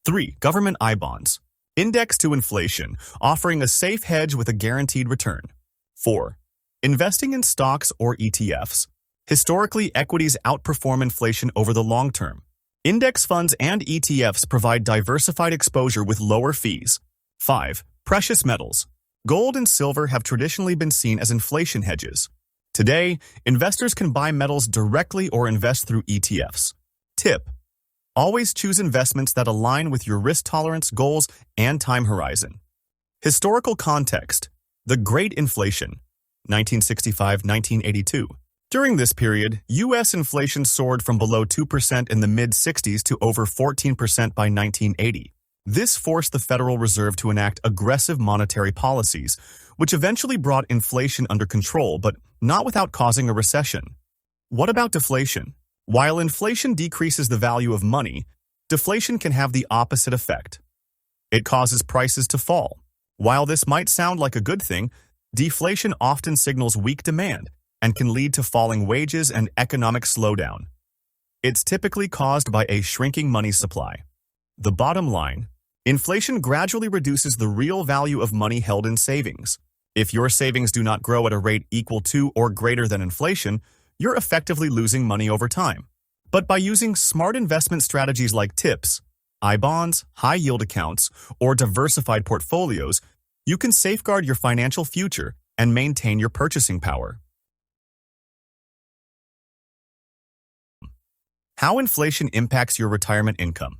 3. Government I-bonds. Index to inflation, offering a safe hedge with a guaranteed return. 4. Investing in stocks or ETFs. Historically, equities outperform inflation over the long term. Index funds and ETFs provide diversified exposure with lower fees. 5. Precious metals. Gold and silver have traditionally been seen as inflation hedges. Today, investors can buy metals directly or invest through ETFs. Tip: always choose investments that align with your risk tolerance, goals, and time horizon. Historical context: the Great Inflation, 1965-1982. During this period, U.S. inflation soared from below 2% in the mid-60s to over 14% by 1980. This forced the Federal Reserve to enact aggressive monetary policies, which eventually brought inflation under control, but not without causing a recession. What about deflation? While inflation decreases the value of money, deflation can have the opposite effect. It causes prices to fall. While this might sound like a good thing, deflation often signals weak demand and can lead to falling wages and economic slowdown. It's typically caused by a shrinking money supply. The bottom line: inflation gradually reduces the real value of money held in savings. If your savings do not grow at a rate equal to or greater than inflation, you're effectively losing money over time. But by using smart investment strategies like TIPS, I-bonds, high-yield accounts, or diversified portfolios, you can safeguard your financial future and maintain your purchasing power. How inflation impacts your retirement income.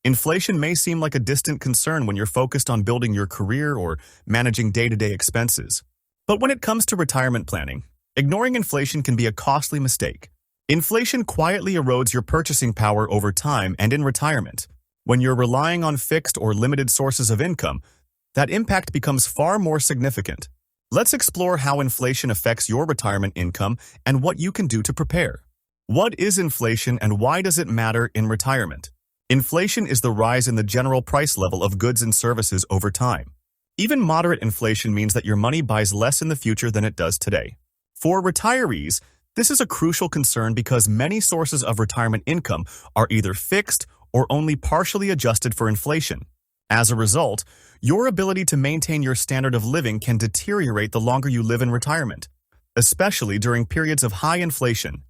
Inflation may seem like a distant concern when you're focused on building your career or managing day-to-day expenses. But when it comes to retirement planning, ignoring inflation can be a costly mistake. Inflation quietly erodes your purchasing power over time and in retirement. When you're relying on fixed or limited sources of income, that impact becomes far more significant. Let's explore how inflation affects your retirement income and what you can do to prepare. What is inflation and why does it matter in retirement? Inflation is the rise in the general price level of goods and services over time. Even moderate inflation means that your money buys less in the future than it does today. For retirees, this is a crucial concern because many sources of retirement income are either fixed or only partially adjusted for inflation. As a result, your ability to maintain your standard of living can deteriorate the longer you live in retirement, especially during periods of high inflation.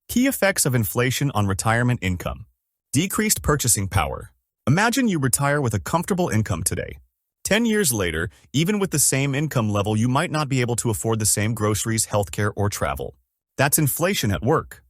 Key effects of inflation on retirement income. Decreased purchasing power. Imagine you retire with a comfortable income today. 10 years later, even with the same income level, you might not be able to afford the same groceries, healthcare, or travel. That's inflation at work.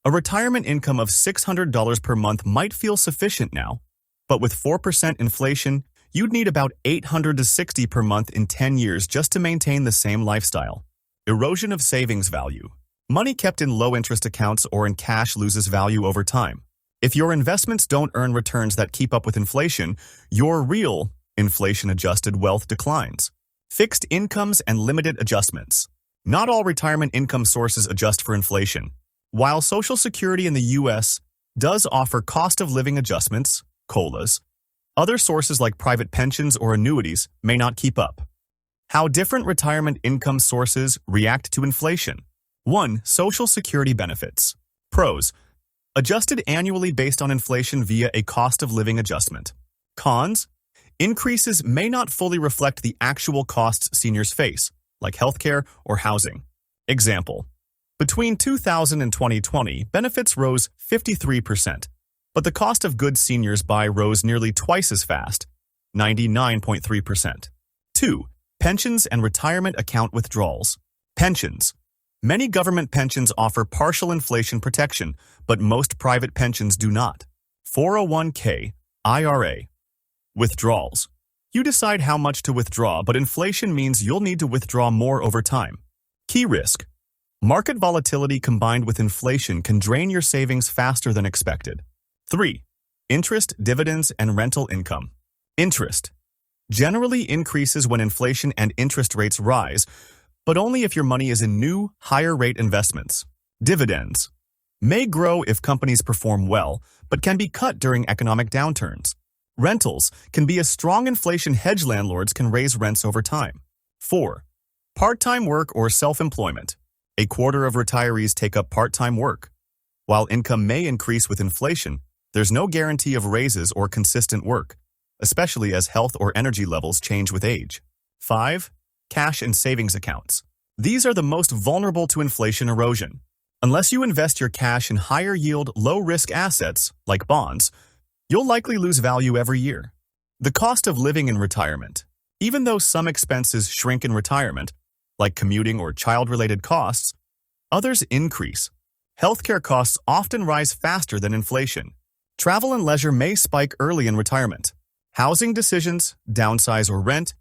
A retirement income of $600 per month might feel sufficient now, but with 4% inflation, you'd need about $800 to $600 per month in 10 years just to maintain the same lifestyle. Erosion of savings value. Money kept in low-interest accounts or in cash loses value over time. If your investments don't earn returns that keep up with inflation, your real inflation-adjusted wealth declines. Fixed incomes and limited adjustments. Not all retirement income sources adjust for inflation. While Social Security in the U.S. does offer cost-of-living adjustments, COLAs, other sources like private pensions or annuities may not keep up. How different retirement income sources react to inflation. 1. Social Security benefits. Pros: adjusted annually based on inflation via a cost-of-living adjustment. Cons: increases may not fully reflect the actual costs seniors face, like healthcare or housing. Example: between 2000 and 2020, benefits rose 53%, but the cost of goods seniors buy rose nearly twice as fast, 99.3%. 2. Pensions and retirement account withdrawals. Pensions. Many government pensions offer partial inflation protection, but most private pensions do not. 401k, IRA. Withdrawals. You decide how much to withdraw, but inflation means you'll need to withdraw more over time. Key risk. Market volatility combined with inflation can drain your savings faster than expected. 3. Interest, dividends, and rental income. Interest generally increases when inflation and interest rates rise, but only if your money is in new, higher-rate investments. Dividends may grow if companies perform well, but can be cut during economic downturns. Rentals can be a strong inflation hedge. Landlords can raise rents over time. 4. Part-time work or self-employment. A quarter of retirees take up part-time work. While income may increase with inflation, there's no guarantee of raises or consistent work, especially as health or energy levels change with age. 5. Cash and savings accounts. These are the most vulnerable to inflation erosion. Unless you invest your cash in higher-yield, low-risk assets, like bonds, you'll likely lose value every year. The cost of living in retirement. Even though some expenses shrink in retirement, like commuting or child-related costs, others increase. Healthcare costs often rise faster than inflation. Travel and leisure may spike early in retirement. Housing decisions, downsize or rent,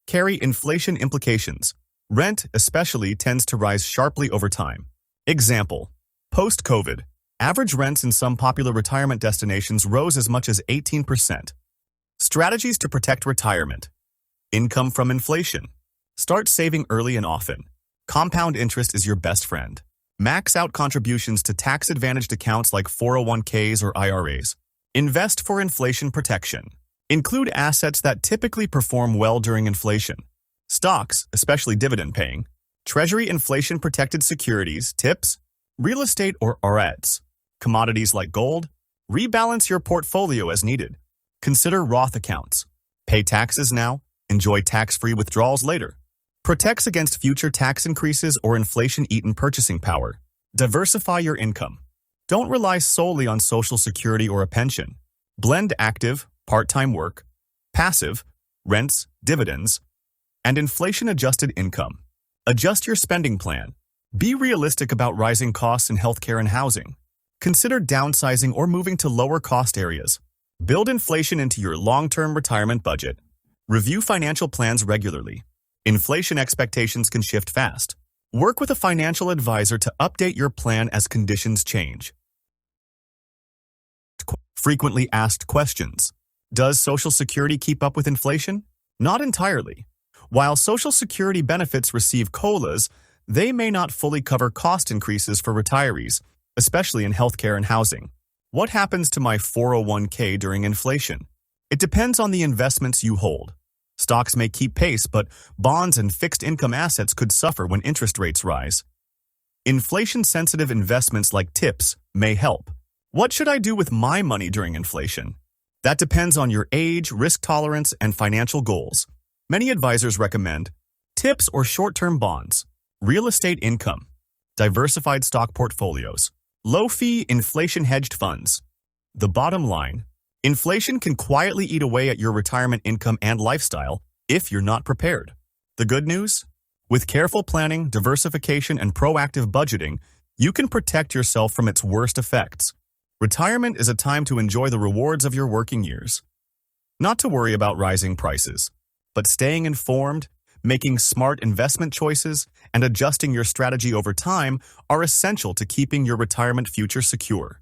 carry inflation implications. Rent, especially, tends to rise sharply over time. Example: post-COVID, average rents in some popular retirement destinations rose as much as 18%. Strategies to protect retirement. Income from inflation. Start saving early and often. Compound interest is your best friend. Max out contributions to tax-advantaged accounts like 401ks or IRAs. Invest for inflation protection. Include assets that typically perform well during inflation. Stocks, especially dividend-paying. Treasury inflation-protected securities, TIPS. Real estate or REITs. Commodities like gold. Rebalance your portfolio as needed. Consider Roth accounts. Pay taxes now. Enjoy tax-free withdrawals later. Protects against future tax increases or inflation-eaten purchasing power. Diversify your income. Don't rely solely on Social Security or a pension. Blend active, part-time work, passive, rents, dividends, and inflation-adjusted income. Adjust your spending plan. Be realistic about rising costs in healthcare and housing. Consider downsizing or moving to lower-cost areas. Build inflation into your long-term retirement budget. Review financial plans regularly. Inflation expectations can shift fast. Work with a financial advisor to update your plan as conditions change. Frequently asked questions. Does Social Security keep up with inflation? Not entirely. While Social Security benefits receive COLAs, they may not fully cover cost increases for retirees, especially in healthcare and housing. What happens to my 401k during inflation? It depends on the investments you hold. Stocks may keep pace, but bonds and fixed income assets could suffer when interest rates rise. Inflation-sensitive investments like TIPS may help. What should I do with my money during inflation? That depends on your age, risk tolerance, and financial goals. Many advisors recommend TIPS or short-term bonds, real estate income, diversified stock portfolios, low-fee inflation-hedged funds. The bottom line: inflation can quietly eat away at your retirement income and lifestyle if you're not prepared. The good news? With careful planning, diversification, and proactive budgeting, you can protect yourself from its worst effects. Retirement is a time to enjoy the rewards of your working years. Not to worry about rising prices, but staying informed, making smart investment choices, and adjusting your strategy over time are essential to keeping your retirement future secure.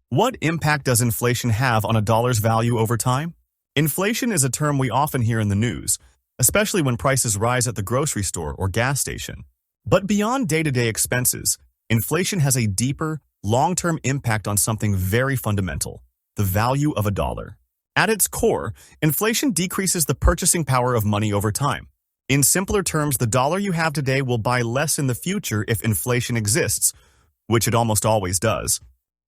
What impact does inflation have on a dollar's value over time? Inflation is a term we often hear in the news, especially when prices rise at the grocery store or gas station. But beyond day-to-day expenses, inflation has a deeper, long-term impact on something very fundamental: the value of a dollar. At its core, inflation decreases the purchasing power of money over time. In simpler terms, the dollar you have today will buy less in the future if inflation exists, which it almost always does.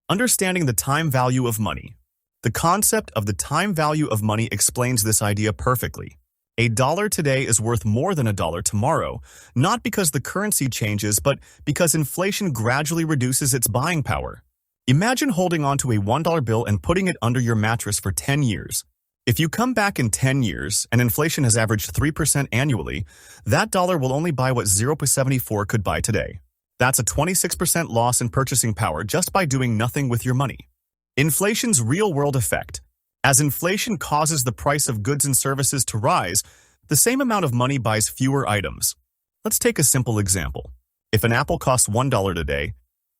Understanding the time value of money. The concept of the time value of money explains this idea perfectly. A dollar today is worth more than a dollar tomorrow, not because the currency changes, but because inflation gradually reduces its buying power. Imagine holding on to a $1 bill and putting it under your mattress for 10 years. If you come back in 10 years and inflation has averaged 3% annually, that dollar will only buy what 0.74 could buy today. That's a 26% loss in purchasing power just by doing nothing with your money. Inflation's real-world effect. As inflation causes the price of goods and services to rise, the same amount of money buys fewer items. Let's take a simple example. If an apple costs $1 today,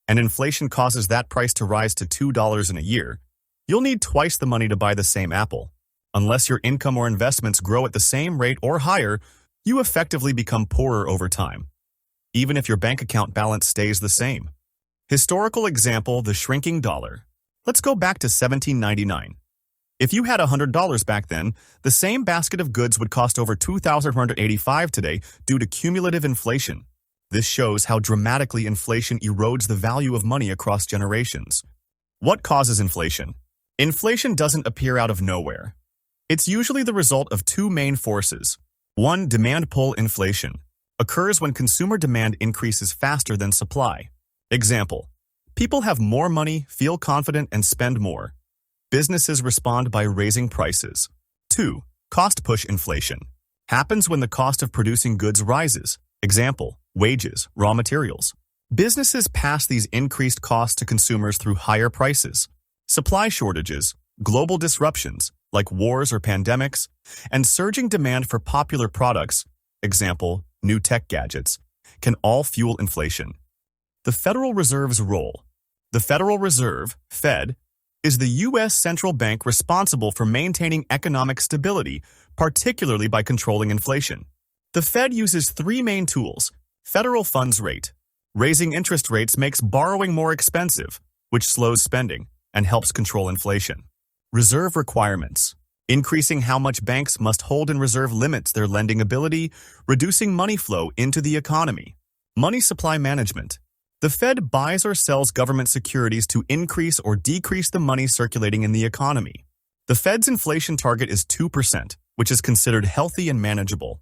and inflation causes that price to rise to $2 in a year, you'll need twice the money to buy the same apple. Unless your income or investments grow at the same rate or higher, you effectively become poorer over time, even if your bank account balance stays the same. Historical example, the shrinking dollar. Let's go back to 1799. If you had $100 back then, the same basket of goods would cost over $2,185 today due to cumulative inflation. This shows how dramatically inflation erodes the value of money across generations. What causes inflation? Inflation doesn't appear out of nowhere. It's usually the result of two main forces. One, demand pull inflation, occurs when consumer demand increases faster than supply. Example, people have more money, feel confident, and spend more. Businesses respond by raising prices. 2. Cost push inflation. Happens when the cost of producing goods rises. Example, wages, raw materials. Businesses pass these increased costs to consumers through higher prices. Supply shortages, global disruptions, like wars or pandemics, and surging demand for popular products, example, new tech gadgets, can all fuel inflation. The Federal Reserve's role. The Federal Reserve, Fed, is the U.S. central bank responsible for maintaining economic stability, particularly by controlling inflation. The Fed uses three main tools. Federal funds rate. Raising interest rates makes borrowing more expensive, which slows spending and helps control inflation. Reserve requirements. Increasing how much banks must hold in reserve limits their lending ability, reducing money flow into the economy. Money supply management. The Fed buys or sells government securities to increase or decrease the money circulating in the economy. The Fed's inflation target is 2%, which is considered healthy and manageable.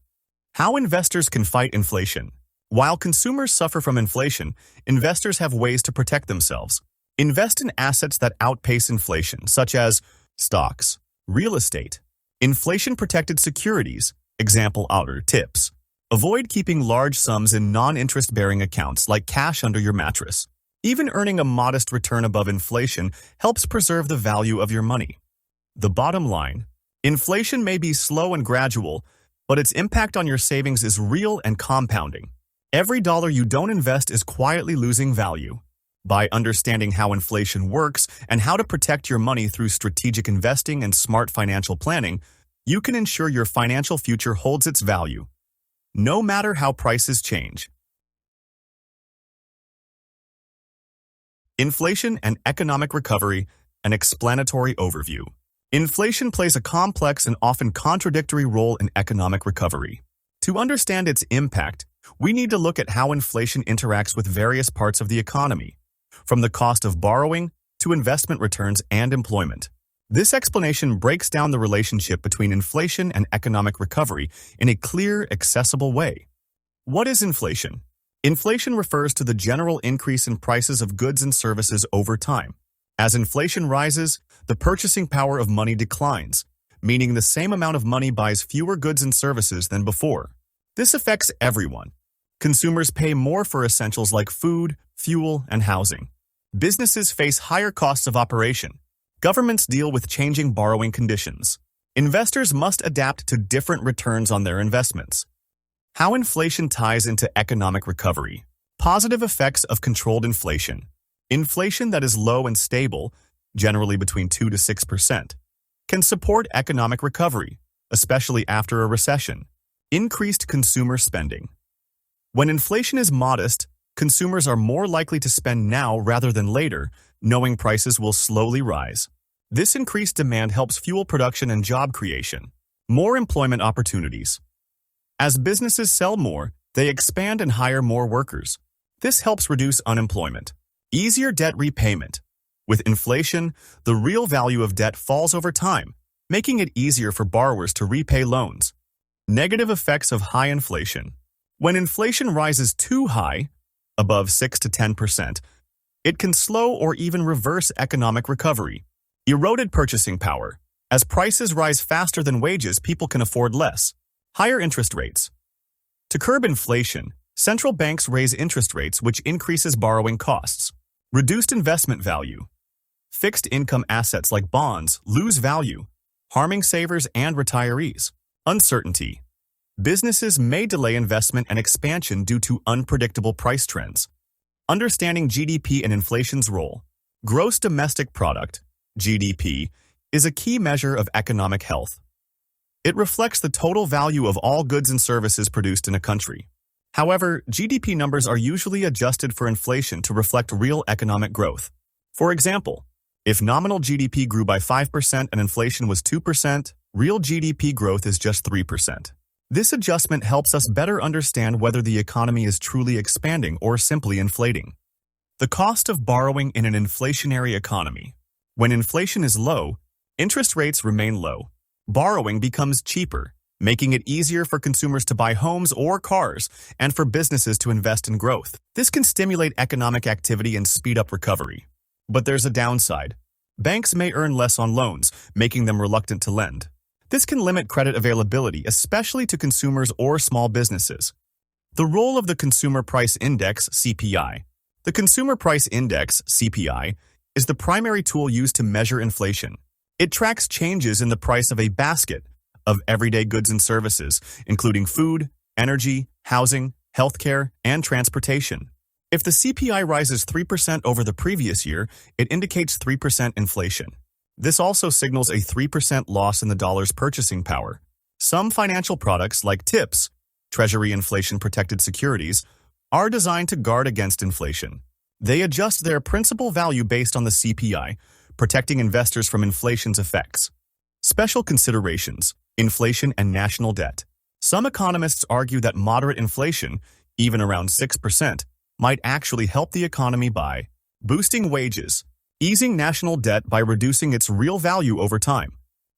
How investors can fight inflation. While consumers suffer from inflation, investors have ways to protect themselves. Invest in assets that outpace inflation, such as stocks, real estate, inflation-protected securities, example, outer tips. Avoid keeping large sums in non-interest-bearing accounts like cash under your mattress. Even earning a modest return above inflation helps preserve the value of your money. The bottom line, inflation may be slow and gradual, but its impact on your savings is real and compounding. Every dollar you don't invest is quietly losing value. By understanding how inflation works and how to protect your money through strategic investing and smart financial planning, you can ensure your financial future holds its value, no matter how prices change. Inflation and economic recovery, an explanatory overview. Inflation plays a complex and often contradictory role in economic recovery. To understand its impact, we need to look at how inflation interacts with various parts of the economy, from the cost of borrowing to investment returns and employment. This explanation breaks down the relationship between inflation and economic recovery in a clear, accessible way. What is inflation? Inflation refers to the general increase in prices of goods and services over time. As inflation rises, the purchasing power of money declines, meaning the same amount of money buys fewer goods and services than before. This affects everyone. Consumers pay more for essentials like food, fuel, and housing. Businesses face higher costs of operation. Governments deal with changing borrowing conditions. Investors must adapt to different returns on their investments. How inflation ties into economic recovery. Positive effects of controlled inflation. Inflation that is low and stable, generally between 2 to 6%, can support economic recovery, especially after a recession. Increased consumer spending. When inflation is modest, consumers are more likely to spend now rather than later, knowing prices will slowly rise. This increased demand helps fuel production and job creation. More employment opportunities. As businesses sell more, they expand and hire more workers. This helps reduce unemployment. Easier debt repayment. With inflation, the real value of debt falls over time, making it easier for borrowers to repay loans. Negative effects of high inflation. When inflation rises too high, above 6 to 10%, it can slow or even reverse economic recovery. Eroded purchasing power. As prices rise faster than wages, people can afford less. Higher interest rates. To curb inflation, central banks raise interest rates, which increases borrowing costs. Reduced investment value. Fixed income assets like bonds lose value, harming savers and retirees. Uncertainty. Businesses may delay investment and expansion due to unpredictable price trends. Understanding GDP and inflation's role. Gross domestic product, GDP, is a key measure of economic health. It reflects the total value of all goods and services produced in a country. However, GDP numbers are usually adjusted for inflation to reflect real economic growth. For example, if nominal GDP grew by 5% and inflation was 2%, real GDP growth is just 3%. This adjustment helps us better understand whether the economy is truly expanding or simply inflating. The cost of borrowing in an inflationary economy. When inflation is low, interest rates remain low. Borrowing becomes cheaper, making it easier for consumers to buy homes or cars and for businesses to invest in growth. This can stimulate economic activity and speed up recovery. But there's a downside. Banks may earn less on loans, making them reluctant to lend. This can limit credit availability, especially to consumers or small businesses. The role of the Consumer Price Index, CPI. The Consumer Price Index, CPI, is the primary tool used to measure inflation. It tracks changes in the price of a basket of everyday goods and services, including food, energy, housing, healthcare, and transportation. If the CPI rises 3% over the previous year, it indicates 3% inflation. This also signals a 3% loss in the dollar's purchasing power. Some financial products, like TIPS, Treasury Inflation-Protected Securities, are designed to guard against inflation. They adjust their principal value based on the CPI, protecting investors from inflation's effects. Special considerations, inflation and national debt. Some economists argue that moderate inflation, even around 6%, might actually help the economy by boosting wages, easing national debt by reducing its real value over time.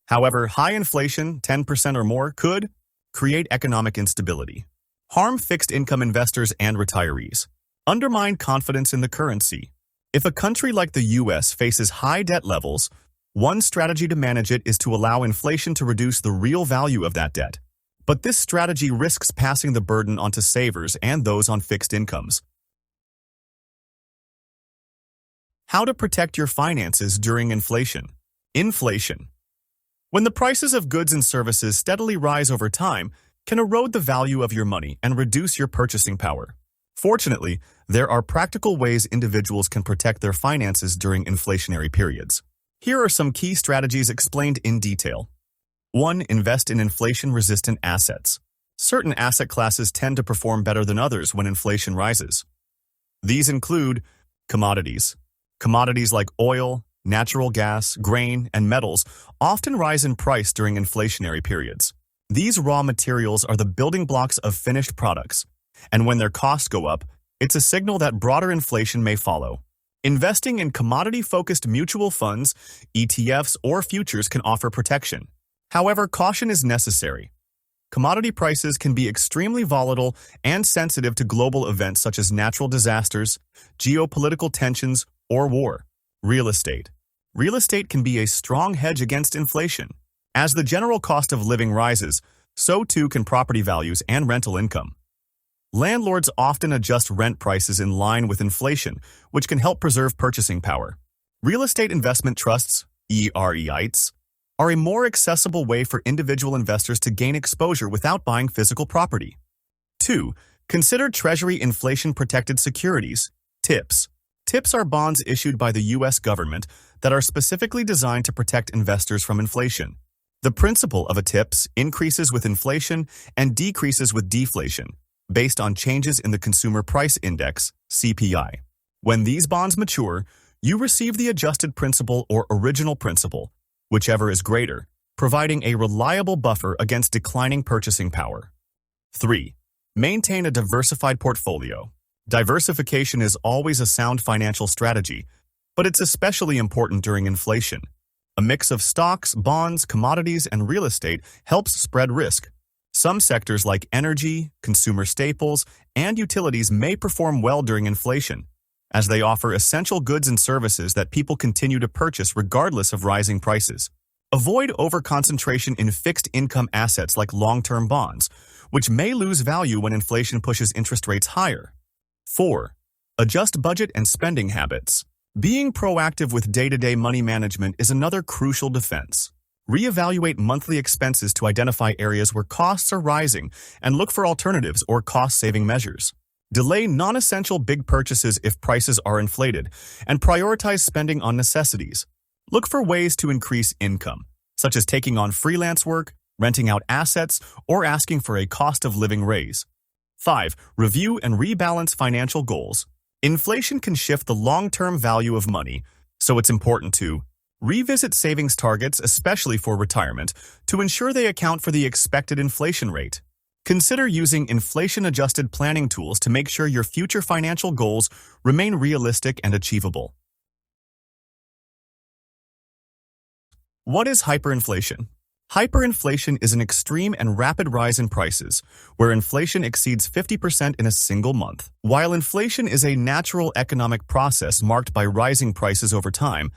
However, high inflation, 10% or more, could create economic instability, harm fixed-income investors and retirees, undermine confidence in the currency. If a country like the U.S. faces high debt levels, one strategy to manage it is to allow inflation to reduce the real value of that debt. But this strategy risks passing the burden onto savers and those on fixed incomes. How to protect your finances during inflation. Inflation. When the prices of goods and services steadily rise over time, can erode the value of your money and reduce your purchasing power. Fortunately, there are practical ways individuals can protect their finances during inflationary periods. Here are some key strategies explained in detail. 1. Invest in inflation-resistant assets. Certain asset classes tend to perform better than others when inflation rises. These include commodities. Commodities like oil, natural gas, grain, and metals often rise in price during inflationary periods. These raw materials are the building blocks of finished products, and when their costs go up, it's a signal that broader inflation may follow. Investing in commodity-focused mutual funds, ETFs, or futures can offer protection. However, caution is necessary. Commodity prices can be extremely volatile and sensitive to global events such as natural disasters, geopolitical tensions, or war. Real estate. Real estate can be a strong hedge against inflation. As the general cost of living rises, so too can property values and rental income. Landlords often adjust rent prices in line with inflation, which can help preserve purchasing power. Real estate investment trusts, REITs, are a more accessible way for individual investors to gain exposure without buying physical property. 2. Consider Treasury Inflation-Protected Securities, TIPS. TIPS are bonds issued by the U.S. government that are specifically designed to protect investors from inflation. The principal of a TIPS increases with inflation and decreases with deflation, based on changes in the Consumer Price Index, CPI. When these bonds mature, you receive the adjusted principal or original principal, whichever is greater, providing a reliable buffer against declining purchasing power. 3. Maintain a diversified portfolio. Diversification is always a sound financial strategy, but it's especially important during inflation. A mix of stocks, bonds, commodities, and real estate helps spread risk. Some sectors like energy, consumer staples, and utilities may perform well during inflation, as they offer essential goods and services that people continue to purchase regardless of rising prices. Avoid overconcentration in fixed-income assets like long-term bonds, which may lose value when inflation pushes interest rates higher. 4. Adjust budget and spending habits. Being proactive with day-to-day money management is another crucial defense. Reevaluate monthly expenses to identify areas where costs are rising and look for alternatives or cost-saving measures. Delay non-essential big purchases if prices are inflated, and prioritize spending on necessities. Look for ways to increase income, such as taking on freelance work, renting out assets, or asking for a cost of living raise. 5. Review and rebalance financial goals. Inflation can shift the long-term value of money, so it's important to revisit savings targets, especially for retirement, to ensure they account for the expected inflation rate. Consider using inflation-adjusted planning tools to make sure your future financial goals remain realistic and achievable. What is hyperinflation? Hyperinflation is an extreme and rapid rise in prices, where inflation exceeds 50% in a single month. While inflation is a natural economic process marked by rising prices over time,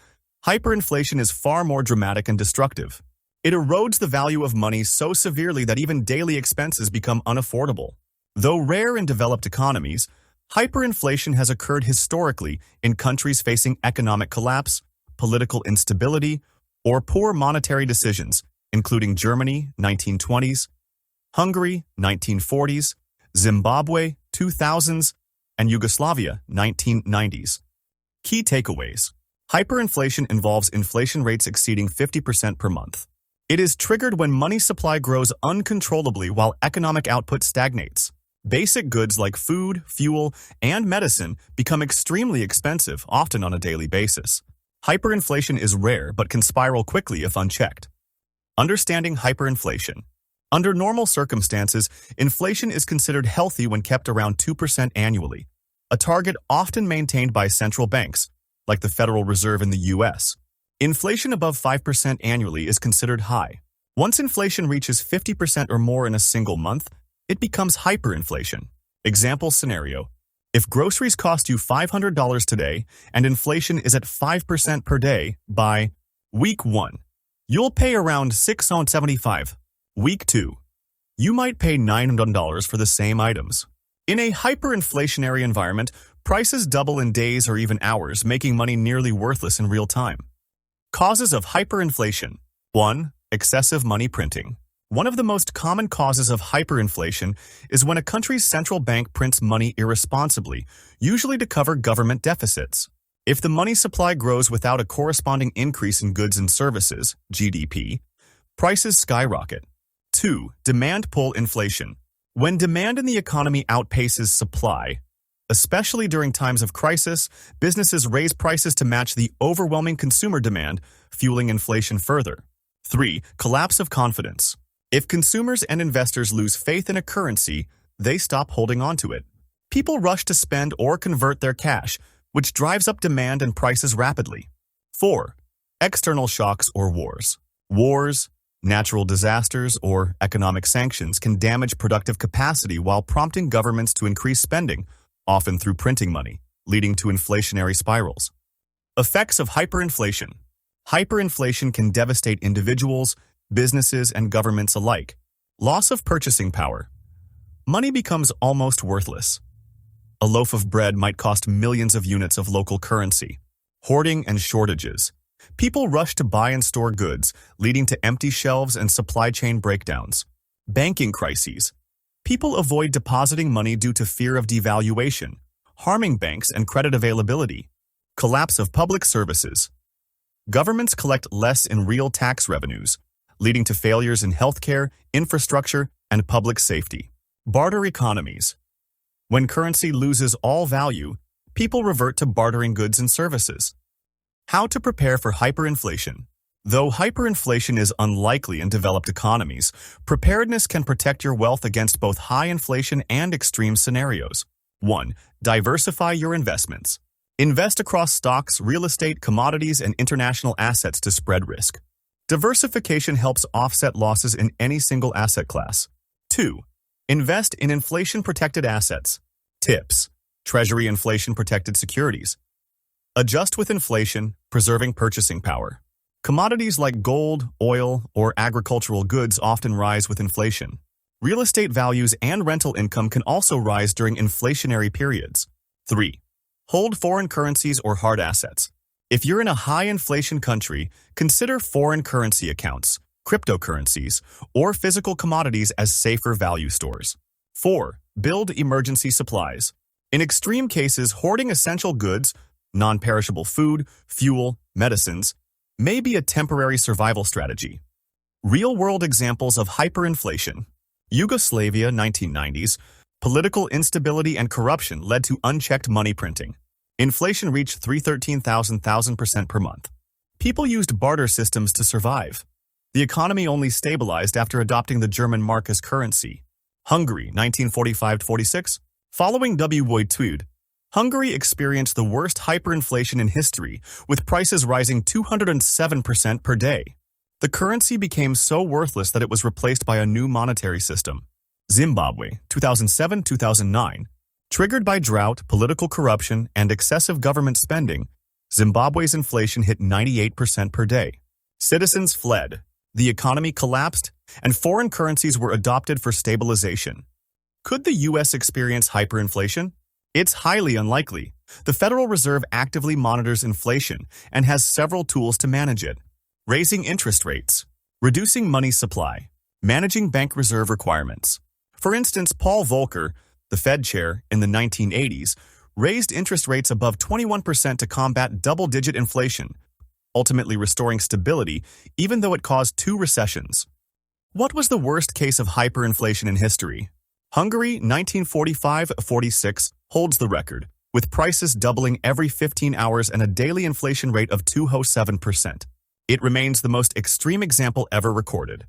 hyperinflation is far more dramatic and destructive. It erodes the value of money so severely that even daily expenses become unaffordable. Though rare in developed economies, hyperinflation has occurred historically in countries facing economic collapse, political instability, or poor monetary decisions, including Germany, 1920s, Hungary, 1940s, Zimbabwe, 2000s, and Yugoslavia, 1990s. Key takeaways. Hyperinflation involves inflation rates exceeding 50% per month. It is triggered when money supply grows uncontrollably while economic output stagnates. Basic goods like food, fuel, and medicine become extremely expensive, often on a daily basis. Hyperinflation is rare but can spiral quickly if unchecked. Understanding hyperinflation. Under normal circumstances, inflation is considered healthy when kept around 2% annually, a target often maintained by central banks, like the Federal Reserve in the U.S. Inflation above 5% annually is considered high. Once inflation reaches 50% or more in a single month, it becomes hyperinflation. Example scenario. If groceries cost you $500 today and inflation is at 5% per day by week 1, you'll pay around $675. Week 2, you might pay $900 for the same items. In a hyperinflationary environment, prices double in days or even hours, making money nearly worthless in real time. Causes of hyperinflation. 1. Excessive money printing. One of the most common causes of hyperinflation is when a country's central bank prints money irresponsibly, usually to cover government deficits. If the money supply grows without a corresponding increase in goods and services, GDP, prices skyrocket. 2. Demand pull inflation. When demand in the economy outpaces supply, especially during times of crisis, businesses raise prices to match the overwhelming consumer demand, fueling inflation further. 3. Collapse of confidence. If consumers and investors lose faith in a currency, they stop holding on to it. People rush to spend or convert their cash, which drives up demand and prices rapidly. 4. External shocks or wars. Wars, natural disasters, or economic sanctions can damage productive capacity while prompting governments to increase spending, often through printing money, leading to inflationary spirals. Effects of hyperinflation. Hyperinflation can devastate individuals, businesses, and governments alike. Loss of purchasing power. Money becomes almost worthless. A loaf of bread might cost millions of units of local currency. Hoarding and shortages. People rush to buy and store goods, leading to empty shelves and supply chain breakdowns. Banking crises. People avoid depositing money due to fear of devaluation, harming banks and credit availability. Collapse of public services. Governments collect less in real tax revenues, leading to failures in healthcare, infrastructure, and public safety. Barter economies. When currency loses all value, people revert to bartering goods and services. How to prepare for hyperinflation. Though hyperinflation is unlikely in developed economies, preparedness can protect your wealth against both high inflation and extreme scenarios. 1. Diversify your investments. Invest across stocks, real estate, commodities, and international assets to spread risk. Diversification helps offset losses in any single asset class. 2. Invest in inflation-protected assets. Tips. Treasury inflation-protected securities. Adjust with inflation, preserving purchasing power. Commodities like gold, oil, or agricultural goods often rise with inflation. Real estate values and rental income can also rise during inflationary periods. 3. Hold foreign currencies or hard assets. If you're in a high-inflation country, consider foreign currency accounts, cryptocurrencies, or physical commodities as safer value stores. 4. Build emergency supplies. In extreme cases, hoarding essential goods, non-perishable food, fuel, medicines, may be a temporary survival strategy. Real-world examples of hyperinflation. Yugoslavia, 1990s. Political instability and corruption led to unchecked money printing. Inflation reached 313,000% per month. People used barter systems to survive. The economy only stabilized after adopting the German mark as currency. Hungary, 1945-46. Following WW2, Hungary experienced the worst hyperinflation in history, with prices rising 207% per day. The currency became so worthless that it was replaced by a new monetary system. Zimbabwe, 2007-2009. Triggered by drought, political corruption, and excessive government spending, Zimbabwe's inflation hit 98% per day. Citizens fled, the economy collapsed, and foreign currencies were adopted for stabilization. Could the U.S. experience hyperinflation? It's highly unlikely. The Federal Reserve actively monitors inflation and has several tools to manage it. Raising interest rates, reducing money supply, managing bank reserve requirements. For instance, Paul Volcker, the Fed chair in the 1980s, raised interest rates above 21% to combat double-digit inflation, ultimately restoring stability even though it caused 2 recessions. What was the worst case of hyperinflation in history? Hungary, 1945-46, holds the record, with prices doubling every 15 hours and a daily inflation rate of 207%. It remains the most extreme example ever recorded.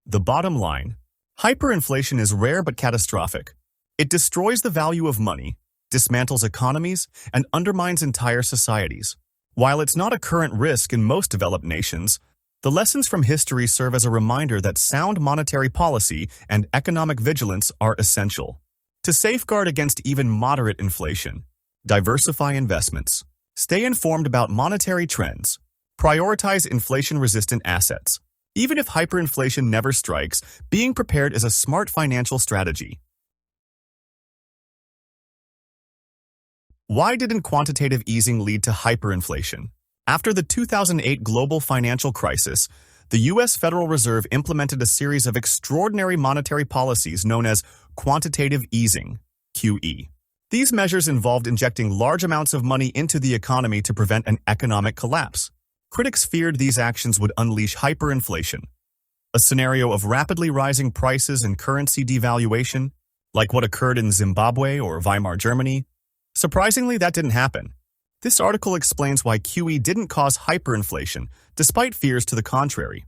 The bottom line: hyperinflation is rare but catastrophic. It destroys the value of money, dismantles economies, and undermines entire societies. While it's not a current risk in most developed nations, the lessons from history serve as a reminder that sound monetary policy and economic vigilance are essential. To safeguard against even moderate inflation, diversify investments, stay informed about monetary trends, prioritize inflation-resistant assets. Even if hyperinflation never strikes, being prepared is a smart financial strategy. Why didn't quantitative easing lead to hyperinflation? After the 2008 global financial crisis, the U.S. Federal Reserve implemented a series of extraordinary monetary policies known as quantitative easing, QE. These measures involved injecting large amounts of money into the economy to prevent an economic collapse. Critics feared these actions would unleash hyperinflation, a scenario of rapidly rising prices and currency devaluation, like what occurred in Zimbabwe or Weimar Germany. Surprisingly, that didn't happen. This article explains why QE didn't cause hyperinflation, despite fears to the contrary.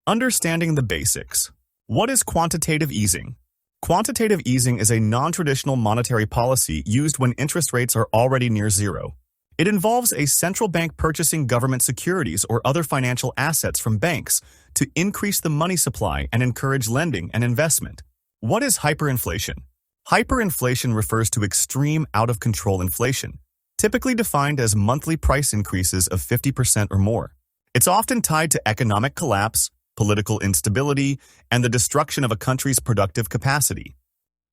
Understanding the basics. What is quantitative easing? Quantitative easing is a non-traditional monetary policy used when interest rates are already near zero. It involves a central bank purchasing government securities or other financial assets from banks to increase the money supply and encourage lending and investment. What is hyperinflation? Hyperinflation refers to extreme, out-of-control inflation, typically defined as monthly price increases of 50% or more. It's often tied to economic collapse, political instability, and the destruction of a country's productive capacity.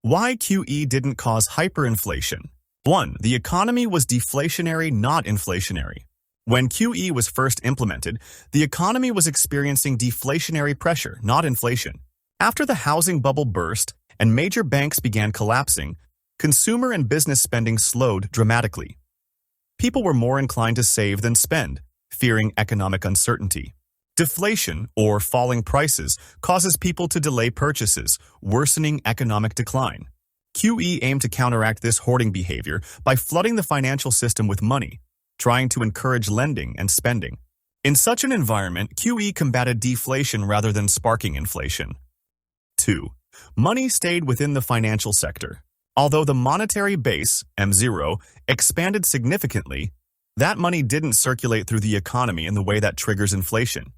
Why QE didn't cause hyperinflation? 1. The economy was deflationary, not inflationary. When QE was first implemented, the economy was experiencing deflationary pressure, not inflation. After the housing bubble burst and major banks began collapsing, consumer and business spending slowed dramatically. People were more inclined to save than spend, fearing economic uncertainty. Deflation, or falling prices, causes people to delay purchases, worsening economic decline. QE aimed to counteract this hoarding behavior by flooding the financial system with money, trying to encourage lending and spending. In such an environment, QE combated deflation rather than sparking inflation. 2. Money stayed within the financial sector. Although the monetary base, M0, expanded significantly, that money didn't circulate through the economy in the way that triggers inflation.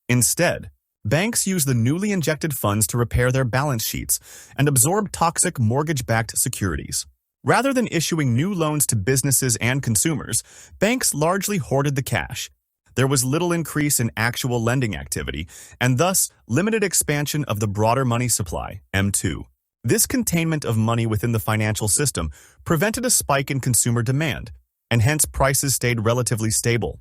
Instead, banks use the newly injected funds to repair their balance sheets and absorb toxic mortgage-backed securities. Rather than issuing new loans to businesses and consumers, banks largely hoarded the cash. There was little increase in actual lending activity, and thus limited expansion of the broader money supply, M2. This containment of money within the financial system prevented a spike in consumer demand, and hence prices stayed relatively stable.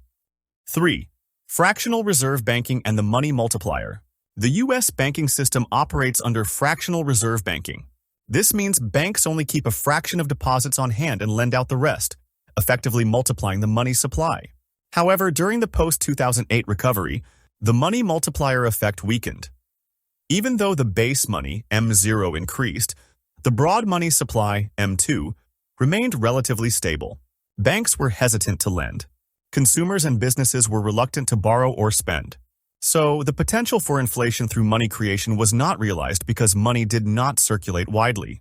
3. Fractional reserve banking and the money multiplier. The U.S. banking system operates under fractional reserve banking. This means banks only keep a fraction of deposits on hand and lend out the rest, effectively multiplying the money supply. However, during the post-2008 recovery, the money multiplier effect weakened. Even though the base money, M0, increased, the broad money supply, M2, remained relatively stable. Banks were hesitant to lend. Consumers and businesses were reluctant to borrow or spend. So, the potential for inflation through money creation was not realized because money did not circulate widely.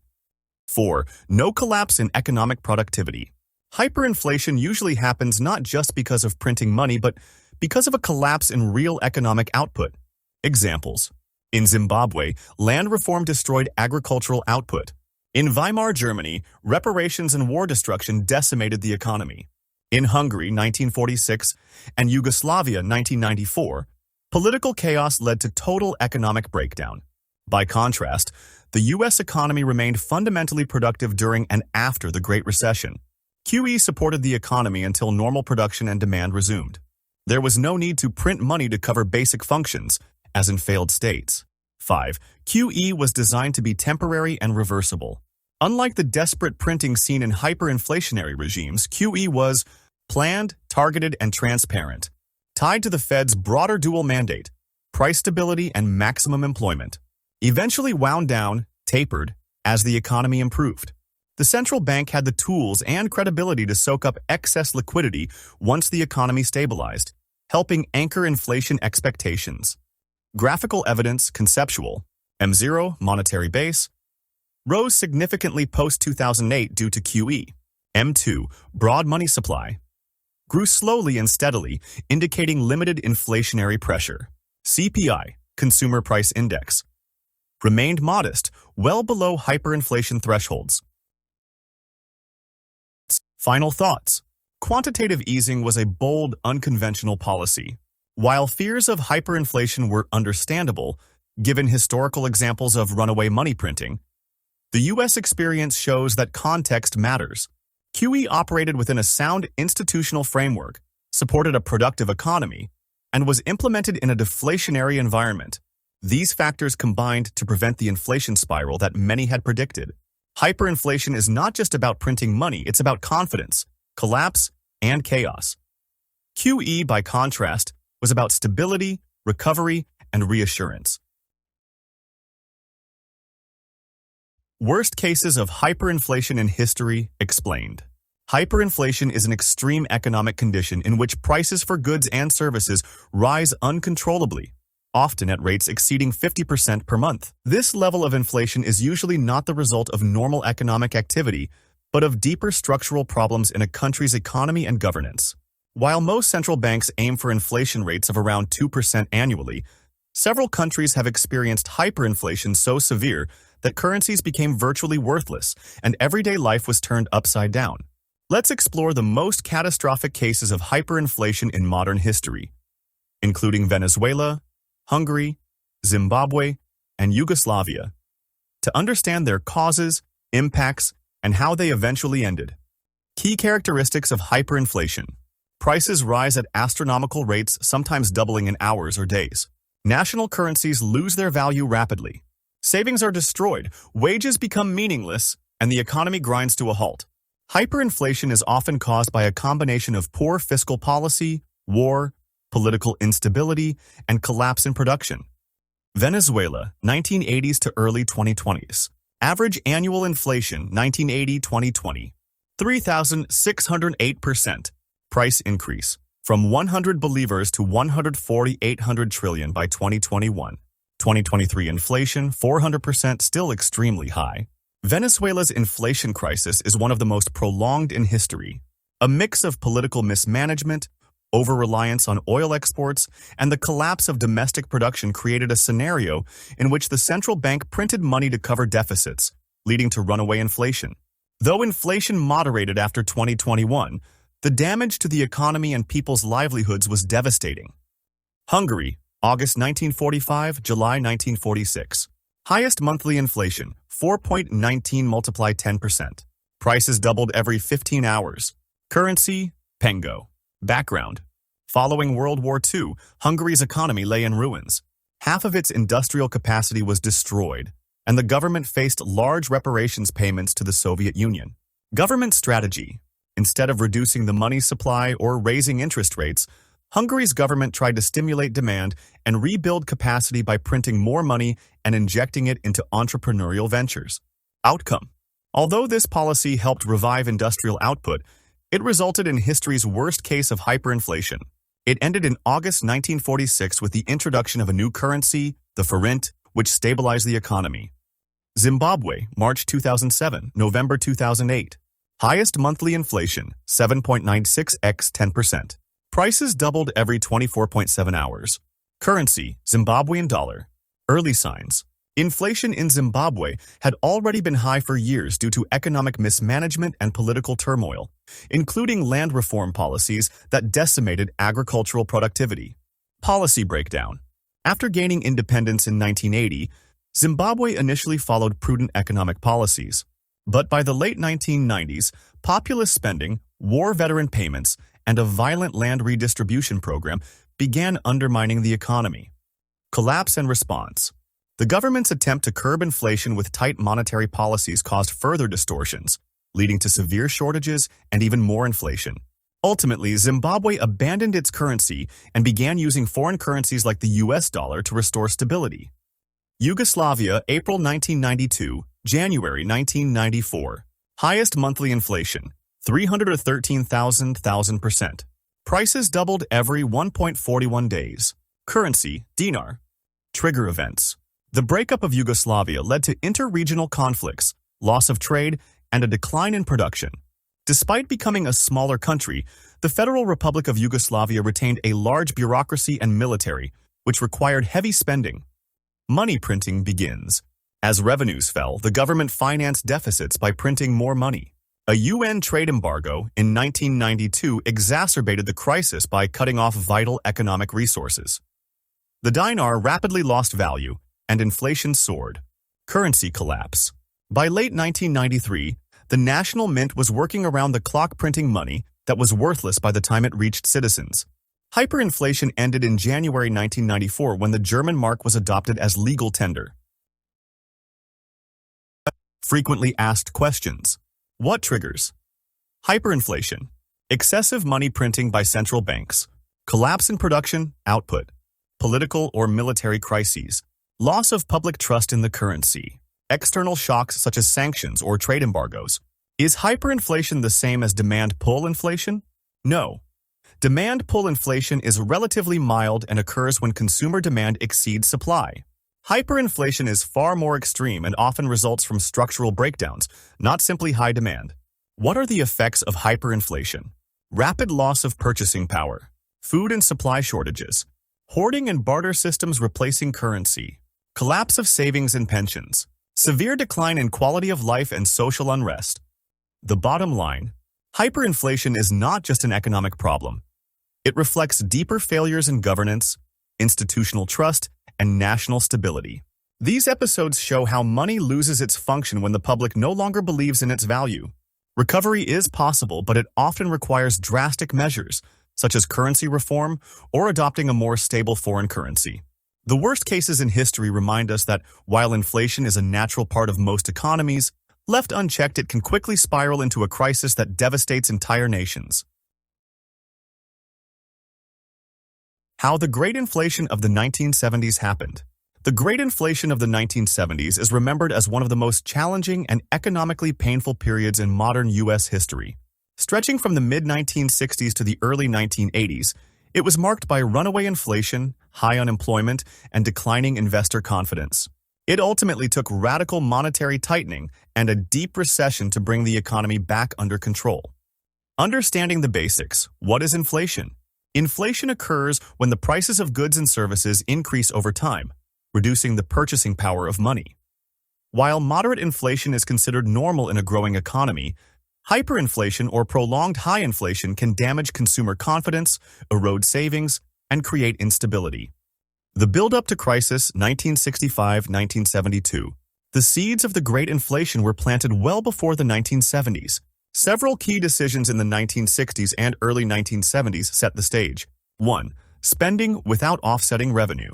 4. No collapse in economic productivity. Hyperinflation usually happens not just because of printing money, but because of a collapse in real economic output. Examples. In Zimbabwe, land reform destroyed agricultural output. In Weimar Germany, reparations and war destruction decimated the economy. In Hungary, 1946, and Yugoslavia, 1994, political chaos led to total economic breakdown. By contrast, the U.S. economy remained fundamentally productive during and after the Great Recession. QE supported the economy until normal production and demand resumed. There was no need to print money to cover basic functions, as in failed states. 5. QE was designed to be temporary and reversible. Unlike the desperate printing seen in hyperinflationary regimes, QE was planned, targeted, and transparent, tied to the Fed's broader dual mandate, price stability and maximum employment, eventually wound down, tapered, as the economy improved. The central bank had the tools and credibility to soak up excess liquidity once the economy stabilized, helping anchor inflation expectations. Graphical evidence, conceptual, M0, monetary base, rose significantly post-2008 due to QE. M2, broad money supply, grew slowly and steadily, indicating limited inflationary pressure. CPI, Consumer Price Index, remained modest, well below hyperinflation thresholds. Final thoughts. Quantitative easing was a bold, unconventional policy. While fears of hyperinflation were understandable, given historical examples of runaway money printing, the U.S. experience shows that context matters. QE operated within a sound institutional framework, supported a productive economy, and was implemented in a deflationary environment. These factors combined to prevent the inflation spiral that many had predicted. Hyperinflation is not just about printing money, it's about confidence, collapse, and chaos. QE, by contrast, was about stability, recovery, and reassurance. Worst cases of hyperinflation in history explained. Hyperinflation is an extreme economic condition in which prices for goods and services rise uncontrollably, often at rates exceeding 50% per month. This level of inflation is usually not the result of normal economic activity, but of deeper structural problems in a country's economy and governance. While most central banks aim for inflation rates of around 2% annually, several countries have experienced hyperinflation so severe that currencies became virtually worthless and everyday life was turned upside down. Let's explore the most catastrophic cases of hyperinflation in modern history, including Venezuela, Hungary, Zimbabwe, and Yugoslavia, to understand their causes, impacts, and how they eventually ended. Key characteristics of hyperinflation. Prices rise at astronomical rates, sometimes doubling in hours or days. National currencies lose their value rapidly. Savings are destroyed, wages become meaningless, and the economy grinds to a halt. Hyperinflation is often caused by a combination of poor fiscal policy, war, political instability, and collapse in production. Venezuela, 1980s to early 2020s. Average annual inflation, 1980-2020, 3,608%. Price increase, from 100 bolivars to 140,800 trillion by 2021. 2023 inflation, 400%, still extremely high. Venezuela's inflation crisis is one of the most prolonged in history. A mix of political mismanagement, over-reliance on oil exports, and the collapse of domestic production created a scenario in which the central bank printed money to cover deficits, leading to runaway inflation. Though inflation moderated after 2021, the damage to the economy and people's livelihoods was devastating. Hungary, August 1945, July 1946. Highest monthly inflation, 4.19 multiply 10%. Prices doubled every 15 hours. Currency, pengo. Background. Following World War II, Hungary's economy lay in ruins. Half of its industrial capacity was destroyed. and the government faced large reparations payments to the Soviet Union. Government strategy. Instead of reducing the money supply or raising interest rates, Hungary's government tried to stimulate demand and rebuild capacity by printing more money and injecting it into entrepreneurial ventures. Outcome. Although this policy helped revive industrial output, it resulted in history's worst case of hyperinflation. It ended in August 1946 with the introduction of a new currency, the forint, which stabilized the economy. Zimbabwe, March 2007, November 2008. Highest monthly inflation, 7.96x 10%. Prices doubled every 24.7 hours. Currency, Zimbabwean dollar. Early signs. Inflation in Zimbabwe had already been high for years due to economic mismanagement and political turmoil, including land reform policies that decimated agricultural productivity. Policy breakdown. After gaining independence in 1980, Zimbabwe initially followed prudent economic policies. But by the late 1990s, populist spending, war veteran payments, and a violent land redistribution program began undermining the economy. Collapse and response. The government's attempt to curb inflation with tight monetary policies caused further distortions, leading to severe shortages and even more inflation. Ultimately, Zimbabwe abandoned its currency and began using foreign currencies like the US dollar to restore stability. Yugoslavia, April 1992, January 1994. Highest monthly inflation, 313,000%. Prices doubled every 1.41 days. Currency, dinar. Trigger events. The breakup of Yugoslavia led to inter-regional conflicts, loss of trade, and a decline in production. Despite becoming a smaller country, the Federal Republic of Yugoslavia retained a large bureaucracy and military, which required heavy spending. Money printing begins. As revenues fell, the government financed deficits by printing more money. A UN trade embargo in 1992 exacerbated the crisis by cutting off vital economic resources. The dinar rapidly lost value, and inflation soared. Currency collapse. By late 1993, the national mint was working around the clock printing money that was worthless by the time it reached citizens. Hyperinflation ended in January 1994 when the German mark was adopted as legal tender. Frequently asked questions. What triggers? Hyperinflation. Excessive money printing by central banks. Collapse in production, output. Political or military crises. Loss of public trust in the currency. External shocks such as sanctions or trade embargoes. Is hyperinflation the same as demand-pull inflation? No. Demand-pull inflation is relatively mild and occurs when consumer demand exceeds supply. Hyperinflation is far more extreme and often results from structural breakdowns, not simply high demand. What are the effects of hyperinflation? Rapid loss of purchasing power. Food and supply shortages. Hoarding and barter systems replacing currency. Collapse of savings and pensions. Severe decline in quality of life and social unrest. The bottom line, hyperinflation is not just an economic problem. It reflects deeper failures in governance, institutional trust, and national stability. These episodes show how money loses its function when the public no longer believes in its value. Recovery is possible, but it often requires drastic measures, such as currency reform or adopting a more stable foreign currency. The worst cases in history remind us that while inflation is a natural part of most economies, left unchecked it can quickly spiral into a crisis that devastates entire nations. How the Great Inflation of the 1970s happened. The Great Inflation of the 1970s is remembered as one of the most challenging and economically painful periods in modern U.S. history. Stretching from the mid-1960s to the early 1980s, it was marked by runaway inflation, high unemployment, and declining investor confidence. It ultimately took radical monetary tightening and a deep recession to bring the economy back under control. Understanding the basics. What is inflation? Inflation occurs when the prices of goods and services increase over time, reducing the purchasing power of money. While moderate inflation is considered normal in a growing economy, hyperinflation or prolonged high inflation can damage consumer confidence, erode savings, and create instability. The build-up to crisis 1965-1972. The seeds of the Great Inflation were planted well before the 1970s. Several key decisions in the 1960s and early 1970s set the stage. 1. Spending without offsetting revenue.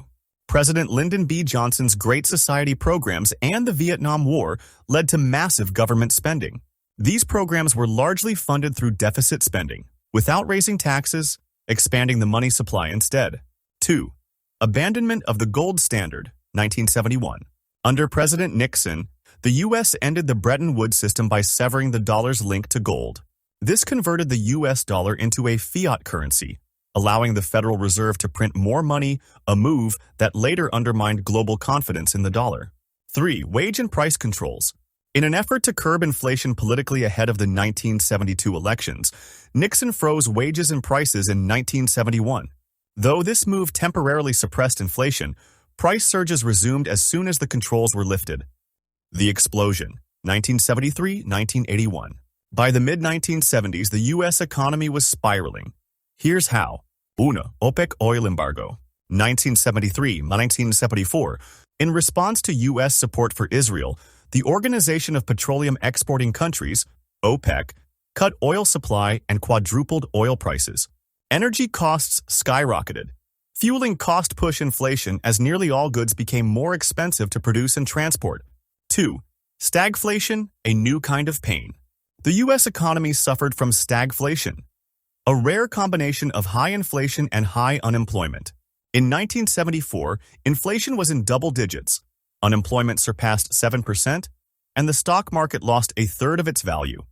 President Lyndon B. Johnson's Great Society programs and the Vietnam War led to massive government spending. These programs were largely funded through deficit spending, without raising taxes, expanding the money supply instead. 2. Abandonment of the gold standard, 1971. Under President Nixon, the U.S. ended the Bretton Woods system by severing the dollar's link to gold. This converted the U.S. dollar into a fiat currency, allowing the Federal Reserve to print more money, a move that later undermined global confidence in the dollar. 3. Wage and price controls. In an effort to curb inflation politically ahead of the 1972 elections, Nixon froze wages and prices in 1971. Though this move temporarily suppressed inflation, price surges resumed as soon as the controls were lifted. The explosion, 1973-1981. By the mid-1970s, the U.S. economy was spiraling. Here's how. 1. OPEC oil embargo. 1973-1974. In response to U.S. support for Israel, the Organization of Petroleum Exporting Countries, OPEC, cut oil supply and quadrupled oil prices. Energy costs skyrocketed, fueling cost-push inflation as nearly all goods became more expensive to produce and transport. 2. Stagflation, a new kind of pain. The U.S. economy suffered from stagflation, a rare combination of high inflation and high unemployment. In 1974, inflation was in double digits, unemployment surpassed 7%, and the stock market lost a third of its value.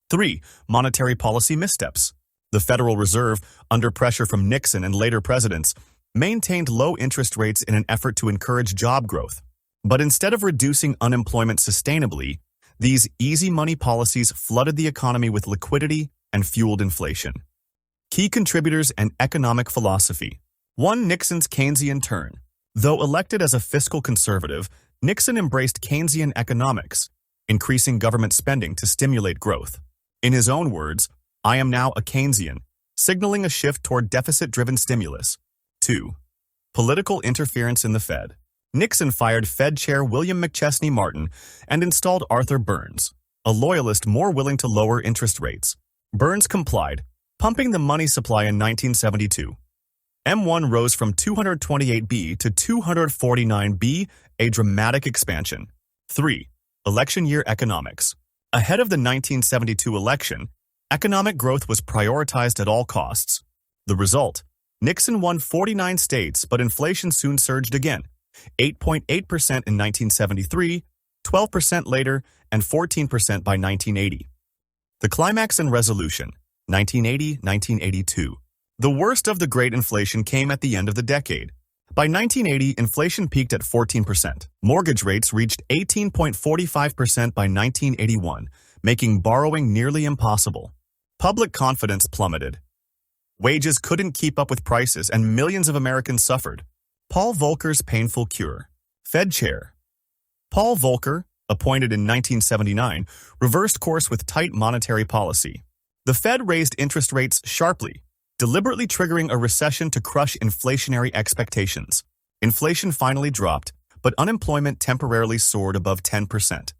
3. Monetary policy missteps. The Federal Reserve, under pressure from Nixon and later presidents, maintained low interest rates in an effort to encourage job growth. But instead of reducing unemployment sustainably, these easy money policies flooded the economy with liquidity and fueled inflation. Key contributors and economic philosophy. 1. Nixon's Keynesian turn. Though elected as a fiscal conservative, Nixon embraced Keynesian economics, increasing government spending to stimulate growth. In his own words, "I am now a Keynesian," signaling a shift toward deficit-driven stimulus. 2. Political interference in the Fed. Nixon fired Fed Chair William McChesney Martin and installed Arthur Burns, a loyalist more willing to lower interest rates. Burns complied, pumping the money supply in 1972. M1 rose from 228B to 249B, a dramatic expansion. 3. Election year economics. Ahead of the 1972 election, economic growth was prioritized at all costs. The result? Nixon won 49 states, but inflation soon surged again. 8.8% in 1973, 12% later, and 14% by 1980. The climax and resolution, 1980-1982. The worst of the great inflation came at the end of the decade. By 1980, inflation peaked at 14%. Mortgage rates reached 18.45% by 1981, making borrowing nearly impossible. Public confidence plummeted. Wages couldn't keep up with prices, and millions of Americans suffered. Paul Volcker's painful cure. Fed Chair. Paul Volcker, appointed in 1979, reversed course with tight monetary policy. The Fed raised interest rates sharply, deliberately triggering a recession to crush inflationary expectations. Inflation finally dropped, but unemployment temporarily soared above 10%.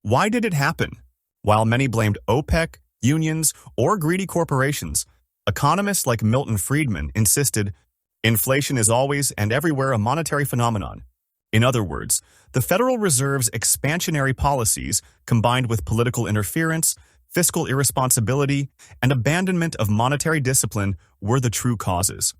Why did it happen? While many blamed OPEC, unions, or greedy corporations, economists like Milton Friedman insisted inflation is always and everywhere a monetary phenomenon. In other words, the Federal Reserve's expansionary policies, combined with political interference, fiscal irresponsibility, and abandonment of monetary discipline, were the true causes.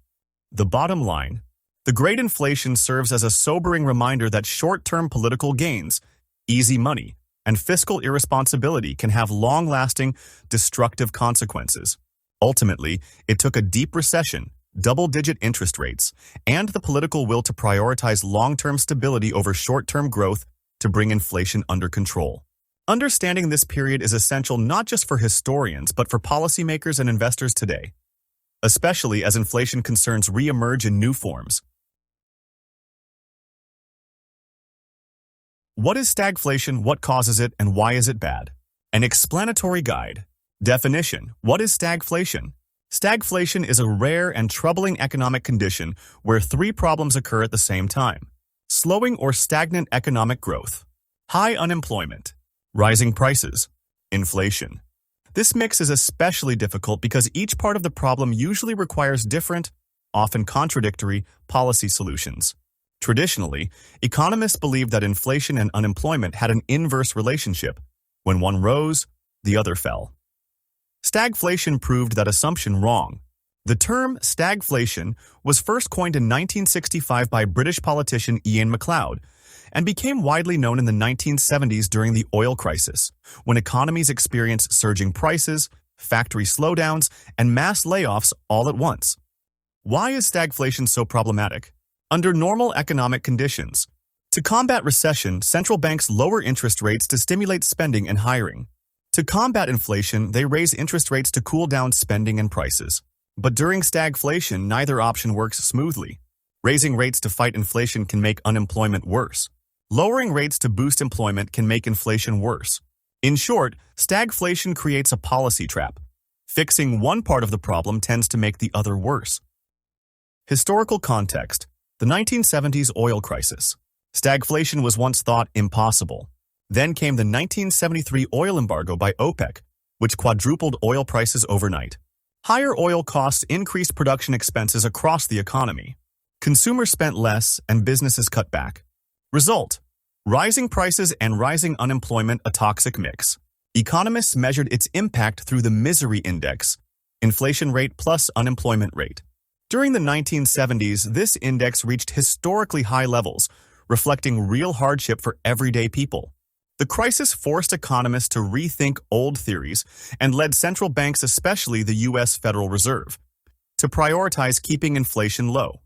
The bottom line: the Great Inflation serves as a sobering reminder that short-term political gains, easy money, and fiscal irresponsibility can have long-lasting, destructive consequences. Ultimately, it took a deep recession, double-digit interest rates, and the political will to prioritize long-term stability over short-term growth to bring inflation under control. Understanding this period is essential not just for historians but for policymakers and investors today, especially as inflation concerns re-emerge in new forms. What is stagflation, what causes it, and why is it bad? An explanatory guide. Definition: what is stagflation? Stagflation is a rare and troubling economic condition where three problems occur at the same time: slowing or stagnant economic growth, high unemployment, rising prices, inflation. This mix is especially difficult because each part of the problem usually requires different, often contradictory, policy solutions. Traditionally, economists believed that inflation and unemployment had an inverse relationship. When one rose, the other fell. Stagflation proved that assumption wrong. The term stagflation was first coined in 1965 by British politician Ian MacLeod and became widely known in the 1970s during the oil crisis, when economies experienced surging prices, factory slowdowns, and mass layoffs all at once. Why is stagflation so problematic? Under normal economic conditions, to combat recession, central banks lower interest rates to stimulate spending and hiring. To combat inflation, they raise interest rates to cool down spending and prices. But during stagflation, neither option works smoothly. Raising rates to fight inflation can make unemployment worse. Lowering rates to boost employment can make inflation worse. In short, stagflation creates a policy trap. Fixing one part of the problem tends to make the other worse. Historical context: the 1970s oil crisis. Stagflation was once thought impossible. Then came the 1973 oil embargo by OPEC, which quadrupled oil prices overnight. Higher oil costs increased production expenses across the economy. Consumers spent less and businesses cut back. Result: rising prices and rising unemployment, a toxic mix. Economists measured its impact through the misery index, inflation rate plus unemployment rate. During the 1970s, this index reached historically high levels, reflecting real hardship for everyday people. The crisis forced economists to rethink old theories and led central banks, especially the U.S. Federal Reserve, to prioritize keeping inflation low.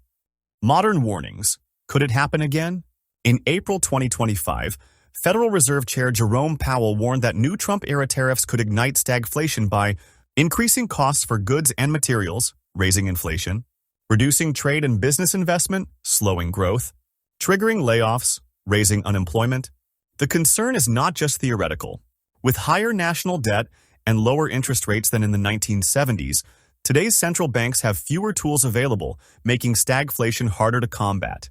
Modern warnings: could it happen again? In April 2025, Federal Reserve Chair Jerome Powell warned that new Trump-era tariffs could ignite stagflation by increasing costs for goods and materials, raising inflation, reducing trade and business investment, slowing growth, triggering layoffs, raising unemployment. The concern is not just theoretical. With higher national debt and lower interest rates than in the 1970s, today's central banks have fewer tools available, making stagflation harder to combat.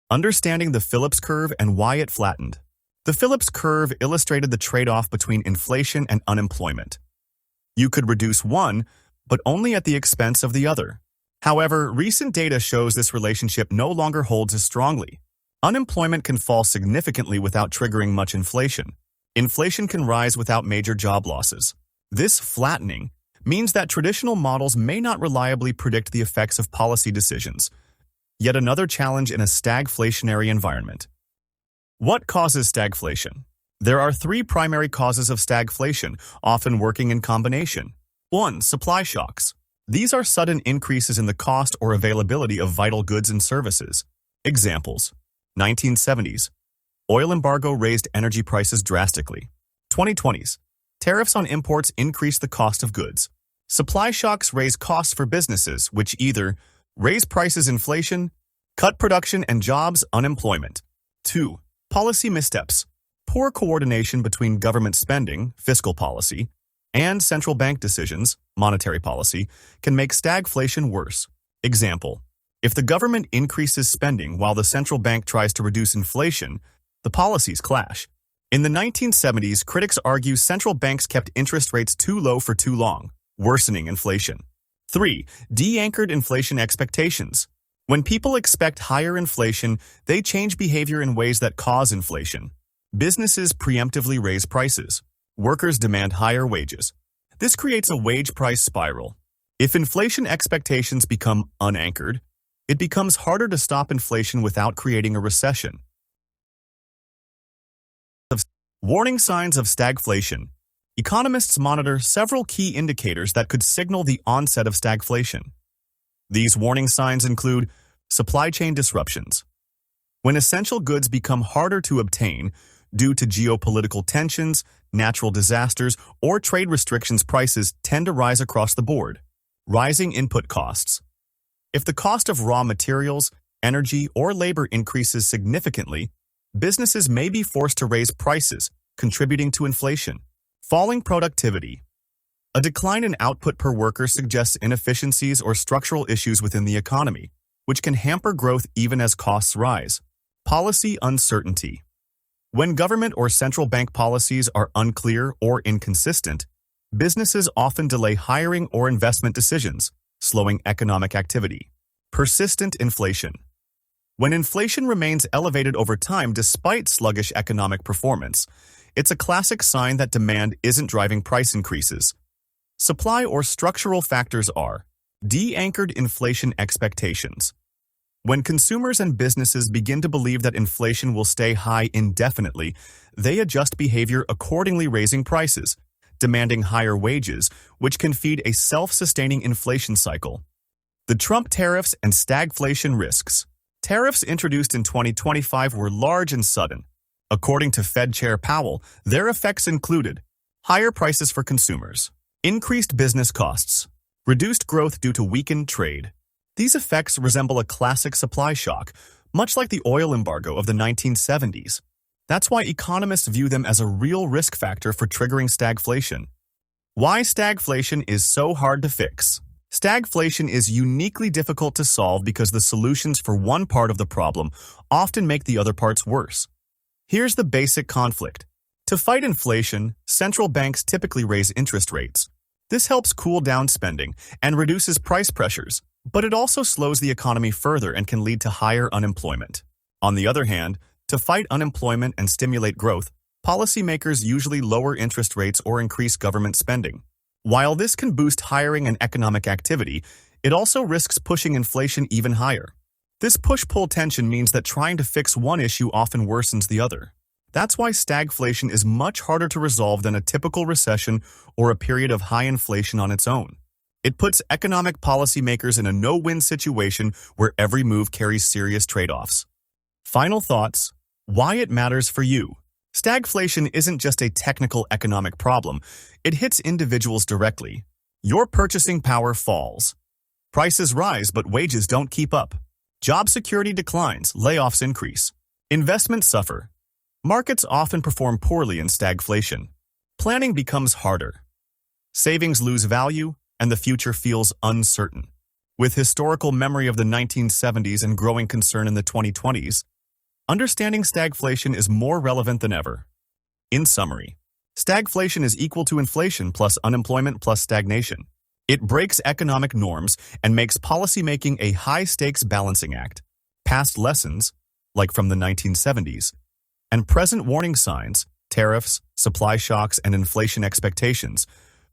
Understanding the Phillips curve and why it flattened. The Phillips curve illustrated the trade-off between inflation and unemployment. You could reduce one, but only at the expense of the other. However, recent data shows this relationship no longer holds as strongly. Unemployment can fall significantly without triggering much inflation. Inflation can rise without major job losses. This flattening means that traditional models may not reliably predict the effects of policy decisions. Yet another challenge in a stagflationary environment. What causes stagflation? There are three primary causes of stagflation, often working in combination. 1. Supply shocks. These are sudden increases in the cost or availability of vital goods and services. Examples: 1970s. Oil embargo raised energy prices drastically. 2020s. Tariffs on imports increased the cost of goods. Supply shocks raise costs for businesses, which either raise prices, inflation, cut production and jobs, unemployment. 2. Policy missteps. Poor coordination between government spending, fiscal policy, and central bank decisions, monetary policy, can make stagflation worse. Example: if the government increases spending while the central bank tries to reduce inflation, the policies clash. In the 1970s, critics argue central banks kept interest rates too low for too long, worsening inflation. 3. De-anchored inflation expectations. When people expect higher inflation, they change behavior in ways that cause inflation. Businesses preemptively raise prices. Workers demand higher wages. This creates a wage-price spiral. If inflation expectations become unanchored, it becomes harder to stop inflation without creating a recession. Warning signs of stagflation. Economists monitor several key indicators that could signal the onset of stagflation. These warning signs include supply chain disruptions. When essential goods become harder to obtain due to geopolitical tensions, natural disasters, or trade restrictions, prices tend to rise across the board. Rising input costs. If the cost of raw materials, energy, or labor increases significantly, businesses may be forced to raise prices, contributing to inflation. Falling productivity. A decline in output per worker suggests inefficiencies or structural issues within the economy, which can hamper growth even as costs rise. Policy uncertainty. When government or central bank policies are unclear or inconsistent, businesses often delay hiring or investment decisions, slowing economic activity. Persistent inflation. When inflation remains elevated over time despite sluggish economic performance, it's a classic sign that demand isn't driving price increases. Supply or structural factors are de-anchored inflation expectations. When consumers and businesses begin to believe that inflation will stay high indefinitely, they adjust behavior accordingly, raising prices, demanding higher wages, which can feed a self-sustaining inflation cycle. The Trump tariffs and stagflation risks. Tariffs introduced in 2025 were large and sudden. According to Fed Chair Powell, their effects included higher prices for consumers, increased business costs, reduced growth due to weakened trade. These effects resemble a classic supply shock, much like the oil embargo of the 1970s. That's why economists view them as a real risk factor for triggering stagflation. Why stagflation is so hard to fix. Stagflation is uniquely difficult to solve because the solutions for one part of the problem often make the other parts worse. Here's the basic conflict. To fight inflation, central banks typically raise interest rates. This helps cool down spending and reduces price pressures, but it also slows the economy further and can lead to higher unemployment. On the other hand, to fight unemployment and stimulate growth, policymakers usually lower interest rates or increase government spending. While this can boost hiring and economic activity, it also risks pushing inflation even higher. This push-pull tension means that trying to fix one issue often worsens the other. That's why stagflation is much harder to resolve than a typical recession or a period of high inflation on its own. It puts economic policymakers in a no-win situation where every move carries serious trade-offs. Final thoughts: why it matters for you. Stagflation isn't just a technical economic problem, it hits individuals directly. Your purchasing power falls. Prices rise, but wages don't keep up. Job security declines, layoffs increase. Investments suffer. Markets often perform poorly in stagflation. Planning becomes harder. Savings lose value, and the future feels uncertain. With historical memory of the 1970s and growing concern in the 2020s, understanding stagflation is more relevant than ever. In summary, stagflation is equal to inflation plus unemployment plus stagnation. It breaks economic norms and makes policymaking a high-stakes balancing act. Past lessons, like from the 1970s, and present warning signs, tariffs, supply shocks, and inflation expectations,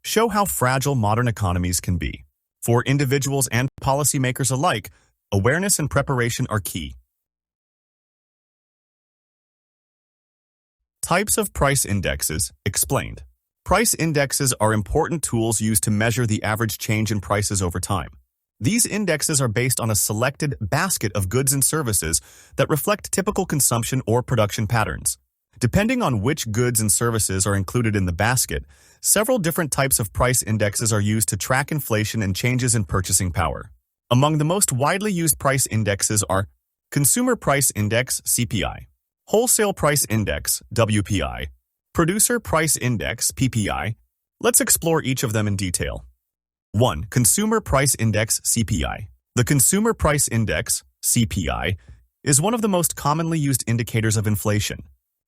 show how fragile modern economies can be. For individuals and policymakers alike, awareness and preparation are key. Types of price indexes explained. Price indexes are important tools used to measure the average change in prices over time. These indexes are based on a selected basket of goods and services that reflect typical consumption or production patterns. Depending on which goods and services are included in the basket, several different types of price indexes are used to track inflation and changes in purchasing power. Among the most widely used price indexes are Consumer Price Index (CPI), Wholesale Price Index (WPI), Producer Price Index (PPI). Let's explore each of them in detail. 1. Consumer Price Index (CPI). The Consumer Price Index (CPI) is one of the most commonly used indicators of inflation.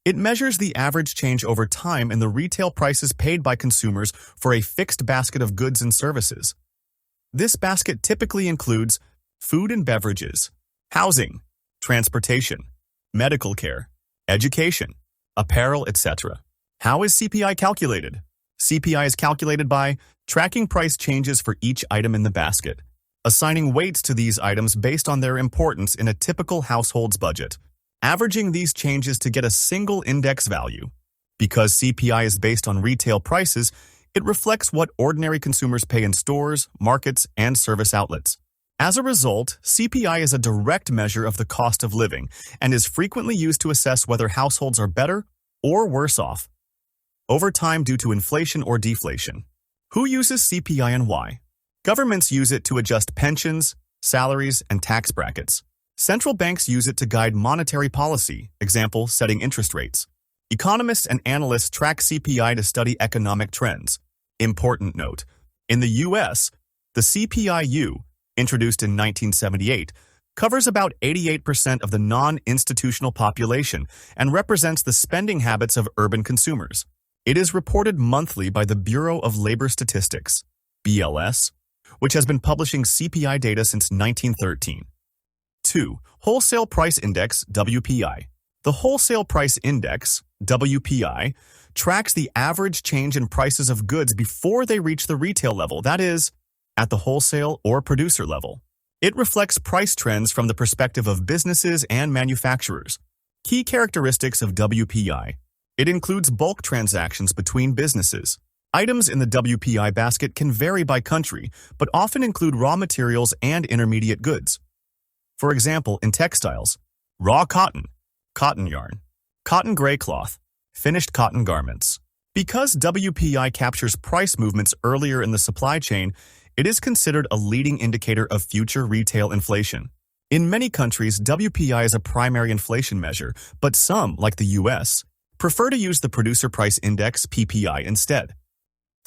It measures the average change over time in the retail prices paid by consumers for a fixed basket of goods and services. This basket typically includes food and beverages, housing, transportation, medical care, education, apparel, etc. How is CPI calculated? CPI is calculated by tracking price changes for each item in the basket, assigning weights to these items based on their importance in a typical household's budget, averaging these changes to get a single index value. Because CPI is based on retail prices, it reflects what ordinary consumers pay in stores, markets, and service outlets. As a result, CPI is a direct measure of the cost of living and is frequently used to assess whether households are better or worse off over time due to inflation or deflation. Who uses CPI and why? Governments use it to adjust pensions, salaries, and tax brackets. Central banks use it to guide monetary policy, example, setting interest rates. Economists and analysts track CPI to study economic trends. Important note: in the U.S., the CPI-U, introduced in 1978, covers about 88% of the non-institutional population and represents the spending habits of urban consumers. It is reported monthly by the Bureau of Labor Statistics, BLS, which has been publishing CPI data since 1913. 2. Wholesale Price Index, WPI. The Wholesale Price Index, WPI, tracks the average change in prices of goods before they reach the retail level, that is, at the wholesale or producer level. It reflects price trends from the perspective of businesses and manufacturers. Key characteristics of WPI. It includes bulk transactions between businesses. Items in the WPI basket can vary by country, but often include raw materials and intermediate goods. For example, in textiles, raw cotton, cotton yarn, cotton gray cloth, finished cotton garments. Because WPI captures price movements earlier in the supply chain, it is considered a leading indicator of future retail inflation. In many countries, WPI is a primary inflation measure, but some, like the US, prefer to use the Producer Price Index, PPI, instead.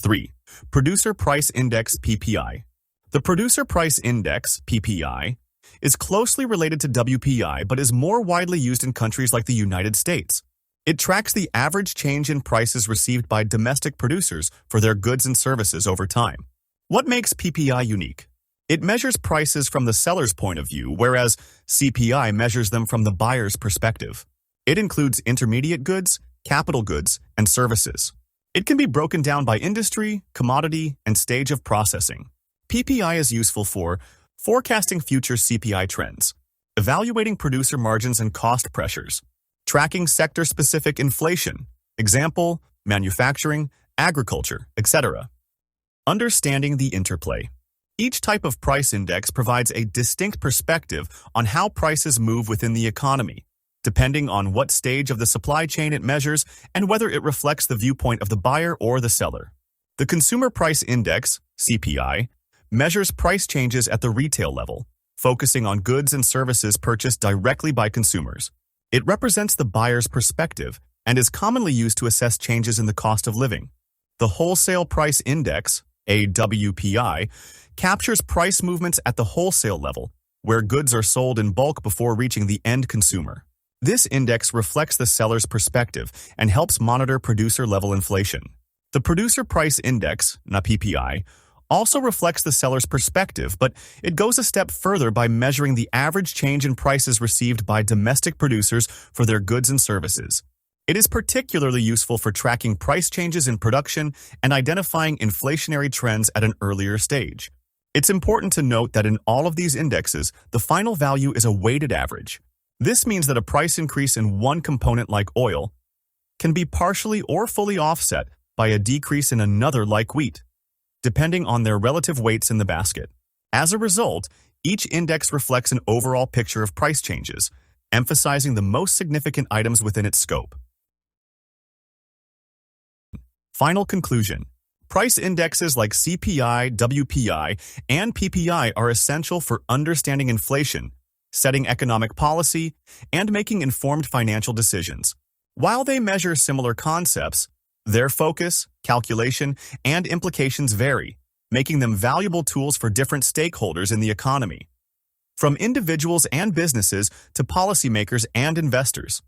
3. Producer Price Index, PPI. The Producer Price Index, PPI, is closely related to WPI but is more widely used in countries like the United States. It tracks the average change in prices received by domestic producers for their goods and services over time. What makes PPI unique? It measures prices from the seller's point of view, whereas CPI measures them from the buyer's perspective. It includes intermediate goods, capital goods, and services. It can be broken down by industry, commodity, and stage of processing. PPI is useful for forecasting future CPI trends, evaluating producer margins and cost pressures, tracking sector-specific inflation, example, manufacturing, agriculture, etc. Understanding the interplay. Each type of price index provides a distinct perspective on how prices move within the economy, depending on what stage of the supply chain it measures and whether it reflects the viewpoint of the buyer or the seller. The Consumer Price Index, CPI, measures price changes at the retail level, focusing on goods and services purchased directly by consumers. It represents the buyer's perspective and is commonly used to assess changes in the cost of living. The Wholesale Price Index, AWPI, captures price movements at the wholesale level, where goods are sold in bulk before reaching the end consumer. This index reflects the seller's perspective and helps monitor producer-level inflation. The Producer Price Index, PPI, also reflects the seller's perspective, but it goes a step further by measuring the average change in prices received by domestic producers for their goods and services. It is particularly useful for tracking price changes in production and identifying inflationary trends at an earlier stage. It's important to note that in all of these indexes, the final value is a weighted average. This means that a price increase in one component like oil can be partially or fully offset by a decrease in another like wheat, depending on their relative weights in the basket. As a result, each index reflects an overall picture of price changes, emphasizing the most significant items within its scope. Final conclusion. Price indexes like CPI, WPI, and PPI are essential for understanding inflation, setting economic policy, and making informed financial decisions. While they measure similar concepts, their focus, calculation, and implications vary, making them valuable tools for different stakeholders in the economy, from individuals and businesses to policymakers and investors.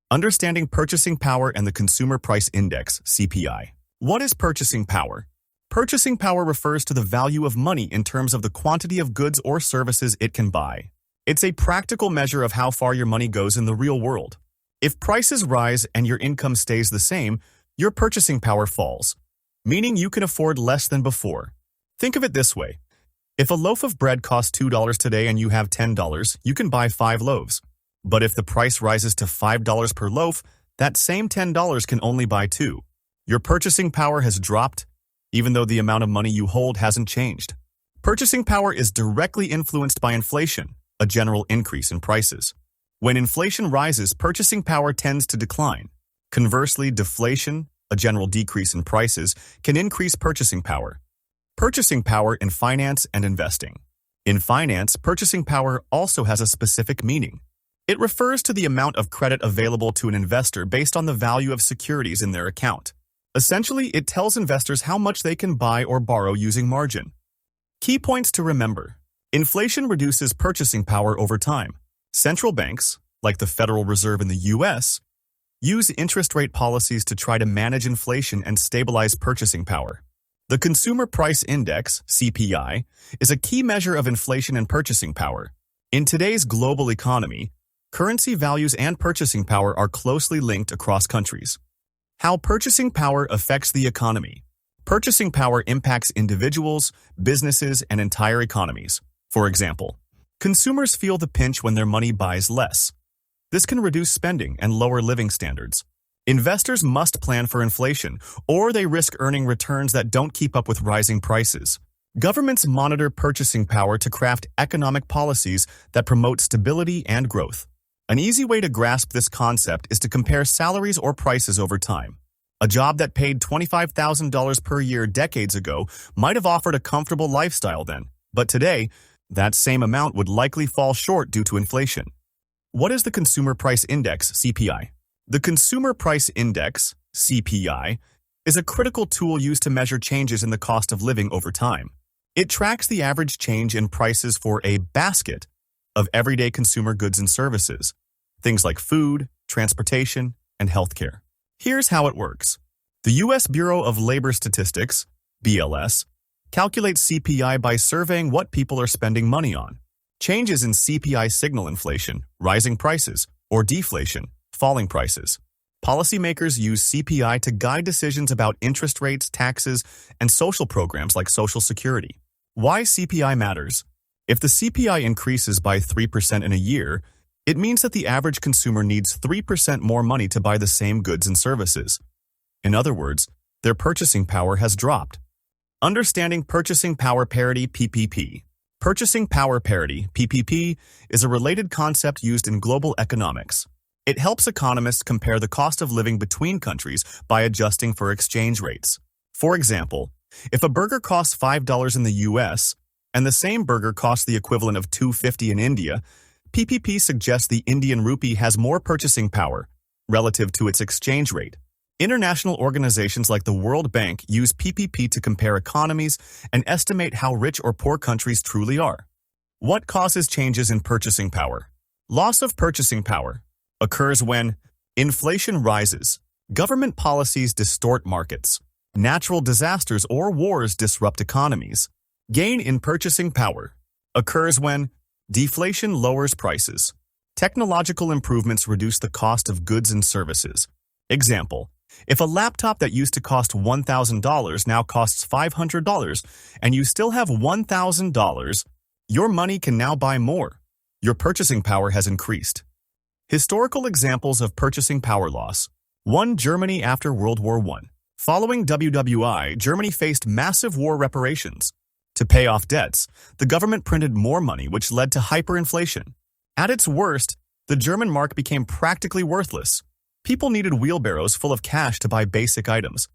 Understanding purchasing power and the Consumer Price Index, CPI. What is purchasing power? Purchasing power refers to the value of money in terms of the quantity of goods or services it can buy. It's a practical measure of how far your money goes in the real world. If prices rise and your income stays the same, your purchasing power falls, meaning you can afford less than before. Think of it this way. If a loaf of bread costs $2 today and you have $10, you can buy 5 loaves. But if the price rises to $5 per loaf, that same $10 can only buy 2. Your purchasing power has dropped, even though the amount of money you hold hasn't changed. Purchasing power is directly influenced by inflation, a general increase in prices. When inflation rises, purchasing power tends to decline. Conversely, deflation, a general decrease in prices, can increase purchasing power. Purchasing power in finance and investing. In finance, purchasing power also has a specific meaning. It refers to the amount of credit available to an investor based on the value of securities in their account. Essentially, it tells investors how much they can buy or borrow using margin. Key points to remember. Inflation reduces purchasing power over time. Central banks, like the Federal Reserve in the US, use interest rate policies to try to manage inflation and stabilize purchasing power. The Consumer Price Index, CPI, is a key measure of inflation and purchasing power. In today's global economy, currency values and purchasing power are closely linked across countries. How purchasing power affects the economy. Purchasing power impacts individuals, businesses, and entire economies. For example, consumers feel the pinch when their money buys less. This can reduce spending and lower living standards. Investors must plan for inflation, or they risk earning returns that don't keep up with rising prices. Governments monitor purchasing power to craft economic policies that promote stability and growth. An easy way to grasp this concept is to compare salaries or prices over time. A job that paid $25,000 per year decades ago might have offered a comfortable lifestyle then, but today, that same amount would likely fall short due to inflation. What is the Consumer Price Index, CPI? The Consumer Price Index, CPI, is a critical tool used to measure changes in the cost of living over time. It tracks the average change in prices for a basket of everyday consumer goods and services, things like food, transportation, and healthcare. Here's how it works. The U.S. Bureau of Labor Statistics, BLS, calculates CPI by surveying what people are spending money on. Changes in CPI signal inflation, rising prices, or deflation, falling prices. Policymakers use CPI to guide decisions about interest rates, taxes, and social programs like Social Security. Why CPI matters? If the CPI increases by 3% in a year, it means that the average consumer needs 3% more money to buy the same goods and services. In other words, their purchasing power has dropped. Understanding purchasing power parity, PPP. Purchasing power parity, PPP, is a related concept used in global economics. It helps economists compare the cost of living between countries by adjusting for exchange rates. For example, if a burger costs $5 in the US and the same burger costs the equivalent of $2.50 in India, PPP suggests the Indian rupee has more purchasing power relative to its exchange rate. International organizations like the World Bank use PPP to compare economies and estimate how rich or poor countries truly are. What causes changes in purchasing power? Loss of purchasing power occurs when inflation rises, government policies distort markets, natural disasters or wars disrupt economies. Gain in purchasing power occurs when deflation lowers prices, technological improvements reduce the cost of goods and services. Example, if a laptop that used to cost $1,000 now costs $500 and you still have $1,000, your money can now buy more. Your purchasing power has increased. Historical examples of purchasing power loss. 1. Germany after World War I. Following WWI, Germany faced massive war reparations. To pay off debts, the government printed more money, which led to hyperinflation. At its worst, the German mark became practically worthless. People needed wheelbarrows full of cash to buy basic items.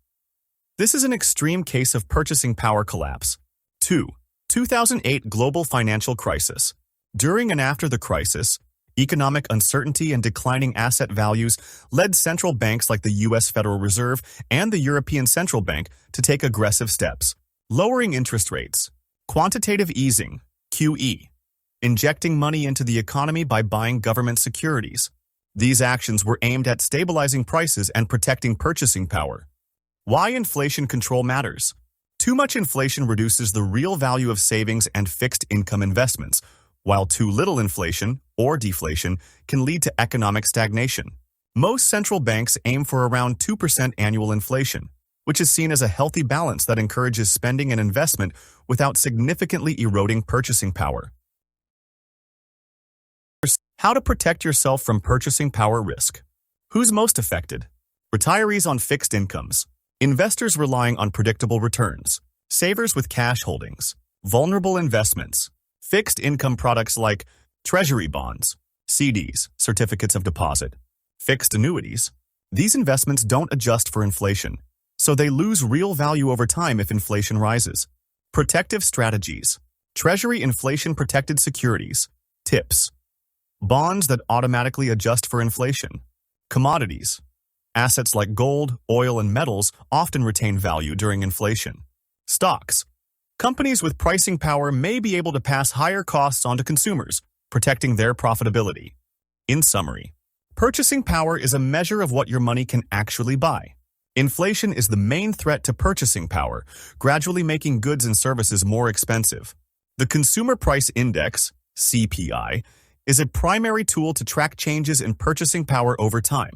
This is an extreme case of purchasing power collapse. 2. 2008 global financial crisis. During and after the crisis, economic uncertainty and declining asset values led central banks like the U.S. Federal Reserve and the European Central Bank to take aggressive steps. Lowering interest rates, quantitative easing, QE, injecting money into the economy by buying government securities. These actions were aimed at stabilizing prices and protecting purchasing power. Why inflation control matters. Too much inflation reduces the real value of savings and fixed income investments, while too little inflation, or deflation, can lead to economic stagnation. Most central banks aim for around 2% annual inflation, which is seen as a healthy balance that encourages spending and investment without significantly eroding purchasing power. How to protect yourself from purchasing power risk. Who's most affected? Retirees on fixed incomes, investors relying on predictable returns, savers with cash holdings, vulnerable investments, fixed income products like treasury bonds, CDs, certificates of deposit, fixed annuities. These investments don't adjust for inflation, so they lose real value over time if inflation rises. Protective strategies. Treasury inflation-protected securities. Tips. Bonds that automatically adjust for inflation. Commodities. Assets like gold, oil, and metals often retain value during inflation. Stocks. Companies with pricing power may be able to pass higher costs onto consumers, protecting their profitability. In summary, purchasing power is a measure of what your money can actually buy. Inflation is the main threat to purchasing power, gradually making goods and services more expensive. The Consumer Price Index, CPI, is a primary tool to track changes in purchasing power over time.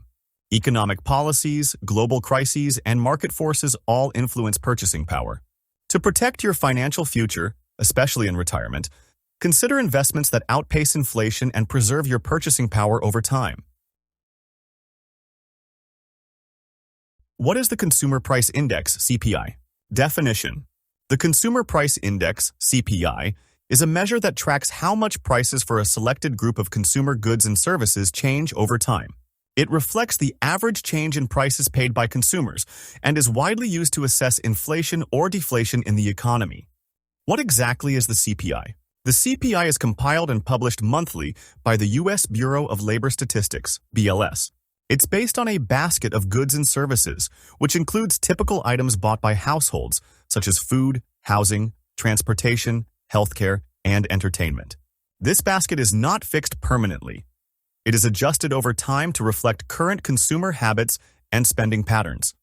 Economic policies, global crises, and market forces all influence purchasing power. To protect your financial future, especially in retirement, consider investments that outpace inflation and preserve your purchasing power over time. What is the Consumer Price Index, CPI? Definition: the Consumer Price Index, CPI, is a measure that tracks how much prices for a selected group of consumer goods and services change over time. It reflects the average change in prices paid by consumers and is widely used to assess inflation or deflation in the economy. What exactly is the CPI? The CPI is compiled and published monthly by the U.S. Bureau of Labor Statistics, BLS. It's based on a basket of goods and services, which includes typical items bought by households, such as food, housing, transportation, healthcare, and entertainment. This basket is not fixed permanently. It is adjusted over time to reflect current consumer habits and spending patterns.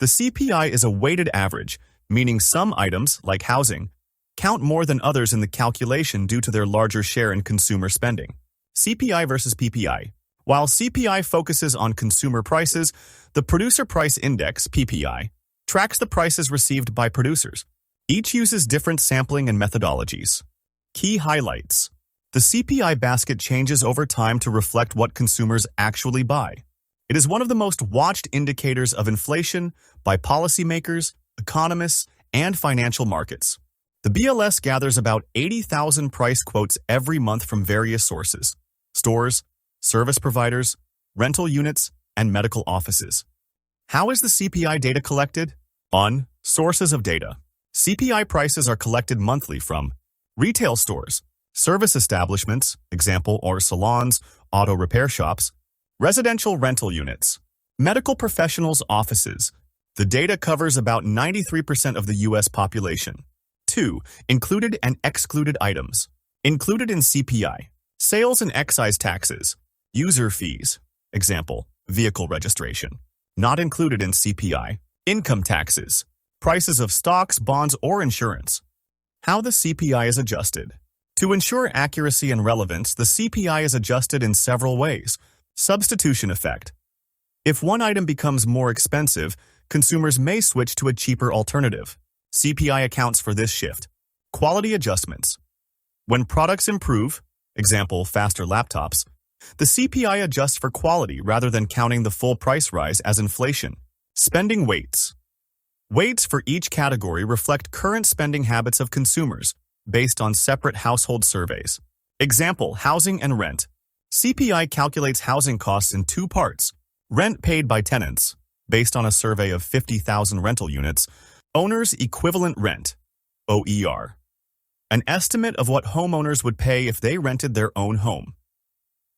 The CPI is a weighted average, meaning some items, like housing, count more than others in the calculation due to their larger share in consumer spending. CPI versus PPI. While CPI focuses on consumer prices, the Producer Price Index, PPI, tracks the prices received by producers. Each uses different sampling and methodologies. Key highlights. The CPI basket changes over time to reflect what consumers actually buy. It is one of the most watched indicators of inflation by policymakers, economists, and financial markets. The BLS gathers about 80,000 price quotes every month from various sources: stores, service providers, rental units, and medical offices. How is the CPI data collected? Sources of data. CPI prices are collected monthly from retail stores, service establishments, example or salons, auto repair shops, residential rental units, medical professionals' offices. The data covers about 93% of the U.S. population. 2. Included and excluded items. Included in CPI: sales and excise taxes, user fees, example, vehicle registration. Not included in CPI: income taxes, prices of stocks, bonds, or insurance. How the CPI is adjusted. To ensure accuracy and relevance, the CPI is adjusted in several ways. Substitution effect. If one item becomes more expensive, consumers may switch to a cheaper alternative. CPI accounts for this shift. Quality adjustments. When products improve, example, faster laptops, the CPI adjusts for quality rather than counting the full price rise as inflation. Spending weights. Weights for each category reflect current spending habits of consumers based on separate household surveys. Example, housing and rent. CPI calculates housing costs in two parts: rent paid by tenants, based on a survey of 50,000 rental units, owner's equivalent rent, OER, an estimate of what homeowners would pay if they rented their own home.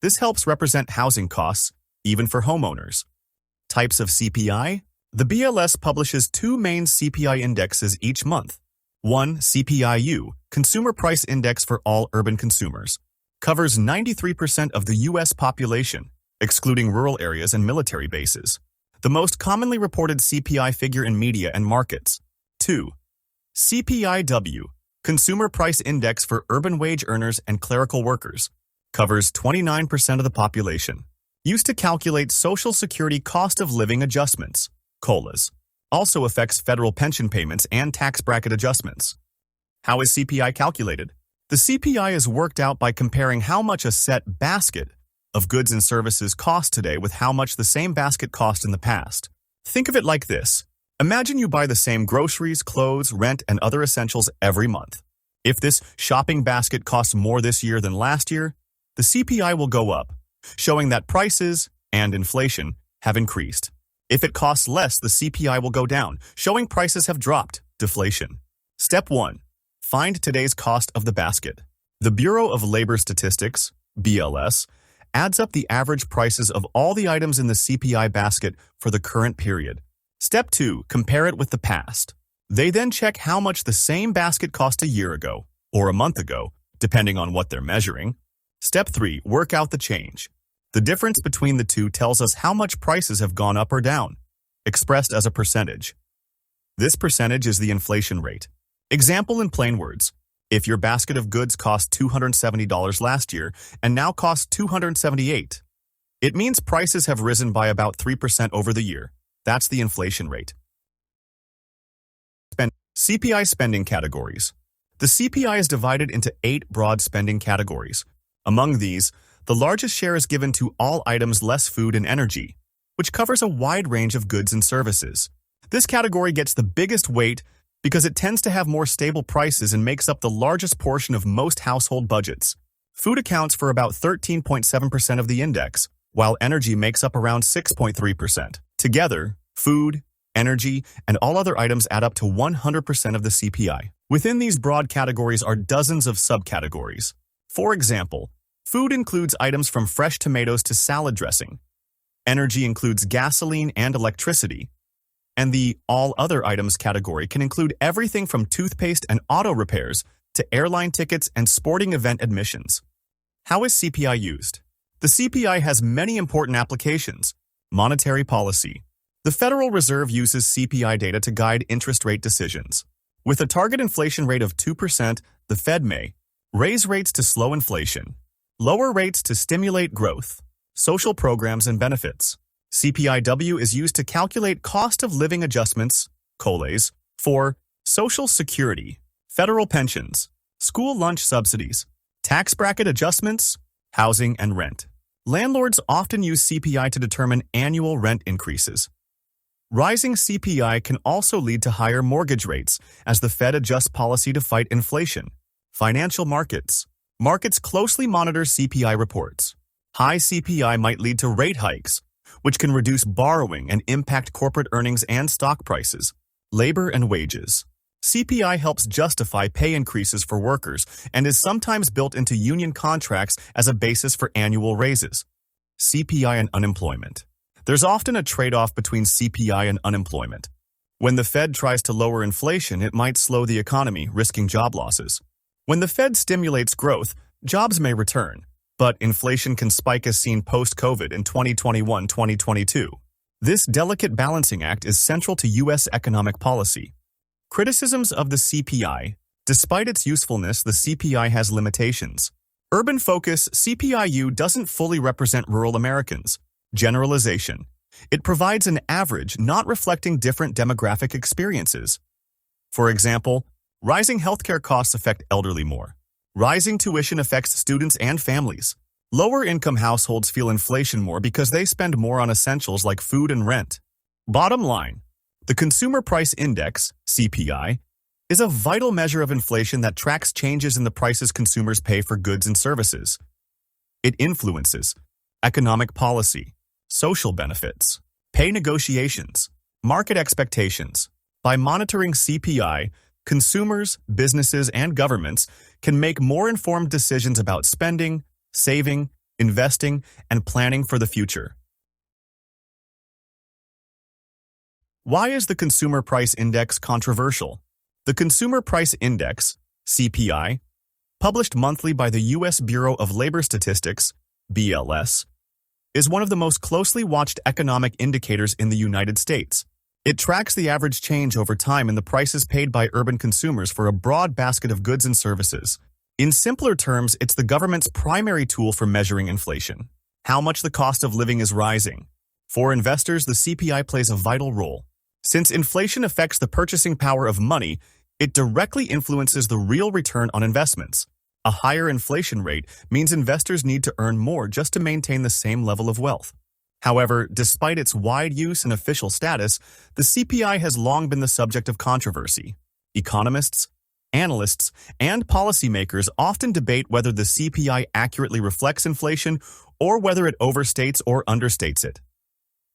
This helps represent housing costs, even for homeowners. Types of CPI. The BLS publishes two main CPI indexes each month. 1. CPI-U, Consumer Price Index for all urban consumers, covers 93% of the U.S. population, excluding rural areas and military bases. The most commonly reported CPI figure in media and markets. 2. CPI-W, Consumer Price Index for urban wage earners and clerical workers, covers 29% of the population. Used to calculate Social Security cost of living adjustments, COLAs. Also affects federal pension payments and tax bracket adjustments. How is CPI calculated? The CPI is worked out by comparing how much a set basket of goods and services cost today with how much the same basket cost in the past. Think of it like this. Imagine you buy the same groceries, clothes, rent, and other essentials every month. If this shopping basket costs more this year than last year, the CPI will go up, showing that prices and inflation have increased. If it costs less, the CPI will go down, showing prices have dropped, deflation. Step 1. Find today's cost of the basket. The Bureau of Labor Statistics, BLS, adds up the average prices of all the items in the CPI basket for the current period. Step 2. Compare it with the past. They then check how much the same basket cost a year ago, or a month ago, depending on what they're measuring. Step 3. Work out the change. The difference between the two tells us how much prices have gone up or down. expressed as a percentage. This percentage is the inflation rate. Example in plain words. If your basket of goods cost $270 last year and now costs $278, it means prices have risen by about 3% over the year. That's the inflation rate. CPI spending categories. The CPI is divided into 8 broad spending categories. Among these, the largest share is given to all items less food and energy, which covers a wide range of goods and services. This category gets the biggest weight because it tends to have more stable prices and makes up the largest portion of most household budgets. Food accounts for about 13.7% of the index, while energy makes up around 6.3%. Together, food, energy, and all other items add up to 100% of the CPI. Within these broad categories are dozens of subcategories. For example, food includes items from fresh tomatoes to salad dressing. Energy includes gasoline and electricity. And the all other items category can include everything from toothpaste and auto repairs to airline tickets and sporting event admissions. How is CPI used? The CPI has many important applications. Monetary policy. The Federal Reserve uses CPI data to guide interest rate decisions. With a target inflation rate of 2%, the Fed may raise rates to slow inflation, lower rates to stimulate growth, social programs and benefits. CPIW is used to calculate cost of living adjustments, COLAs, for Social Security, federal pensions, school lunch subsidies, tax bracket adjustments, housing and rent. Landlords often use CPI to determine annual rent increases. Rising CPI can also lead to higher mortgage rates as the Fed adjusts policy to fight inflation. Financial markets. Markets closely monitor CPI reports. High CPI might lead to rate hikes, which can reduce borrowing and impact corporate earnings and stock prices. Labor and wages. CPI helps justify pay increases for workers and is sometimes built into union contracts as a basis for annual raises. CPI and unemployment. There's often a trade-off between CPI and unemployment. When the Fed tries to lower inflation, it might slow the economy, risking job losses. When the Fed stimulates growth, jobs may return, but inflation can spike as seen post-COVID in 2021-2022. This delicate balancing act is central to U.S. economic policy. Criticisms of the CPI. Despite its usefulness, the CPI has limitations. Urban focus, CPIU doesn't fully represent rural Americans. Generalization. It provides an average, not reflecting different demographic experiences. For example, rising healthcare costs affect elderly more. Rising tuition affects students and families. Lower-income households feel inflation more because they spend more on essentials like food and rent. Bottom line, the Consumer Price Index, CPI, is a vital measure of inflation that tracks changes in the prices consumers pay for goods and services. It influences economic policy, social benefits, pay negotiations, market expectations. By monitoring CPI, consumers, businesses, and governments can make more informed decisions about spending, saving, investing, and planning for the future. Why is the Consumer Price Index controversial? The Consumer Price Index, CPI, published monthly by the U.S. Bureau of Labor Statistics, BLS, is one of the most closely watched economic indicators in the United States. It tracks the average change over time in the prices paid by urban consumers for a broad basket of goods and services. In simpler terms, it's the government's primary tool for measuring inflation. How much the cost of living is rising. For investors, the CPI plays a vital role. Since inflation affects the purchasing power of money, it directly influences the real return on investments. A higher inflation rate means investors need to earn more just to maintain the same level of wealth. However, despite its wide use and official status, the CPI has long been the subject of controversy. Economists, analysts, and policymakers often debate whether the CPI accurately reflects inflation or whether it overstates or understates it.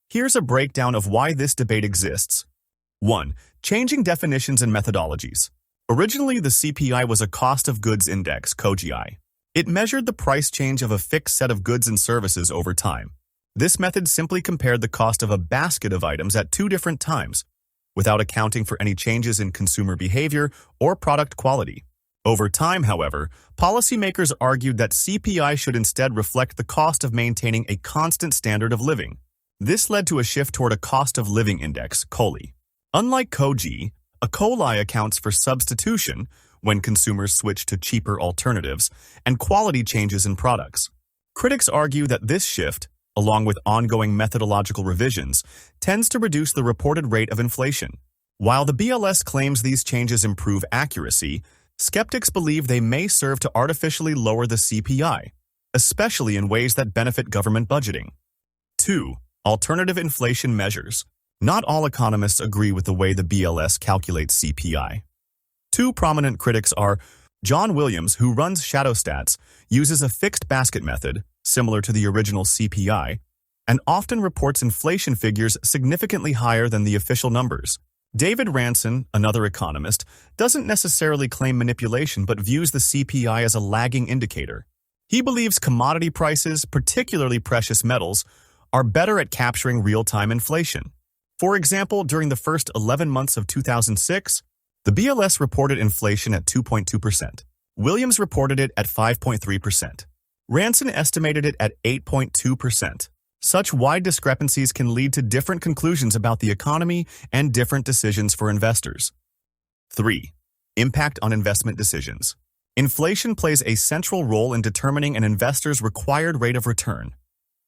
Here's a breakdown of why this debate exists. 1. Changing definitions and methodologies. Originally, the CPI was a cost of goods index, COGI. It measured the price change of a fixed set of goods and services over time. This method simply compared the cost of a basket of items at 2 different times, without accounting for any changes in consumer behavior or product quality. Over time, however, policymakers argued that CPI should instead reflect the cost of maintaining a constant standard of living. This led to a shift toward a cost of living index, COLI. Unlike COGI, a COLI accounts for substitution when consumers switch to cheaper alternatives and quality changes in products. Critics argue that this shift, along with ongoing methodological revisions, tends to reduce the reported rate of inflation. While the BLS claims these changes improve accuracy, skeptics believe they may serve to artificially lower the CPI, especially in ways that benefit government budgeting. 2. Alternative inflation measures. Not all economists agree with the way the BLS calculates CPI. Two prominent critics are John Williams, who runs ShadowStats, uses a fixed basket method, similar to the original CPI, and often reports inflation figures significantly higher than the official numbers. David Ranson, another economist, doesn't necessarily claim manipulation but views the CPI as a lagging indicator. He believes commodity prices, particularly precious metals, are better at capturing real-time inflation. For example, during the first 11 months of 2006, the BLS reported inflation at 2.2%. Williams reported it at 5.3%. Ranson estimated it at 8.2%. Such wide discrepancies can lead to different conclusions about the economy and different decisions for investors. 3. Impact on investment decisions. Inflation plays a central role in determining an investor's required rate of return,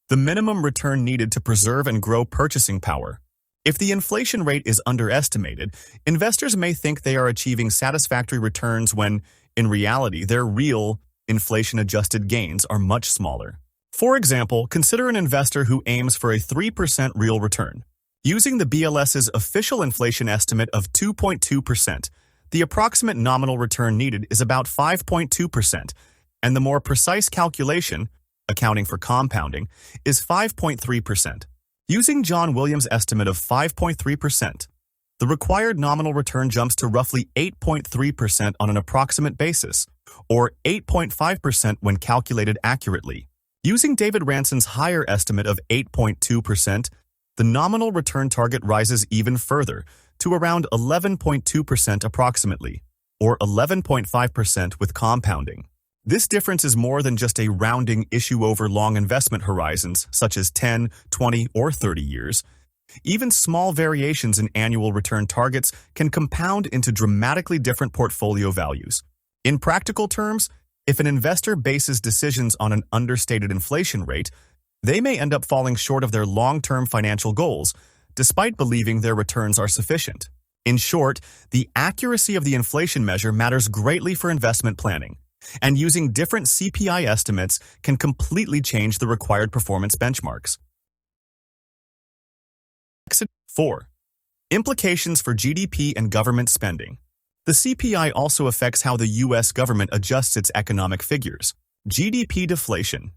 the minimum return needed to preserve and grow purchasing power. If the inflation rate is underestimated, investors may think they are achieving satisfactory returns when, in reality, their real, inflation-adjusted gains are much smaller. For example, consider an investor who aims for a 3% real return. Using the BLS's official inflation estimate of 2.2%, the approximate nominal return needed is about 5.2%, and the more precise calculation, accounting for compounding, is 5.3%. Using John Williams' estimate of 5.3%, the required nominal return jumps to roughly 8.3% on an approximate basis, or 8.5% when calculated accurately. Using David Ranson's higher estimate of 8.2%, the nominal return target rises even further to around 11.2% approximately, or 11.5% with compounding. This difference is more than just a rounding issue over long investment horizons, such as 10, 20, or 30 years. Even small variations in annual return targets can compound into dramatically different portfolio values. In practical terms, if an investor bases decisions on an understated inflation rate, they may end up falling short of their long-term financial goals, despite believing their returns are sufficient. In short, the accuracy of the inflation measure matters greatly for investment planning, and using different CPI estimates can completely change the required performance benchmarks. 4. Implications for GDP and government spending. The CPI also affects how the U.S. government adjusts its economic figures. GDP deflation.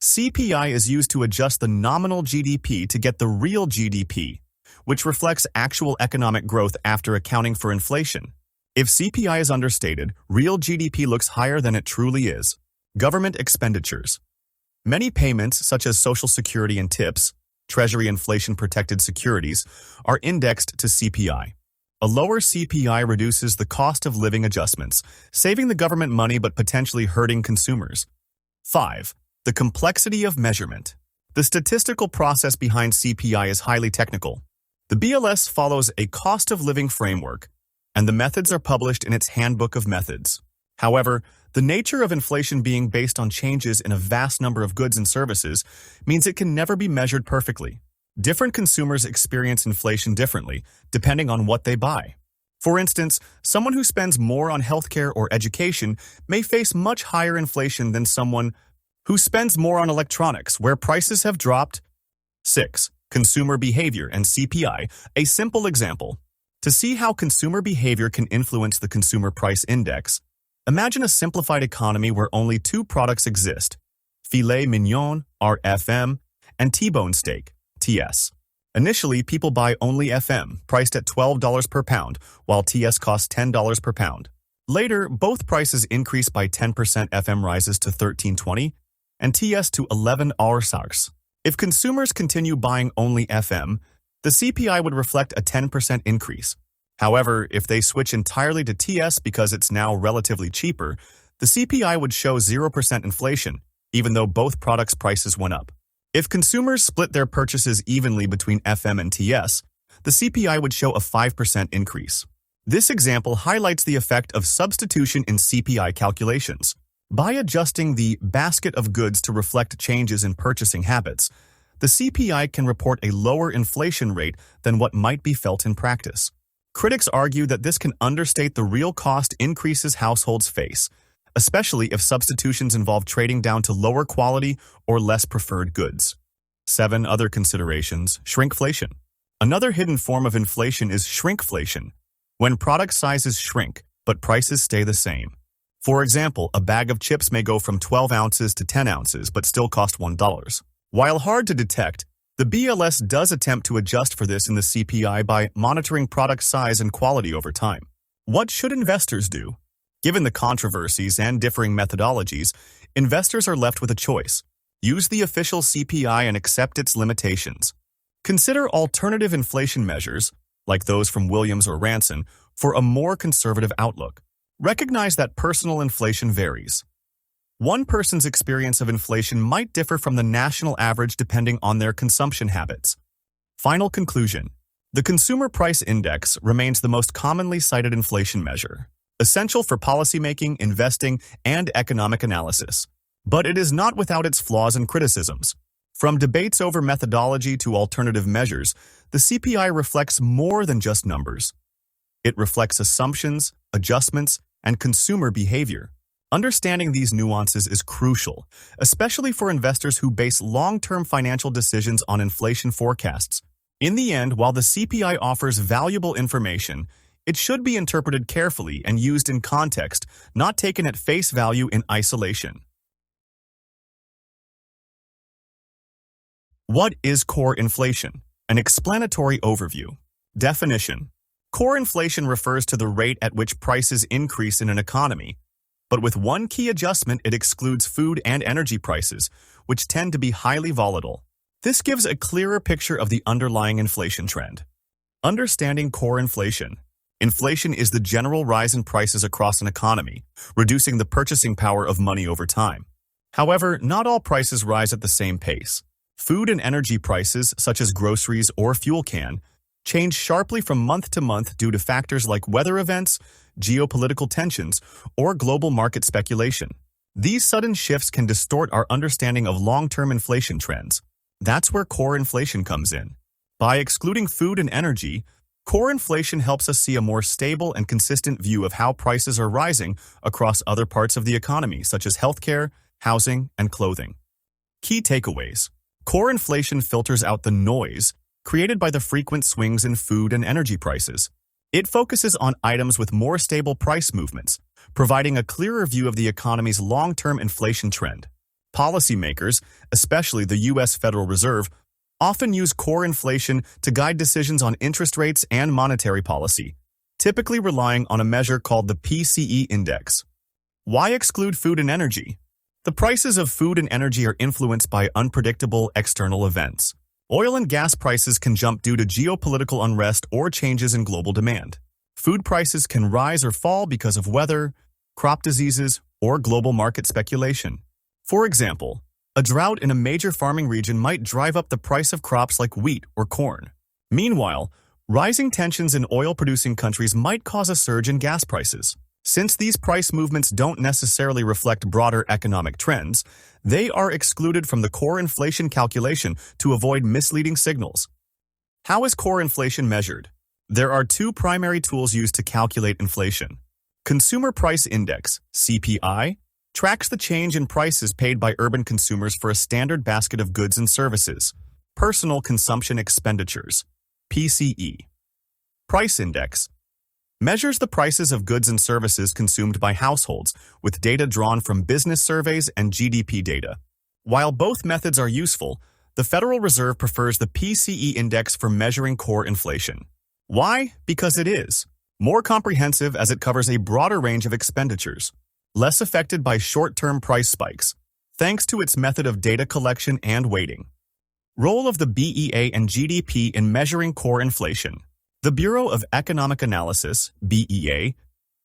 CPI is used to adjust the nominal GDP to get the real GDP, which reflects actual economic growth after accounting for inflation. If CPI is understated, real GDP looks higher than it truly is. Government expenditures. Many payments, such as Social Security and tips, Treasury inflation-protected securities, are indexed to CPI. A lower CPI reduces the cost of living adjustments, saving the government money but potentially hurting consumers. 5. The complexity of measurement. The statistical process behind CPI is highly technical. The BLS follows a cost of living framework, and the methods are published in its Handbook of Methods. However, the nature of inflation being based on changes in a vast number of goods and services means it can never be measured perfectly. Different consumers experience inflation differently, depending on what they buy. For instance, someone who spends more on healthcare or education may face much higher inflation than someone who spends more on electronics, where prices have dropped. 6. Consumer behavior and CPI, a simple example. To see how consumer behavior can influence the Consumer Price Index, imagine a simplified economy where only two products exist: filet mignon, RFM, and T-bone steak, TS. Initially, people buy only FM, priced at $12 per pound, while TS costs $10 per pound. Later, both prices increase by 10%. FM rises to $13.20, and TS to $11. If consumers continue buying only FM, the CPI would reflect a 10% increase. However, if they switch entirely to TS because it's now relatively cheaper, the CPI would show 0% inflation, even though both products' prices went up. If consumers split their purchases evenly between FM and TS, the CPI would show a 5% increase. This example highlights the effect of substitution in CPI calculations. By adjusting the basket of goods to reflect changes in purchasing habits, the CPI can report a lower inflation rate than what might be felt in practice. Critics argue that this can understate the real cost increases households face, especially if substitutions involve trading down to lower quality or less preferred goods. 7 other considerations. Shrinkflation. Another hidden form of inflation is shrinkflation, when product sizes shrink but prices stay the same. For example, a bag of chips may go from 12 ounces to 10 ounces but still cost $1. While hard to detect, the BLS does attempt to adjust for this in the CPI by monitoring product size and quality over time. What should investors do? Given the controversies and differing methodologies, investors are left with a choice. Use the official CPI and accept its limitations. Consider alternative inflation measures, like those from Williams or Ranson, for a more conservative outlook. Recognize that personal inflation varies. One person's experience of inflation might differ from the national average depending on their consumption habits. Final conclusion. The Consumer Price Index remains the most commonly cited inflation measure, essential for policymaking, investing, and economic analysis. But it is not without its flaws and criticisms. From debates over methodology to alternative measures, the CPI reflects more than just numbers. It reflects assumptions, adjustments, and consumer behavior. Understanding these nuances is crucial, especially for investors who base long-term financial decisions on inflation forecasts. In the end, while the CPI offers valuable information, it should be interpreted carefully and used in context, not taken at face value in isolation. What is core inflation? An explanatory overview. Definition. Core inflation refers to the rate at which prices increase in an economy, but with one key adjustment, it excludes food and energy prices, which tend to be highly volatile. This gives a clearer picture of the underlying inflation trend. Understanding core inflation. Inflation is the general rise in prices across an economy, reducing the purchasing power of money over time. However, not all prices rise at the same pace. Food and energy prices, such as groceries or fuel can, change sharply from month to month due to factors like weather events, geopolitical tensions, or global market speculation. These sudden shifts can distort our understanding of long-term inflation trends. That's where core inflation comes in. By excluding food and energy, core inflation helps us see a more stable and consistent view of how prices are rising across other parts of the economy, such as healthcare, housing, and clothing. Key takeaways. Core inflation filters out the noise created by the frequent swings in food and energy prices. It focuses on items with more stable price movements, providing a clearer view of the economy's long-term inflation trend. Policymakers, especially the U.S. Federal Reserve, often use core inflation to guide decisions on interest rates and monetary policy, typically relying on a measure called the PCE index. Why exclude food and energy? The prices of food and energy are influenced by unpredictable external events. Oil and gas prices can jump due to geopolitical unrest or changes in global demand. Food prices can rise or fall because of weather, crop diseases, or global market speculation. For example, a drought in a major farming region might drive up the price of crops like wheat or corn. Meanwhile, rising tensions in oil-producing countries might cause a surge in gas prices. Since these price movements don't necessarily reflect broader economic trends, they are excluded from the core inflation calculation to avoid misleading signals. How is core inflation measured? There are 2 primary tools used to calculate inflation. Consumer Price Index, CPI, tracks the change in prices paid by urban consumers for a standard basket of goods and services. Personal Consumption Expenditures, PCE. Price Index measures the prices of goods and services consumed by households with data drawn from business surveys and GDP data. While both methods are useful, the Federal Reserve prefers the PCE index for measuring core inflation. Why? Because it is more comprehensive as it covers a broader range of expenditures, less affected by short-term price spikes, thanks to its method of data collection and weighting. Role of the BEA and GDP in measuring core inflation. The Bureau of Economic Analysis, BEA,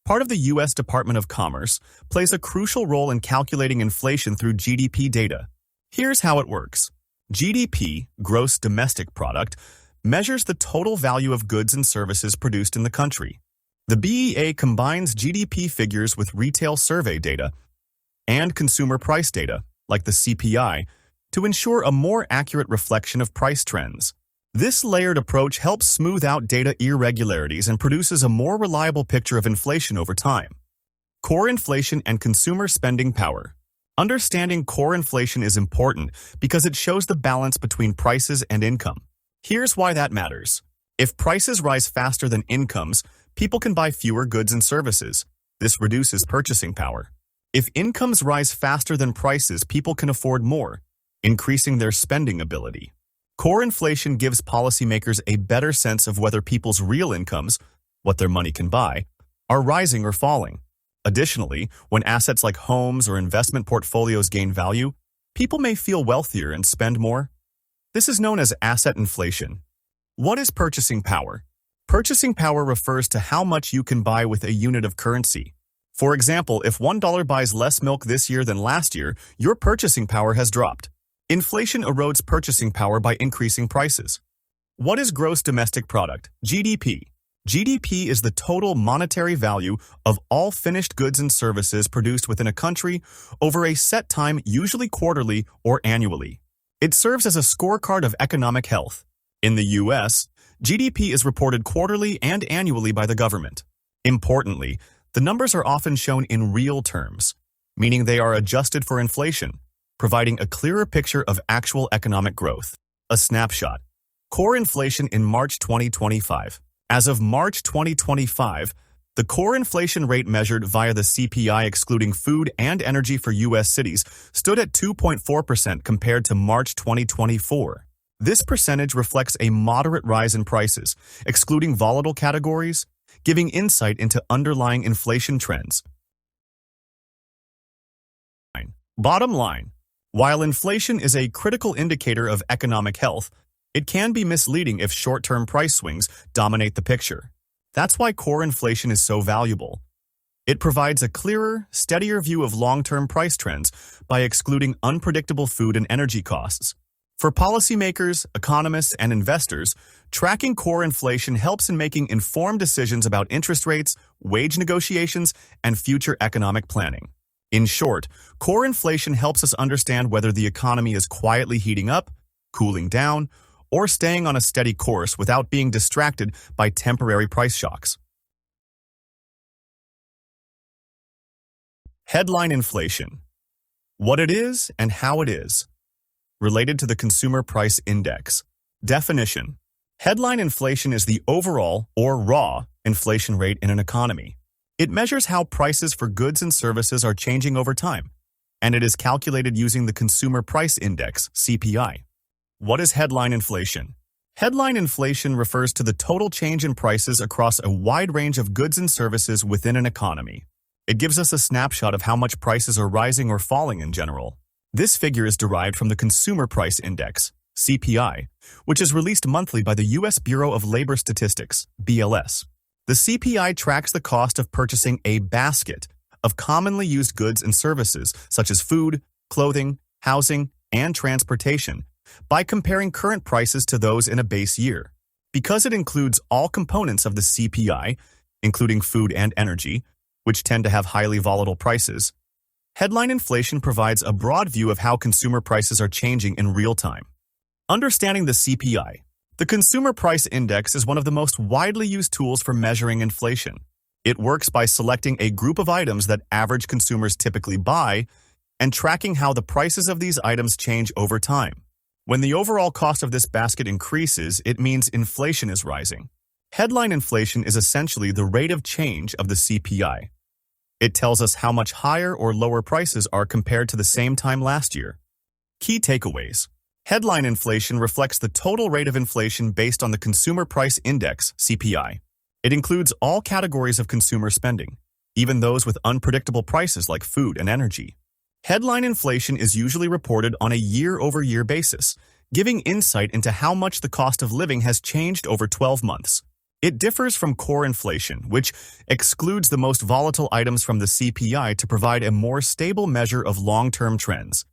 part of the U.S. Department of Commerce, plays a crucial role in calculating inflation through GDP data. Here's how it works. GDP, gross domestic product, measures the total value of goods and services produced in the country. The BEA combines GDP figures with retail survey data and consumer price data, like the CPI, to ensure a more accurate reflection of price trends. This layered approach helps smooth out data irregularities and produces a more reliable picture of inflation over time. Core inflation and consumer spending power. Understanding core inflation is important because it shows the balance between prices and income. Here's why that matters. If prices rise faster than incomes, people can buy fewer goods and services. This reduces purchasing power. If incomes rise faster than prices, people can afford more, increasing their spending ability. Core inflation gives policymakers a better sense of whether people's real incomes, what their money can buy, are rising or falling. Additionally, when assets like homes or investment portfolios gain value, people may feel wealthier and spend more. This is known as asset inflation. What is purchasing power? Purchasing power refers to how much you can buy with a unit of currency. For example, if $1 buys less milk this year than last year, your purchasing power has dropped. Inflation erodes purchasing power by increasing prices. What is gross domestic product? GDP. GDP is the total monetary value of all finished goods and services produced within a country over a set time, usually quarterly or annually. It serves as a scorecard of economic health. In the U.S., GDP is reported quarterly and annually by the government. Importantly, the numbers are often shown in real terms, meaning they are adjusted for inflation, providing a clearer picture of actual economic growth. A snapshot. Core inflation in March 2025. As of March 2025, the core inflation rate measured via the CPI excluding food and energy for U.S. cities stood at 2.4% compared to March 2024. This percentage reflects a moderate rise in prices, excluding volatile categories, giving insight into underlying inflation trends. Bottom line, while inflation is a critical indicator of economic health, it can be misleading if short-term price swings dominate the picture. That's why core inflation is so valuable. It provides a clearer, steadier view of long-term price trends by excluding unpredictable food and energy costs. For policymakers, economists, and investors, tracking core inflation helps in making informed decisions about interest rates, wage negotiations, and future economic planning. In short, core inflation helps us understand whether the economy is quietly heating up, cooling down, or staying on a steady course without being distracted by temporary price shocks. Headline inflation. What it is and how it is. Related to the Consumer Price Index. Definition. Headline inflation is the overall, or raw, inflation rate in an economy. It measures how prices for goods and services are changing over time, and it is calculated using the Consumer Price Index, CPI. What is headline inflation? Headline inflation refers to the total change in prices across a wide range of goods and services within an economy. It gives us a snapshot of how much prices are rising or falling in general. This figure is derived from the Consumer Price Index, CPI, which is released monthly by the U.S. Bureau of Labor Statistics, BLS. The CPI tracks the cost of purchasing a basket of commonly used goods and services, such as food, clothing, housing, and transportation, by comparing current prices to those in a base year. Because it includes all components of the CPI, including food and energy, which tend to have highly volatile prices, headline inflation provides a broad view of how consumer prices are changing in real time. Understanding the CPI. The Consumer Price Index is one of the most widely used tools for measuring inflation. It works by selecting a group of items that average consumers typically buy and tracking how the prices of these items change over time. When the overall cost of this basket increases, it means inflation is rising. Headline inflation is essentially the rate of change of the CPI. It tells us how much higher or lower prices are compared to the same time last year. Key takeaways. Headline inflation reflects the total rate of inflation based on the Consumer Price Index, CPI. It includes all categories of consumer spending, even those with unpredictable prices like food and energy. Headline inflation is usually reported on a year-over-year basis, giving insight into how much the cost of living has changed over 12 months. It differs from core inflation, which excludes the most volatile items from the CPI to provide a more stable measure of long-term trends.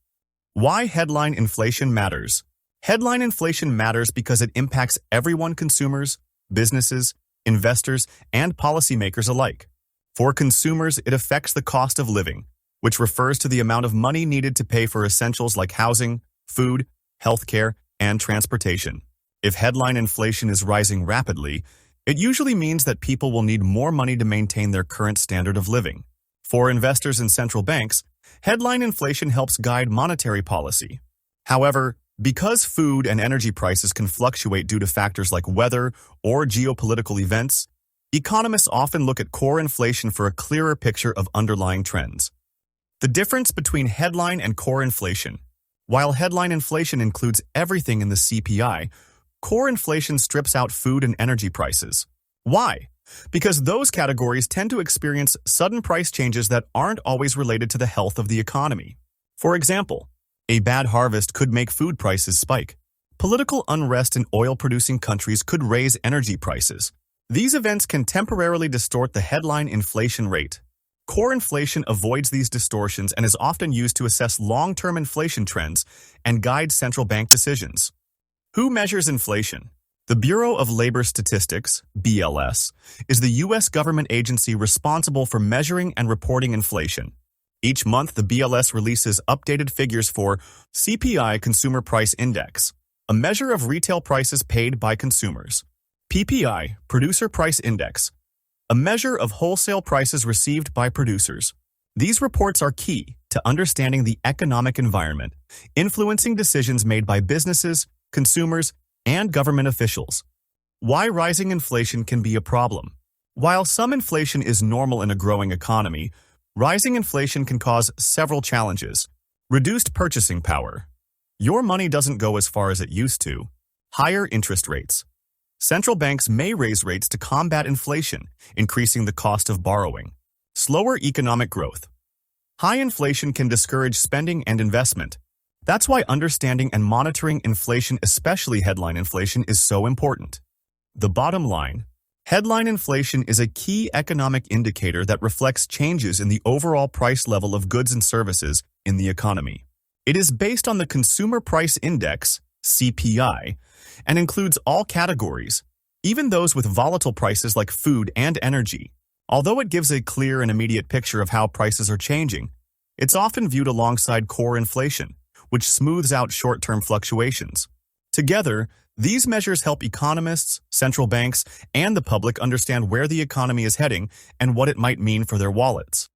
Why headline inflation matters. Headline inflation matters because it impacts everyone: consumers, businesses, investors, and policymakers alike. For consumers, it affects the cost of living, which refers to the amount of money needed to pay for essentials like housing, food, healthcare, and transportation. If headline inflation is rising rapidly, it usually means that people will need more money to maintain their current standard of living. For investors and central banks, headline inflation helps guide monetary policy. However, because food and energy prices can fluctuate due to factors like weather or geopolitical events, economists often look at core inflation for a clearer picture of underlying trends. The difference between headline and core inflation. While headline inflation includes everything in the CPI, core inflation strips out food and energy prices. Why? Because those categories tend to experience sudden price changes that aren't always related to the health of the economy. For example, a bad harvest could make food prices spike. Political unrest in oil-producing countries could raise energy prices. These events can temporarily distort the headline inflation rate. Core inflation avoids these distortions and is often used to assess long-term inflation trends and guide central bank decisions. Who measures inflation? The Bureau of Labor Statistics, BLS, is the U.S. government agency responsible for measuring and reporting inflation. Each month, the BLS releases updated figures for CPI, Consumer Price Index, a measure of retail prices paid by consumers; PPI, Producer Price Index, a measure of wholesale prices received by producers. These reports are key to understanding the economic environment, influencing decisions made by businesses, consumers, and government officials. Why rising inflation can be a problem. While some inflation is normal in a growing economy, rising inflation can cause several challenges. Reduced purchasing power. Your money doesn't go as far as it used to. Higher interest rates. Central banks may raise rates to combat inflation, increasing the cost of borrowing. Slower economic growth. High inflation can discourage spending and investment. That's why understanding and monitoring inflation, especially headline inflation, is so important. The bottom line: headline inflation is a key economic indicator that reflects changes in the overall price level of goods and services in the economy. It is based on the Consumer Price Index, CPI, and includes all categories, even those with volatile prices like food and energy. Although it gives a clear and immediate picture of how prices are changing, it's often viewed alongside core inflation, which smooths out short-term fluctuations. Together, these measures help economists, central banks, and the public understand where the economy is heading and what it might mean for their wallets.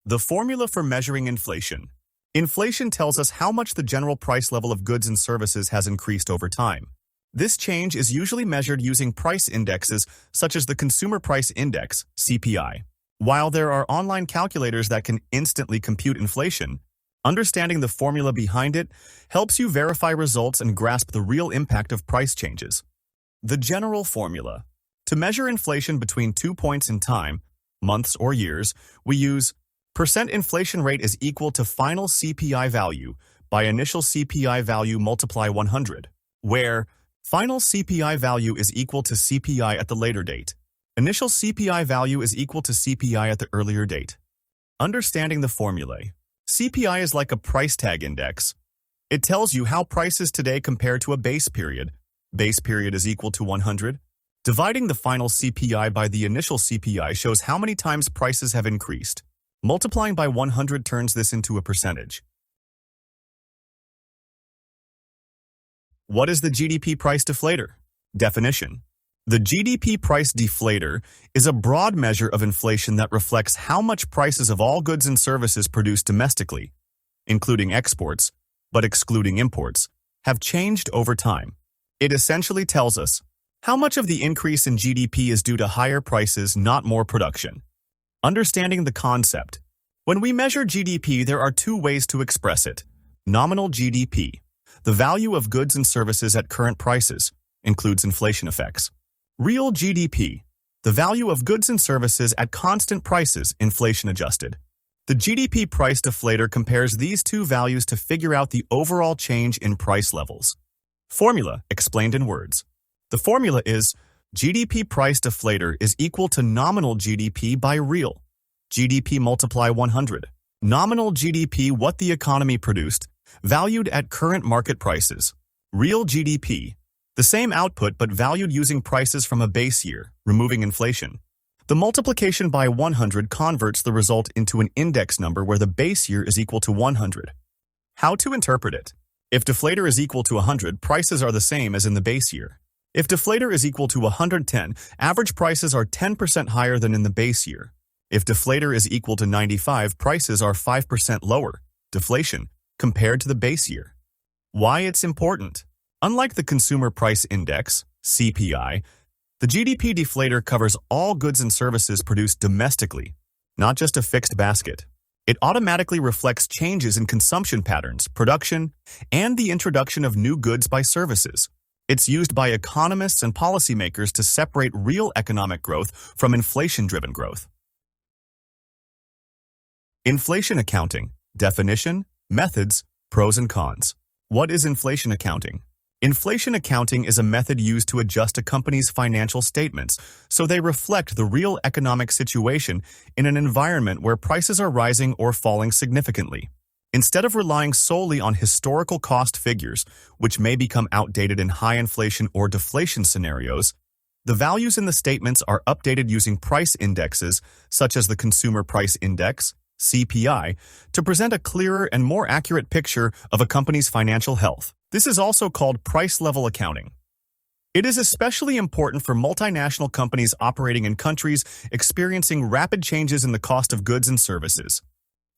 The formula for measuring inflation. Inflation tells us how much the general price level of goods and services has increased over time. This change is usually measured using price indexes such as the Consumer Price Index, CPI. While there are online calculators that can instantly compute inflation, understanding the formula behind it helps you verify results and grasp the real impact of price changes. The general formula. To measure inflation between 2 points in time, months or years, we use percent inflation rate is equal to final CPI value by initial CPI value multiply 100, where final CPI value is equal to CPI at the later date. Initial CPI value is equal to CPI at the earlier date. Understanding the formulae. CPI is like a price tag index. It tells you how prices today compare to a base period. Base period is equal to 100. Dividing the final CPI by the initial CPI shows how many times prices have increased. Multiplying by 100 turns this into a percentage. What is the GDP price deflator? Definition. The GDP price deflator is a broad measure of inflation that reflects how much prices of all goods and services produced domestically, including exports, but excluding imports, have changed over time. It essentially tells us how much of the increase in GDP is due to higher prices, not more production. Understanding the concept. When we measure GDP, there are two ways to express it. Nominal GDP, the value of goods and services at current prices, includes inflation effects. Real GDP, the value of goods and services at constant prices, inflation adjusted. The GDP price deflator compares these two values to figure out the overall change in price levels. Formula explained in words. The formula is GDP price deflator is equal to nominal GDP by real GDP multiply 100. Nominal GDP, what the economy produced, valued at current market prices. Real GDP, the same output but valued using prices from a base year, removing inflation. The multiplication by 100 converts the result into an index number where the base year is equal to 100. How to interpret it? If deflator is equal to 100, prices are the same as in the base year. If deflator is equal to 110, average prices are 10% higher than in the base year. If deflator is equal to 95, prices are 5% lower, deflation, compared to the base year. Why it's important? Unlike the Consumer Price Index, CPI, the GDP deflator covers all goods and services produced domestically, not just a fixed basket. It automatically reflects changes in consumption patterns, production, and the introduction of new goods by services. It's used by economists and policymakers to separate real economic growth from inflation-driven growth. Inflation accounting, definition, methods, pros and cons. What is inflation accounting? Inflation accounting is a method used to adjust a company's financial statements so they reflect the real economic situation in an environment where prices are rising or falling significantly. Instead of relying solely on historical cost figures, which may become outdated in high inflation or deflation scenarios, the values in the statements are updated using price indexes such as the Consumer Price Index, CPI, to present a clearer and more accurate picture of a company's financial health. This is also called price-level accounting. It is especially important for multinational companies operating in countries experiencing rapid changes in the cost of goods and services.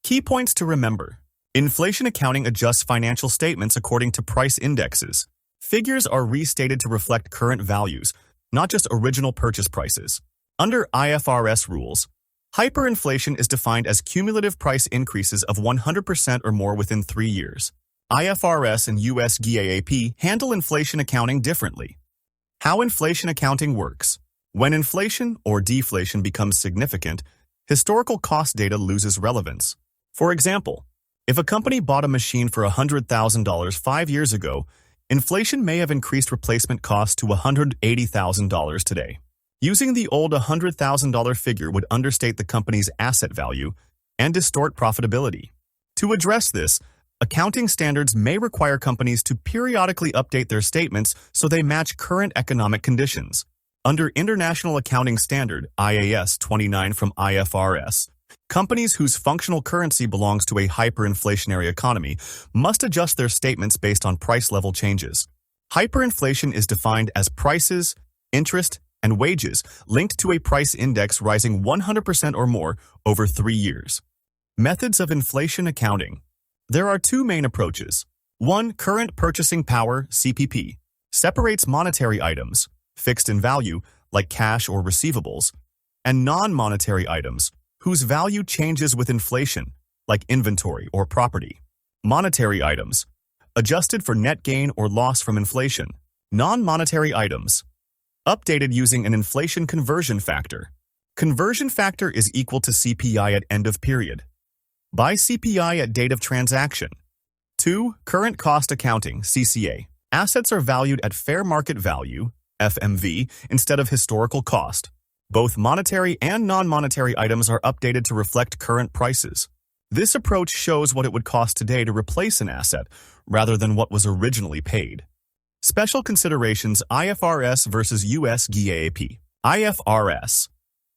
Key points to remember. Inflation accounting adjusts financial statements according to price indexes. Figures are restated to reflect current values, not just original purchase prices. Under IFRS rules, hyperinflation is defined as cumulative price increases of 100% or more within 3 years. IFRS and US GAAP handle inflation accounting differently. How inflation accounting works. When inflation or deflation becomes significant, historical cost data loses relevance. For example, if a company bought a machine for $100,000 5 years ago, inflation may have increased replacement costs to $180,000 today. Using the old $100,000 figure would understate the company's asset value and distort profitability. To address this, accounting standards may require companies to periodically update their statements so they match current economic conditions. Under International Accounting Standard IAS 29 from IFRS, companies whose functional currency belongs to a hyperinflationary economy must adjust their statements based on price-level changes. Hyperinflation is defined as prices, interest, and wages linked to a price index rising 100% or more over 3 years. Methods of inflation accounting. There are 2 main approaches. 1. Current purchasing power, CPP, separates monetary items, fixed in value, like cash or receivables, and non-monetary items, whose value changes with inflation, like inventory or property. Monetary items, adjusted for net gain or loss from inflation. Non-monetary items, updated using an inflation conversion factor. Conversion factor is equal to CPI at end of period. By CPI at date of transaction. 2. Current cost accounting, CCA. Assets are valued at fair market value, FMV, instead of historical cost. Both monetary and non-monetary items are updated to reflect current prices. This approach shows what it would cost today to replace an asset, rather than what was originally paid. Special considerations IFRS versus US GAAP. IFRS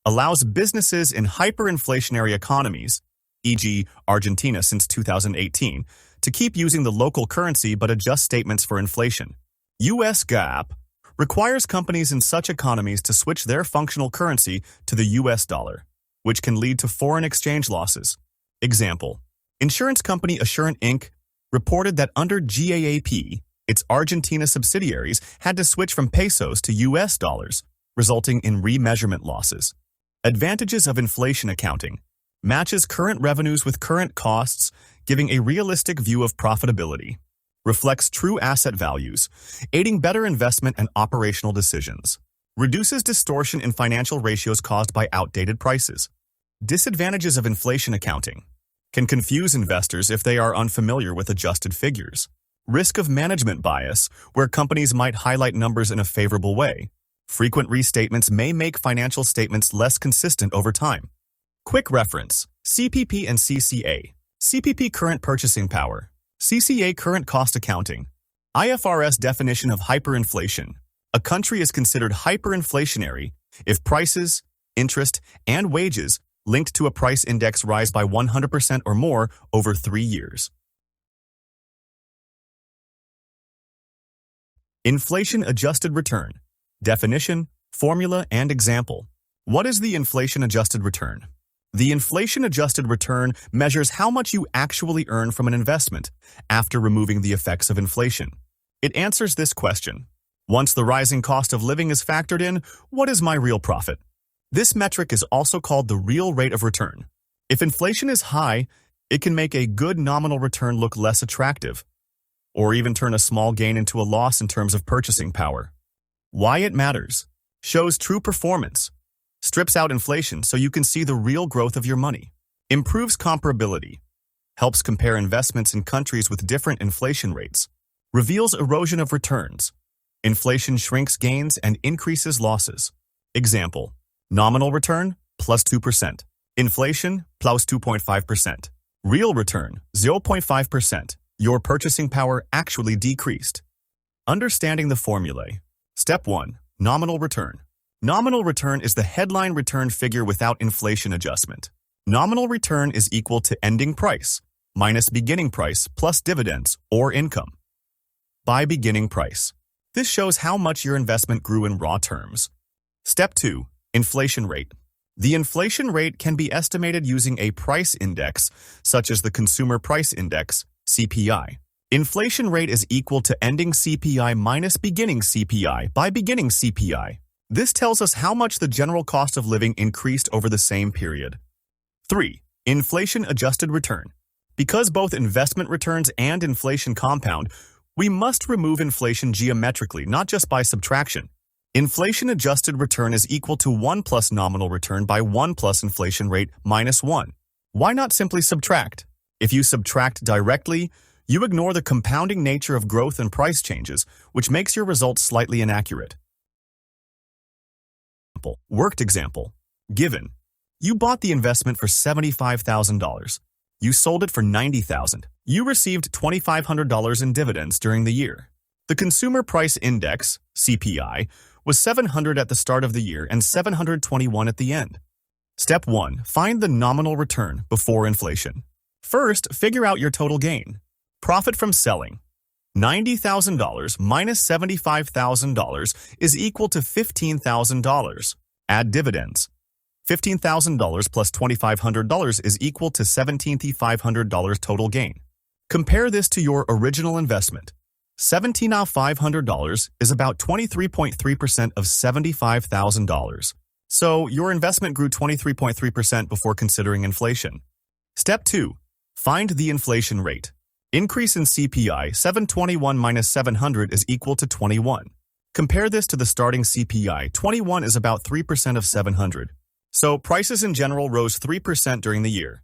allows businesses in hyperinflationary economies, e.g. Argentina since 2018, to keep using the local currency but adjust statements for inflation. US GAAP requires companies in such economies to switch their functional currency to the US dollar, which can lead to foreign exchange losses. Example, insurance company Assurant Inc. reported that under GAAP, its Argentina subsidiaries had to switch from pesos to US dollars, resulting in remeasurement losses. Advantages of inflation accounting. Matches current revenues with current costs, giving a realistic view of profitability. Reflects true asset values, aiding better investment and operational decisions. Reduces distortion in financial ratios caused by outdated prices. Disadvantages of inflation accounting. Can confuse investors if they are unfamiliar with adjusted figures. Risk of management bias, where companies might highlight numbers in a favorable way. Frequent restatements may make financial statements less consistent over time. Quick reference, CPP and CCA. CPP current purchasing power, CCA current cost accounting, IFRS definition of hyperinflation. A country is considered hyperinflationary if prices, interest, and wages linked to a price index rise by 100% or more over 3 years. Inflation-adjusted return. Definition, formula, and example. What is the inflation-adjusted return? The inflation-adjusted return measures how much you actually earn from an investment after removing the effects of inflation. It answers this question. Once the rising cost of living is factored in, what is my real profit? This metric is also called the real rate of return. If inflation is high, it can make a good nominal return look less attractive, or even turn a small gain into a loss in terms of purchasing power. Why it matters. Shows true performance. Strips out inflation so you can see the real growth of your money. Improves comparability. Helps compare investments in countries with different inflation rates. Reveals erosion of returns. Inflation shrinks gains and increases losses. Example. Nominal return, plus 2%. Inflation, plus 2.5%. Real return, 0.5%. Your purchasing power actually decreased. Understanding the formulae. Step 1. Nominal return. Nominal return is the headline return figure without inflation adjustment. Nominal return is equal to ending price minus beginning price plus dividends or income. By beginning price. This shows how much your investment grew in raw terms. Step 2. Inflation rate. The inflation rate can be estimated using a price index, such as the Consumer Price Index, CPI. Inflation rate is equal to ending CPI minus beginning CPI by beginning CPI. This tells us how much the general cost of living increased over the same period. 3. Inflation-adjusted return. Because both investment returns and inflation compound, we must remove inflation geometrically, not just by subtraction. Inflation-adjusted return is equal to 1 plus nominal return by 1 plus inflation rate minus 1. Why not simply subtract? If you subtract directly, you ignore the compounding nature of growth and price changes, which makes your results slightly inaccurate. Worked example. Given. You bought the investment for $75,000. You sold it for $90,000. You received $2,500 in dividends during the year. The Consumer Price Index, CPI, was 700 at the start of the year and 721 at the end. Step 1. Find the nominal return before inflation. First, figure out your total gain. Profit from selling. $90,000 minus $75,000 is equal to $15,000. Add dividends. $15,000 plus $2,500 is equal to $17,500 total gain. Compare this to your original investment. $17,500 is about 23.3% of $75,000. So your investment grew 23.3% before considering inflation. Step 2. Find the inflation rate. Increase in CPI, 721 minus 700 is equal to 21. Compare this to the starting CPI, 21 is about 3% of 700. So prices in general rose 3% during the year.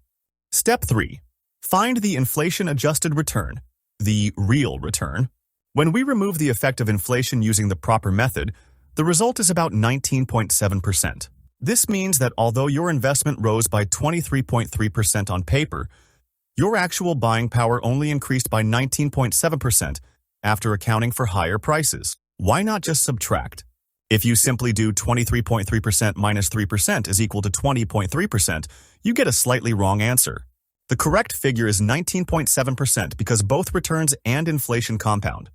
Step 3. Find the inflation-adjusted return, the real return. When we remove the effect of inflation using the proper method, the result is about 19.7%. This means that although your investment rose by 23.3% on paper, your actual buying power only increased by 19.7% after accounting for higher prices. Why not just subtract? If you simply do 23.3% minus 3% is equal to 20.3%, you get a slightly wrong answer. The correct figure is 19.7% because both returns and inflation compound.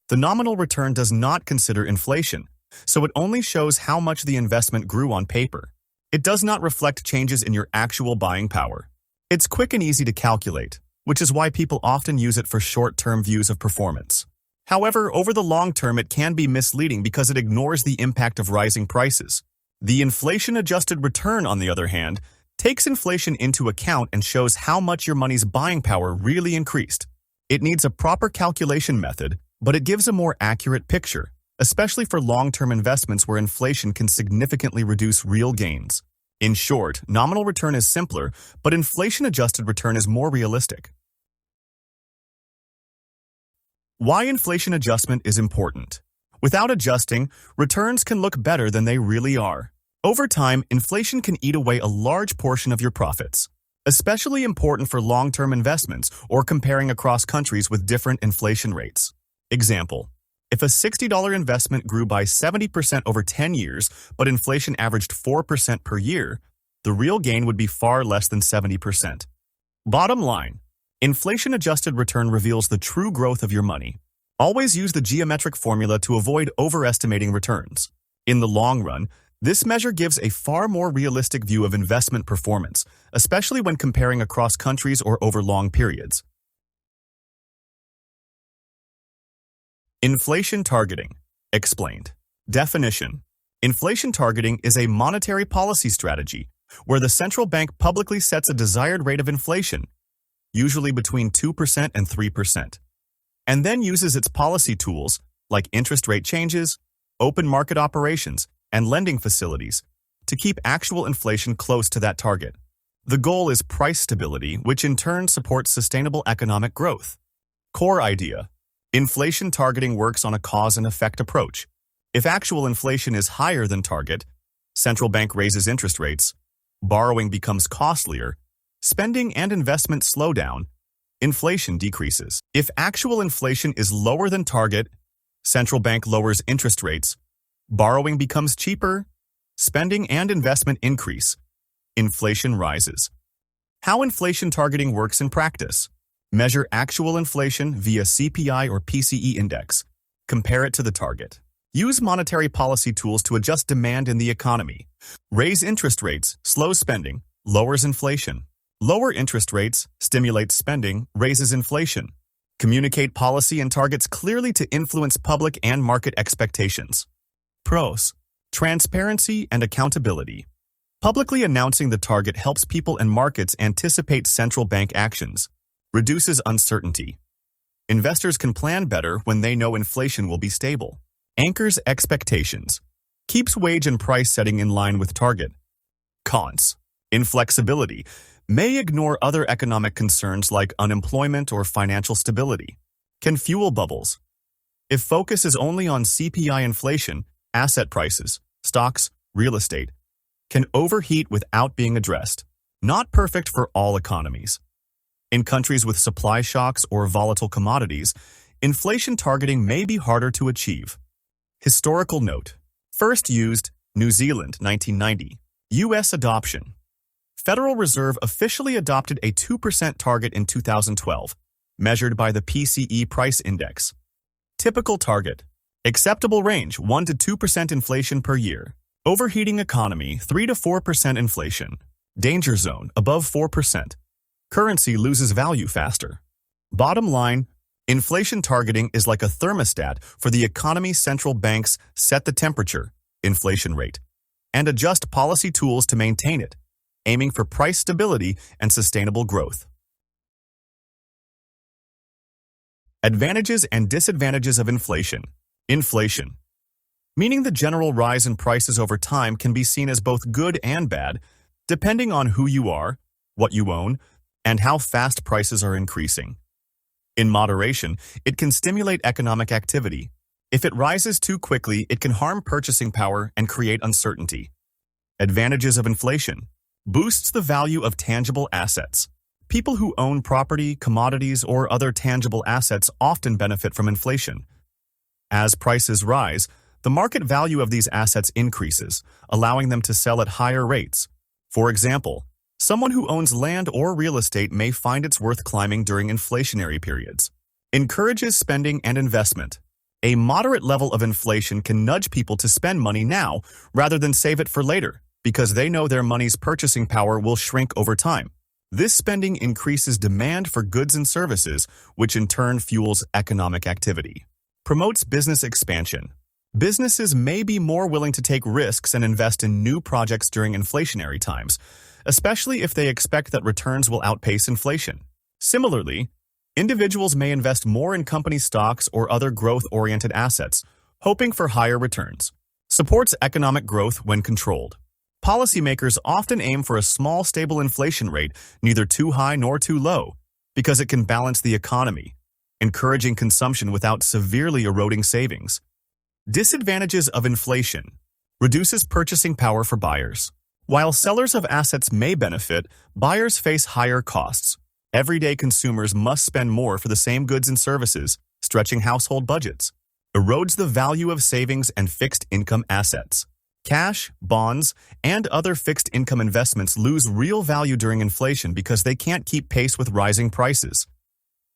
The nominal return does not consider inflation, so it only shows how much the investment grew on paper. It does not reflect changes in your actual buying power. It's quick and easy to calculate, which is why people often use it for short-term views of performance. However, over the long term, it can be misleading because it ignores the impact of rising prices. The inflation-adjusted return, on the other hand, takes inflation into account and shows how much your money's buying power really increased. It needs a proper calculation method, but it gives a more accurate picture, especially for long-term investments where inflation can significantly reduce real gains. In short, nominal return is simpler, but inflation-adjusted return is more realistic. Why inflation adjustment is important. Without adjusting, returns can look better than they really are. Over time, inflation can eat away a large portion of your profits. especially important for long-term investments or comparing across countries with different inflation rates. Example: if a $60 investment grew by 70% over 10 years, but inflation averaged 4% per year, the real gain would be far less than 70%. Bottom line, inflation-adjusted return reveals the true growth of your money. Always use the geometric formula to avoid overestimating returns. In the long run, this measure gives a far more realistic view of investment performance, especially when comparing across countries or over long periods. Inflation targeting. Explained. Definition. Inflation targeting is a monetary policy strategy where the central bank publicly sets a desired rate of inflation, usually between 2% and 3%, and then uses its policy tools, like interest rate changes, open market operations, and lending facilities, to keep actual inflation close to that target. The goal is price stability, which in turn supports sustainable economic growth. Core idea. Inflation targeting works on a cause and effect approach. If actual inflation is higher than target, central bank raises interest rates, borrowing becomes costlier, spending and investment slow down, inflation decreases. If actual inflation is lower than target, central bank lowers interest rates, borrowing becomes cheaper, spending and investment increase, inflation rises. How inflation targeting works in practice. Measure actual inflation via CPI or PCE index. Compare it to the target. Use monetary policy tools to adjust demand in the economy. Raise interest rates, slows spending, lowers inflation. Lower interest rates, stimulates spending, raises inflation. Communicate policy and targets clearly to influence public and market expectations. Pros: transparency and accountability. Publicly announcing the target helps people and markets anticipate central bank actions. Reduces uncertainty. Investors can plan better when they know inflation will be stable. Anchors expectations. Keeps wage and price setting in line with target. Cons: inflexibility. May ignore other economic concerns like unemployment or financial stability. Can fuel bubbles. If focus is only on CPI inflation, asset prices, stocks, real estate, can overheat without being addressed. Not perfect for all economies. In countries with supply shocks or volatile commodities, inflation targeting may be harder to achieve. Historical note. First used, New Zealand, 1990. U.S. adoption. Federal Reserve officially adopted a 2% target in 2012, measured by the PCE price index. Typical target. Acceptable range, 1 to 2% inflation per year. Overheating economy, 3 to 4% inflation. Danger zone, above 4%. Currency loses value faster. Bottom line, inflation targeting is like a thermostat for the economy. Central banks set the temperature, inflation rate, and adjust policy tools to maintain it, aiming for price stability and sustainable growth. Advantages and disadvantages of inflation. Inflation, meaning the general rise in prices over time, can be seen as both good and bad, depending on who you are, what you own, and how fast prices are increasing. In moderation, it can stimulate economic activity. If it rises too quickly, it can harm purchasing power and create uncertainty. Advantages of inflation. Boosts the value of tangible assets. People who own property, commodities, or other tangible assets often benefit from inflation. As prices rise, the market value of these assets increases, allowing them to sell at higher rates. For example, someone who owns land or real estate may find it's worth climbing during inflationary periods. Encourages spending and investment. A moderate level of inflation can nudge people to spend money now rather than save it for later, because they know their money's purchasing power will shrink over time. This spending increases demand for goods and services, which in turn fuels economic activity. Promotes business expansion. Businesses may be more willing to take risks and invest in new projects during inflationary times, especially if they expect that returns will outpace inflation. Similarly, individuals may invest more in company stocks or other growth-oriented assets, hoping for higher returns. Supports economic growth when controlled. Policymakers often aim for a small, stable inflation rate, neither too high nor too low, because it can balance the economy, encouraging consumption without severely eroding savings. Disadvantages of inflation. Reduces purchasing power for buyers. While sellers of assets may benefit, buyers face higher costs. Everyday consumers must spend more for the same goods and services, stretching household budgets. Erodes the value of savings and fixed income assets. Cash, bonds, and other fixed income investments lose real value during inflation because they can't keep pace with rising prices.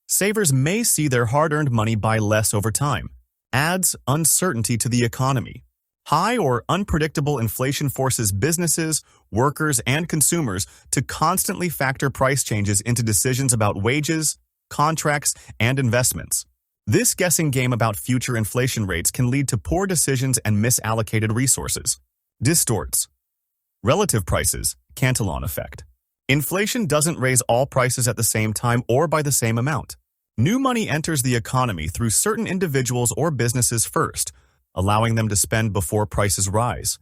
Savers may see their hard-earned money buy less over time. Adds uncertainty to the economy. High or unpredictable inflation forces businesses, workers, and consumers to constantly factor price changes into decisions about wages, contracts, and investments. This guessing game about future inflation rates can lead to poor decisions and misallocated resources. Distorts. Relative prices, Cantillon effect. Inflation doesn't raise all prices at the same time or by the same amount. New money enters the economy through certain individuals or businesses first, allowing them to spend before prices rise.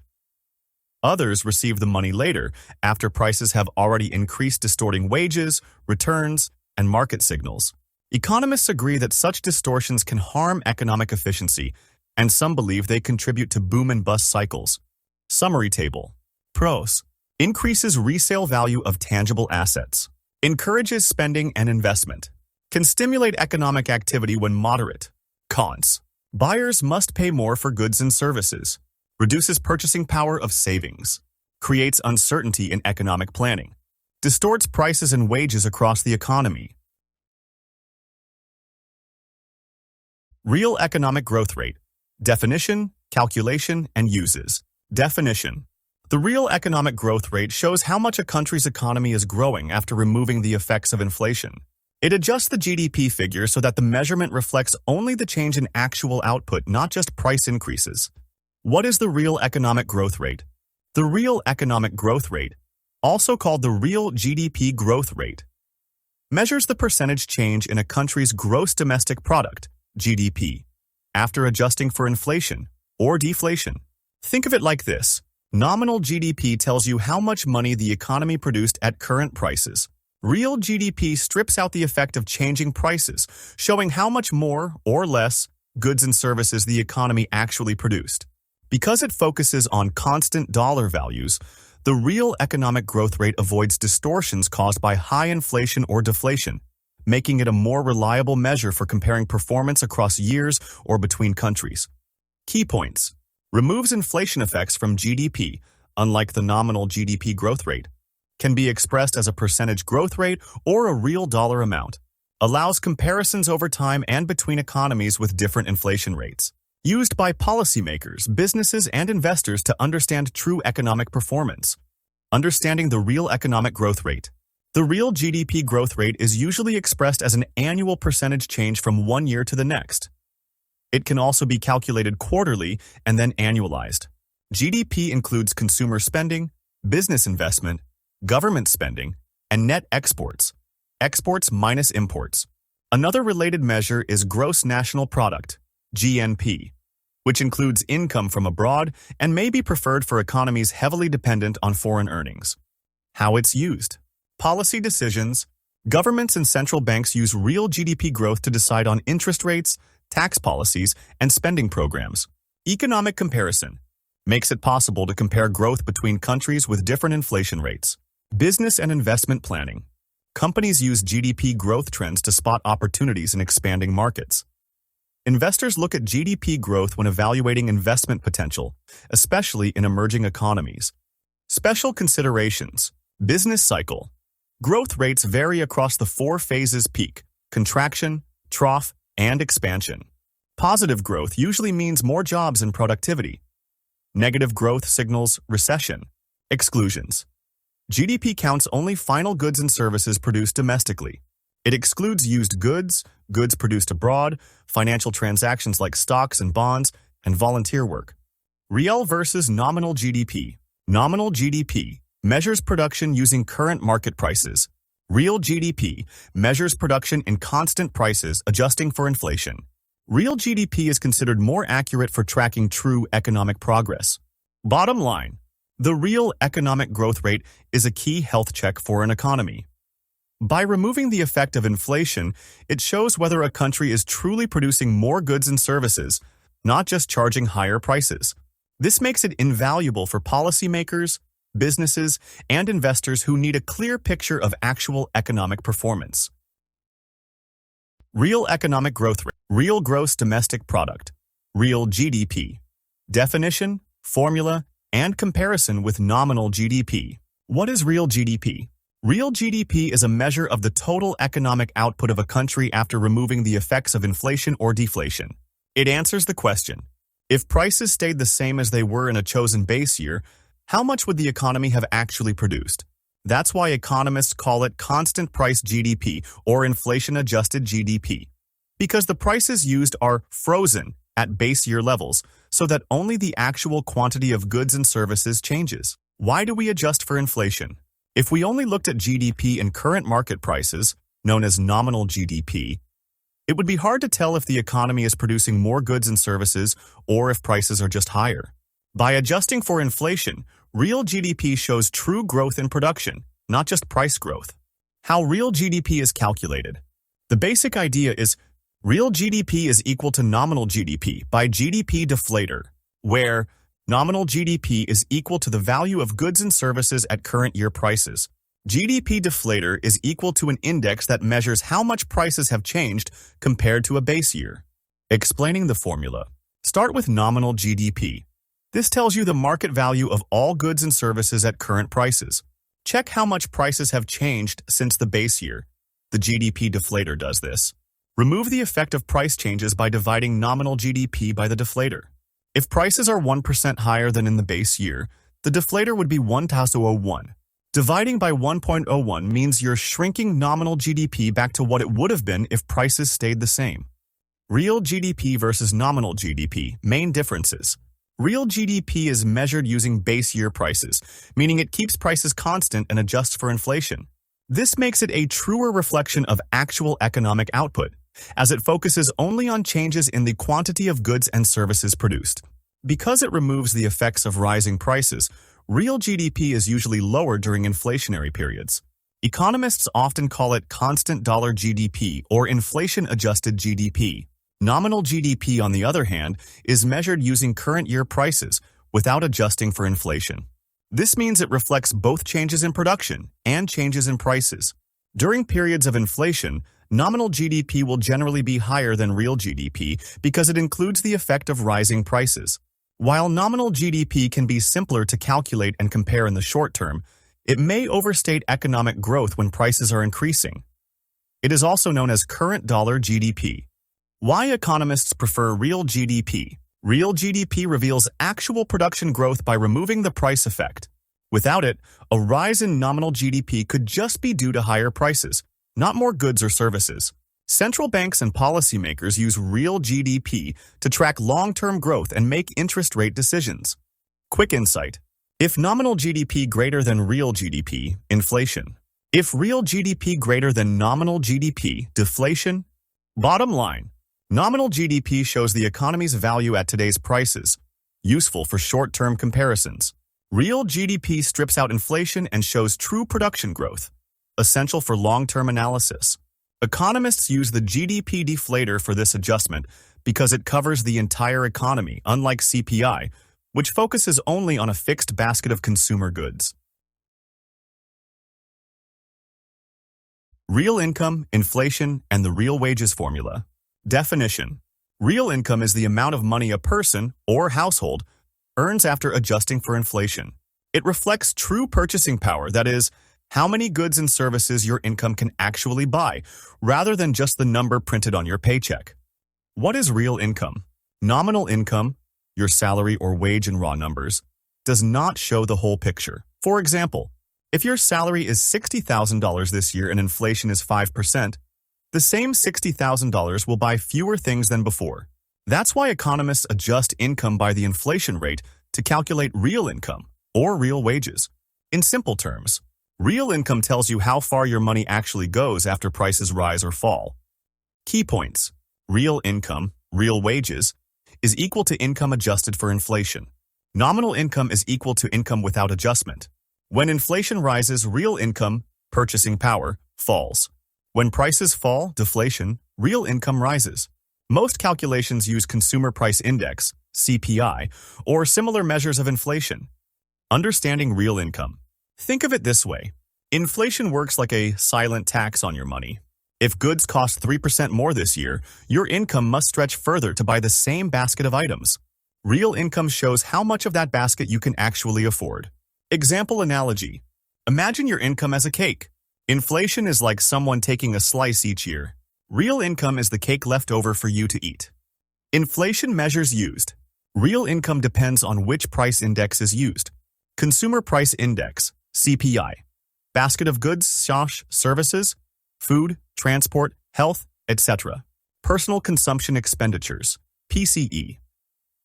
Others receive the money later, after prices have already increased, distorting wages, returns, and market signals. Economists agree that such distortions can harm economic efficiency, and some believe they contribute to boom and bust cycles. Summary table. Pros. Increases resale value of tangible assets. Encourages spending and investment. Can stimulate economic activity when moderate. Cons. Buyers must pay more for goods and services. Reduces purchasing power of savings. Creates uncertainty in economic planning. Distorts prices and wages across the economy. Real economic growth rate. Definition, calculation, and uses. Definition. The real economic growth rate shows how much a country's economy is growing after removing the effects of inflation. It adjusts the GDP figure so that the measurement reflects only the change in actual output, not just price increases. What is the real economic growth rate? The real economic growth rate, also called the real GDP growth rate, measures the percentage change in a country's gross domestic product, GDP, after adjusting for inflation or deflation. Think of it like this. Nominal GDP tells you how much money the economy produced at current prices. Real GDP strips out the effect of changing prices, showing how much more or less goods and services the economy actually produced. Because it focuses on constant dollar values, the real economic growth rate avoids distortions caused by high inflation or deflation, making it a more reliable measure for comparing performance across years or between countries. Key points. Removes inflation effects from GDP, unlike the nominal GDP growth rate. Can be expressed as a percentage growth rate or a real dollar amount. Allows comparisons over time and between economies with different inflation rates. Used by policymakers, businesses, and investors to understand true economic performance. Understanding the real economic growth rate. The real GDP growth rate is usually expressed as an annual percentage change from one year to the next. It can also be calculated quarterly and then annualized. GDP includes consumer spending, business investment, government spending, and net exports. Exports minus imports. Another related measure is gross national product, GNP, which includes income from abroad and may be preferred for economies heavily dependent on foreign earnings. How it's used. Policy decisions. Governments and central banks use real GDP growth to decide on interest rates, tax policies, and spending programs. Economic comparison. Makes it possible to compare growth between countries with different inflation rates. Business and investment planning. Companies use GDP growth trends to spot opportunities in expanding markets. Investors look at GDP growth when evaluating investment potential, especially in emerging economies. Special considerations. Business cycle. Growth rates vary across the 4 phases: peak, contraction, trough, and expansion. Positive growth usually means more jobs and productivity. Negative growth signals recession. Exclusions. GDP counts only final goods and services produced domestically. It excludes used goods, goods produced abroad, financial transactions like stocks and bonds, and volunteer work. Real versus nominal GDP. Nominal GDP measures production using current market prices. Real GDP measures production in constant prices, adjusting for inflation. Real GDP is considered more accurate for tracking true economic progress. Bottom line. The real economic growth rate is a key health check for an economy. By removing the effect of inflation, it shows whether a country is truly producing more goods and services, not just charging higher prices. This makes it invaluable for policymakers, businesses, and investors who need a clear picture of actual economic performance. Real economic growth rate, real gross domestic product, real GDP. Definition, formula, and comparison with nominal GDP. What is real GDP? Real GDP is a measure of the total economic output of a country after removing the effects of inflation or deflation. It answers the question, if prices stayed the same as they were in a chosen base year, how much would the economy have actually produced? That's why economists call it constant price GDP or inflation-adjusted GDP. Because the prices used are frozen at base year levels, so that only the actual quantity of goods and services changes. Why do we adjust for inflation? If we only looked at GDP in current market prices, known as nominal GDP, it would be hard to tell if the economy is producing more goods and services or if prices are just higher. By adjusting for inflation, real GDP shows true growth in production, not just price growth. How real GDP is calculated. The basic idea is real GDP is equal to nominal GDP by GDP deflator, where nominal GDP is equal to the value of goods and services at current year prices. GDP deflator is equal to an index that measures how much prices have changed compared to a base year. Explaining the formula. Start with nominal GDP. This tells you the market value of all goods and services at current prices. Check how much prices have changed since the base year. The GDP deflator does this. Remove the effect of price changes by dividing nominal GDP by the deflator. If prices are 1% higher than in the base year, the deflator would be 1,001. Dividing by 1.01 means you're shrinking nominal GDP back to what it would have been if prices stayed the same. Real GDP versus nominal GDP. Main differences. Real GDP is measured using base year prices, meaning it keeps prices constant and adjusts for inflation. This makes it a truer reflection of actual economic output, as it focuses only on changes in the quantity of goods and services produced. Because it removes the effects of rising prices, real GDP is usually lower during inflationary periods. Economists often call it constant dollar GDP or inflation-adjusted GDP. Nominal GDP, on the other hand, is measured using current year prices without adjusting for inflation. This means it reflects both changes in production and changes in prices. During periods of inflation, nominal GDP will generally be higher than real GDP because it includes the effect of rising prices. While nominal GDP can be simpler to calculate and compare in the short term, it may overstate economic growth when prices are increasing. It is also known as current dollar GDP. Why economists prefer real GDP? Real GDP reveals actual production growth by removing the price effect. Without it, a rise in nominal GDP could just be due to higher prices, not more goods or services. Central banks and policymakers use real GDP to track long-term growth and make interest rate decisions. Quick insight. If nominal GDP greater than real GDP, inflation. If real GDP greater than nominal GDP, deflation. Bottom line. Nominal GDP shows the economy's value at today's prices, useful for short-term comparisons. Real GDP strips out inflation and shows true production growth, essential for long-term analysis. Economists use the GDP deflator for this adjustment because it covers the entire economy, unlike CPI, which focuses only on a fixed basket of consumer goods. Real income, inflation, and the real wages formula. Definition. Real income is the amount of money a person, or household, earns after adjusting for inflation. It reflects true purchasing power, that is, how many goods and services your income can actually buy, rather than just the number printed on your paycheck. What is real income? Nominal income, your salary or wage in raw numbers, does not show the whole picture. For example, if your salary is $60,000 this year and inflation is 5%, the same $60,000 will buy fewer things than before. That's why economists adjust income by the inflation rate to calculate real income, or real wages. In simple terms, real income tells you how far your money actually goes after prices rise or fall. Key points. Real income, real wages, is equal to income adjusted for inflation. Nominal income is equal to income without adjustment. When inflation rises, real income, purchasing power, falls. When prices fall, deflation, real income rises. Most calculations use Consumer Price Index, CPI, or similar measures of inflation. Understanding real income. Think of it this way. Inflation works like a silent tax on your money. If goods cost 3% more this year, your income must stretch further to buy the same basket of items. Real income shows how much of that basket you can actually afford. Example analogy. Imagine your income as a cake. Inflation is like someone taking a slice each year. Real income is the cake left over for you to eat. Inflation measures used. Real income depends on which price index is used. Consumer Price Index, CPI. Basket of goods, services, food, transport, health, etc. Personal Consumption Expenditures, PCE.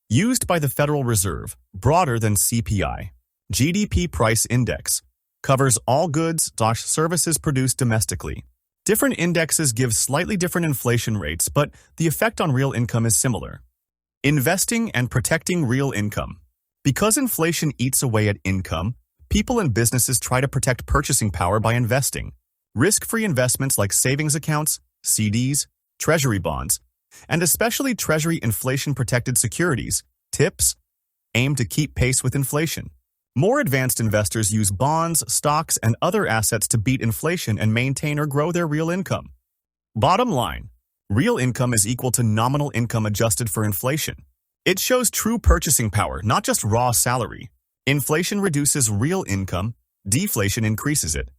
Used by the Federal Reserve, broader than CPI. GDP Price Index. Covers all goods, services produced domestically. Different indexes give slightly different inflation rates, but the effect on real income is similar. Investing and protecting real income. Because inflation eats away at income, people and businesses try to protect purchasing power by investing. Risk-free investments like savings accounts, CDs, treasury bonds, and especially treasury inflation-protected securities, TIPS, aim to keep pace with inflation. More advanced investors use bonds, stocks, and other assets to beat inflation and maintain or grow their real income. Bottom line, real income is equal to nominal income adjusted for inflation. It shows true purchasing power, not just raw salary. Inflation reduces real income, deflation increases it.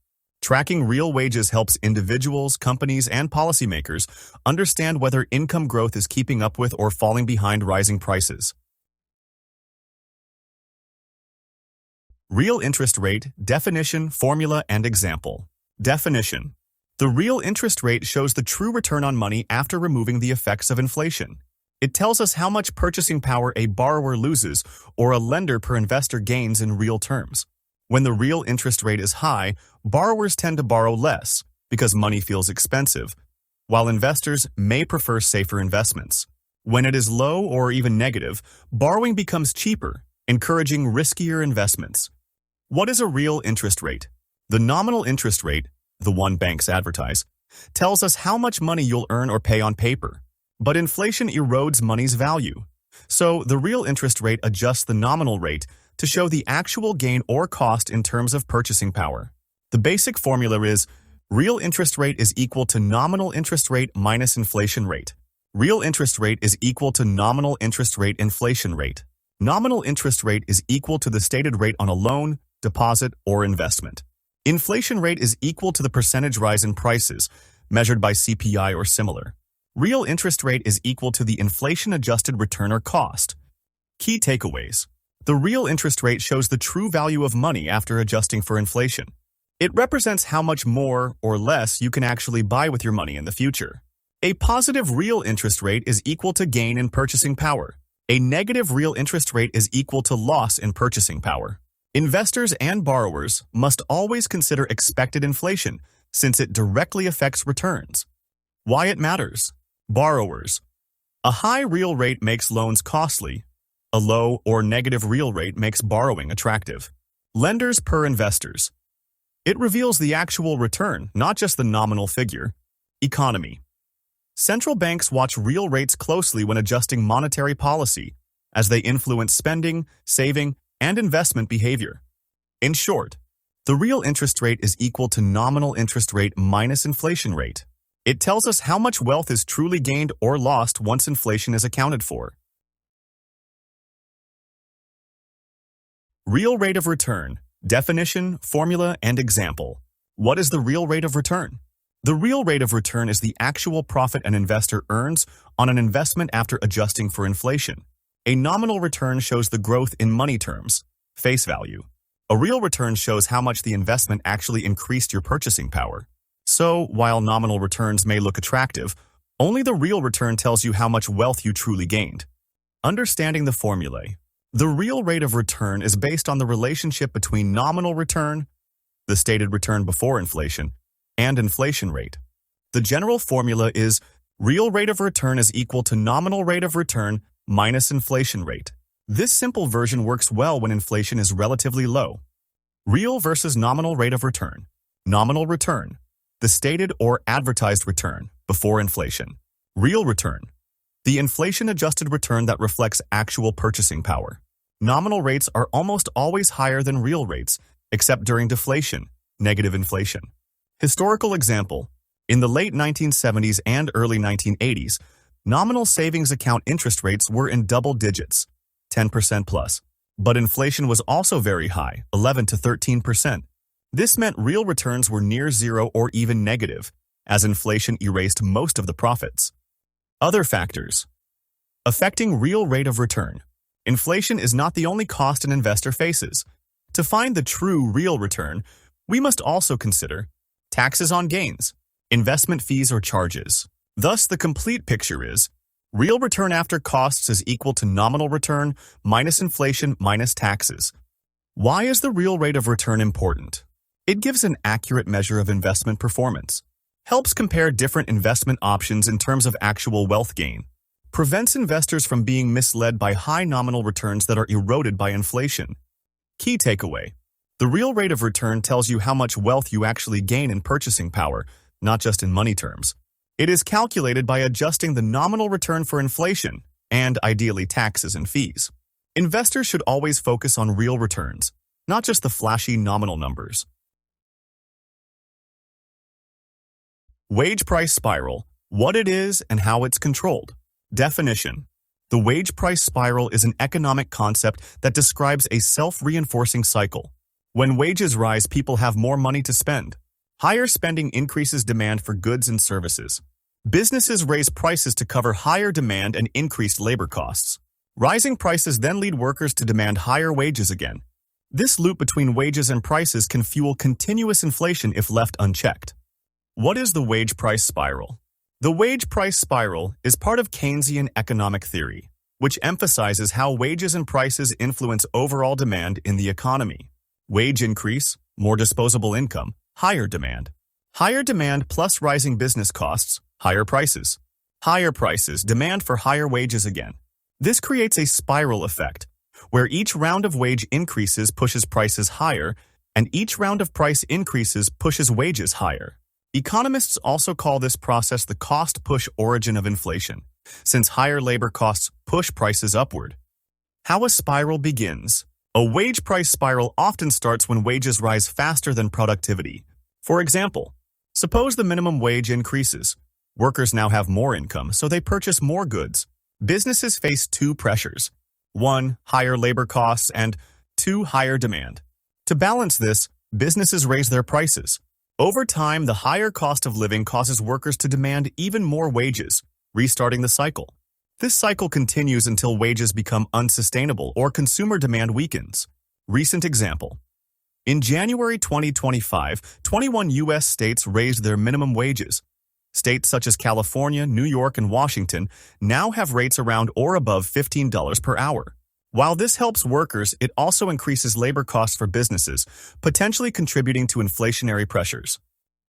Tracking real wages helps individuals, companies, and policymakers understand whether income growth is keeping up with or falling behind rising prices. Real interest rate, definition, formula, and example. Definition. The real interest rate shows the true return on money after removing the effects of inflation. It tells us how much purchasing power a borrower loses or a lender per investor gains in real terms. When the real interest rate is high, borrowers tend to borrow less because money feels expensive, while investors may prefer safer investments. When it is low or even negative, borrowing becomes cheaper, encouraging riskier investments. What is a real interest rate? The nominal interest rate, the one banks advertise, tells us how much money you'll earn or pay on paper. But inflation erodes money's value. So the real interest rate adjusts the nominal rate to show the actual gain or cost in terms of purchasing power. The basic formula is real interest rate is equal to nominal interest rate minus inflation rate. Real interest rate is equal to nominal interest rate inflation rate. Nominal interest rate is equal to the stated rate on a loan, deposit, or investment. Inflation rate is equal to the percentage rise in prices, measured by CPI or similar. Real interest rate is equal to the inflation-adjusted return or cost. Key takeaways. The real interest rate shows the true value of money after adjusting for inflation. It represents how much more or less you can actually buy with your money in the future. A positive real interest rate is equal to gain in purchasing power. A negative real interest rate is equal to loss in purchasing power. Investors and borrowers must always consider expected inflation since it directly affects returns. Why it matters. Borrowers. A high real rate makes loans costly. A low or negative real rate makes borrowing attractive. Lenders per investors. It reveals the actual return, not just the nominal figure. Economy. Central banks watch real rates closely when adjusting monetary policy, as they influence spending, saving, and investment behavior. In short, the real interest rate is equal to nominal interest rate minus inflation rate. It tells us how much wealth is truly gained or lost once inflation is accounted for. Real rate of return. Definition, formula, and example. What is the real rate of return? The real rate of return is the actual profit an investor earns on an investment after adjusting for inflation. A nominal return shows the growth in money terms, face value. A real return shows how much the investment actually increased your purchasing power. So, while nominal returns may look attractive, only the real return tells you how much wealth you truly gained. Understanding the formulae. The real rate of return is based on the relationship between nominal return, the stated return before inflation, and inflation rate. The general formula is real rate of return is equal to nominal rate of return minus inflation rate. This simple version works well when inflation is relatively low. Real versus nominal rate of return. Nominal return. The stated or advertised return before inflation. Real return. The inflation-adjusted return that reflects actual purchasing power. Nominal rates are almost always higher than real rates, except during deflation, negative inflation. Historical example: in the late 1970s and early 1980s, nominal savings account interest rates were in double digits, 10% plus. But inflation was also very high, 11 to 13%. This meant real returns were near zero or even negative, as inflation erased most of the profits. Other factors affecting real rate of return. Inflation is not the only cost an investor faces. To find the true real return, we must also consider taxes on gains, investment fees or charges. Thus, the complete picture is real return after costs is equal to nominal return minus inflation minus taxes. Why is the real rate of return important? It gives an accurate measure of investment performance, helps compare different investment options in terms of actual wealth gain, prevents investors from being misled by high nominal returns that are eroded by inflation. Key takeaway: the real rate of return tells you how much wealth you actually gain in purchasing power, not just in money terms. It is calculated by adjusting the nominal return for inflation and, ideally, taxes and fees. Investors should always focus on real returns, not just the flashy nominal numbers. Wage price spiral: what it is and how it's controlled. Definition: the wage price spiral is an economic concept that describes a self-reinforcing cycle. When wages rise, people have more money to spend. Higher spending increases demand for goods and services. Businesses raise prices to cover higher demand and increased labor costs. Rising prices then lead workers to demand higher wages again. This loop between wages and prices can fuel continuous inflation if left unchecked. What is the wage price spiral? The wage price spiral is part of Keynesian economic theory, which emphasizes how wages and prices influence overall demand in the economy. Wage increase, more disposable income, higher demand. Higher demand plus rising business costs, higher prices. Higher prices, demand for higher wages again. This creates a spiral effect, where each round of wage increases pushes prices higher, and each round of price increases pushes wages higher. Economists also call this process the cost-push origin of inflation, since higher labor costs push prices upward. How a spiral begins. A wage price spiral often starts when wages rise faster than productivity. For example, suppose the minimum wage increases. Workers now have more income, so they purchase more goods. Businesses face two pressures: 1, higher labor costs, and 2, higher demand. To balance this, businesses raise their prices. Over time, the higher cost of living causes workers to demand even more wages, restarting the cycle. This cycle continues until wages become unsustainable or consumer demand weakens. Recent example. In January 2025, 21 U.S. states raised their minimum wages. States such as California, New York, and Washington now have rates around or above $15 per hour. While this helps workers, it also increases labor costs for businesses, potentially contributing to inflationary pressures.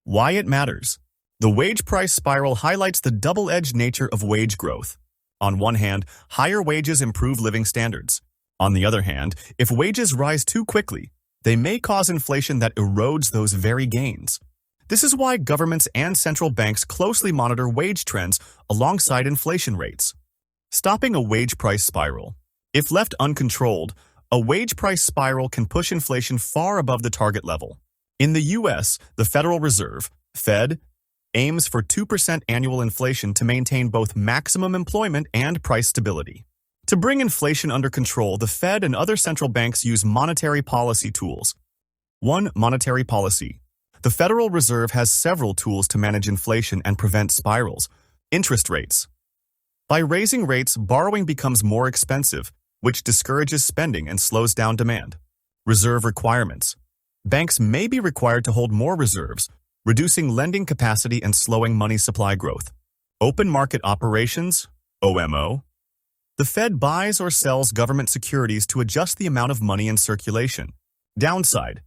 Why it matters. The wage price spiral highlights the double-edged nature of wage growth. On one hand, higher wages improve living standards. On the other hand, if wages rise too quickly, they may cause inflation that erodes those very gains. This is why governments and central banks closely monitor wage trends alongside inflation rates. Stopping a wage price spiral. If left uncontrolled, a wage price spiral can push inflation far above the target level. In the U.S., the Federal Reserve, Fed, aims for 2% annual inflation to maintain both maximum employment and price stability. To bring inflation under control, the Fed and other central banks use monetary policy tools. 1. Monetary policy. The Federal Reserve has several tools to manage inflation and prevent spirals. Interest rates. By raising rates, borrowing becomes more expensive, which discourages spending and slows down demand. Reserve requirements. Banks may be required to hold more reserves, reducing lending capacity and slowing money supply growth. Open market operations, OMO. The Fed buys or sells government securities to adjust the amount of money in circulation. Downside.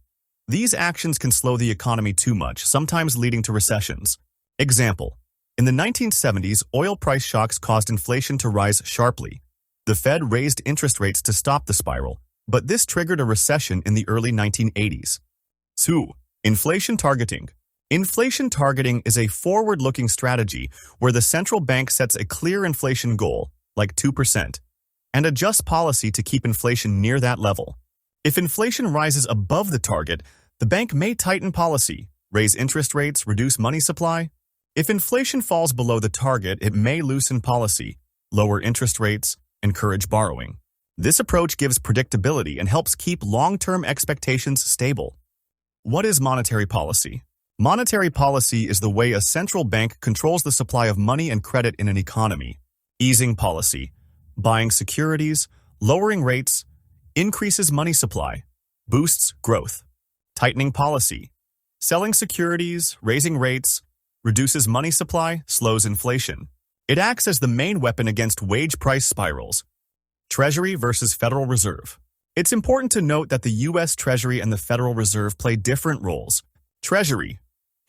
These actions can slow the economy too much, sometimes leading to recessions. Example. In the 1970s, oil price shocks caused inflation to rise sharply. The Fed raised interest rates to stop the spiral, but this triggered a recession in the early 1980s. 2. Inflation targeting. Inflation targeting is a forward-looking strategy where the central bank sets a clear inflation goal, like 2%. and adjust policy to keep inflation near that level. If inflation rises above the target, the bank may tighten policy, raise interest rates, reduce money supply. If inflation falls below the target, it may loosen policy, lower interest rates, encourage borrowing. This approach gives predictability and helps keep long-term expectations stable. What is monetary policy? Monetary policy is the way a central bank controls the supply of money and credit in an economy. Easing policy, buying securities, lowering rates, increases money supply, boosts growth. Tightening policy, selling securities, raising rates, reduces money supply, slows inflation. It acts as the main weapon against wage price spirals. Treasury versus Federal Reserve. It's important to note that the U.S. Treasury and the Federal Reserve play different roles. Treasury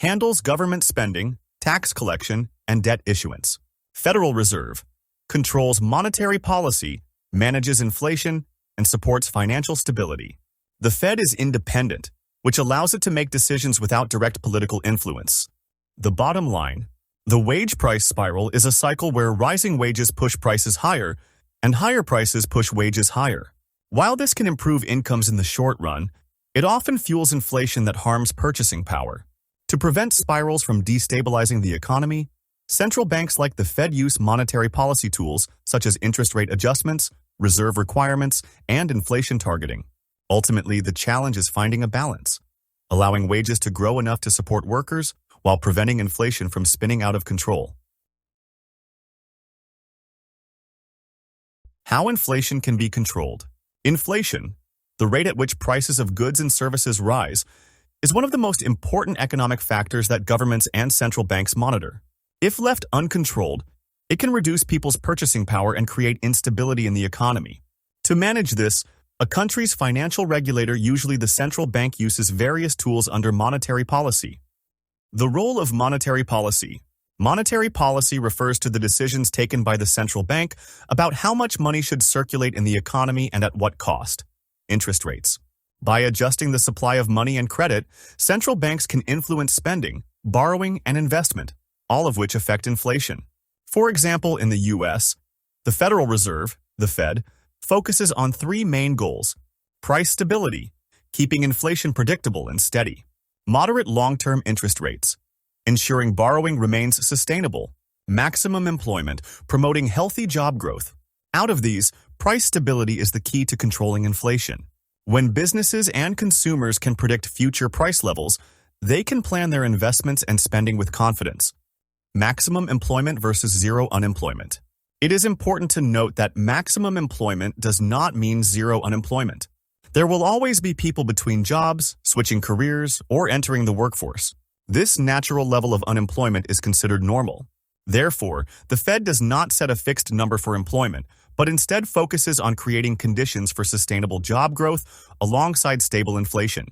handles government spending, tax collection, and debt issuance. Federal Reserve controls monetary policy, manages inflation, and supports financial stability. The Fed is independent, which allows it to make decisions without direct political influence. The bottom line, the wage price spiral is a cycle where rising wages push prices higher, and higher prices push wages higher. While this can improve incomes in the short run, it often fuels inflation that harms purchasing power. To prevent spirals from destabilizing the economy, central banks like the Fed use monetary policy tools such as interest rate adjustments, reserve requirements, and inflation targeting. Ultimately, the challenge is finding a balance, allowing wages to grow enough to support workers while preventing inflation from spinning out of control. How inflation can be controlled. Inflation, the rate at which prices of goods and services rise, is one of the most important economic factors that governments and central banks monitor. If left uncontrolled, it can reduce people's purchasing power and create instability in the economy. To manage this, a country's financial regulator, usually the central bank, uses various tools under monetary policy. The role of monetary policy. Monetary policy refers to the decisions taken by the central bank about how much money should circulate in the economy and at what cost. Interest rates. By adjusting the supply of money and credit, central banks can influence spending, borrowing, and investment, all of which affect inflation. For example, in the U.S., the Federal Reserve, the Fed, focuses on three main goals: price stability, keeping inflation predictable and steady; moderate long-term interest rates, ensuring borrowing remains sustainable; maximum employment, promoting healthy job growth. Out of these, price stability is the key to controlling inflation. When businesses and consumers can predict future price levels, they can plan their investments and spending with confidence. Maximum employment versus zero unemployment. It is important to note that maximum employment does not mean zero unemployment. There will always be people between jobs, switching careers, or entering the workforce. This natural level of unemployment is considered normal. Therefore, the Fed does not set a fixed number for employment, but instead focuses on creating conditions for sustainable job growth alongside stable inflation.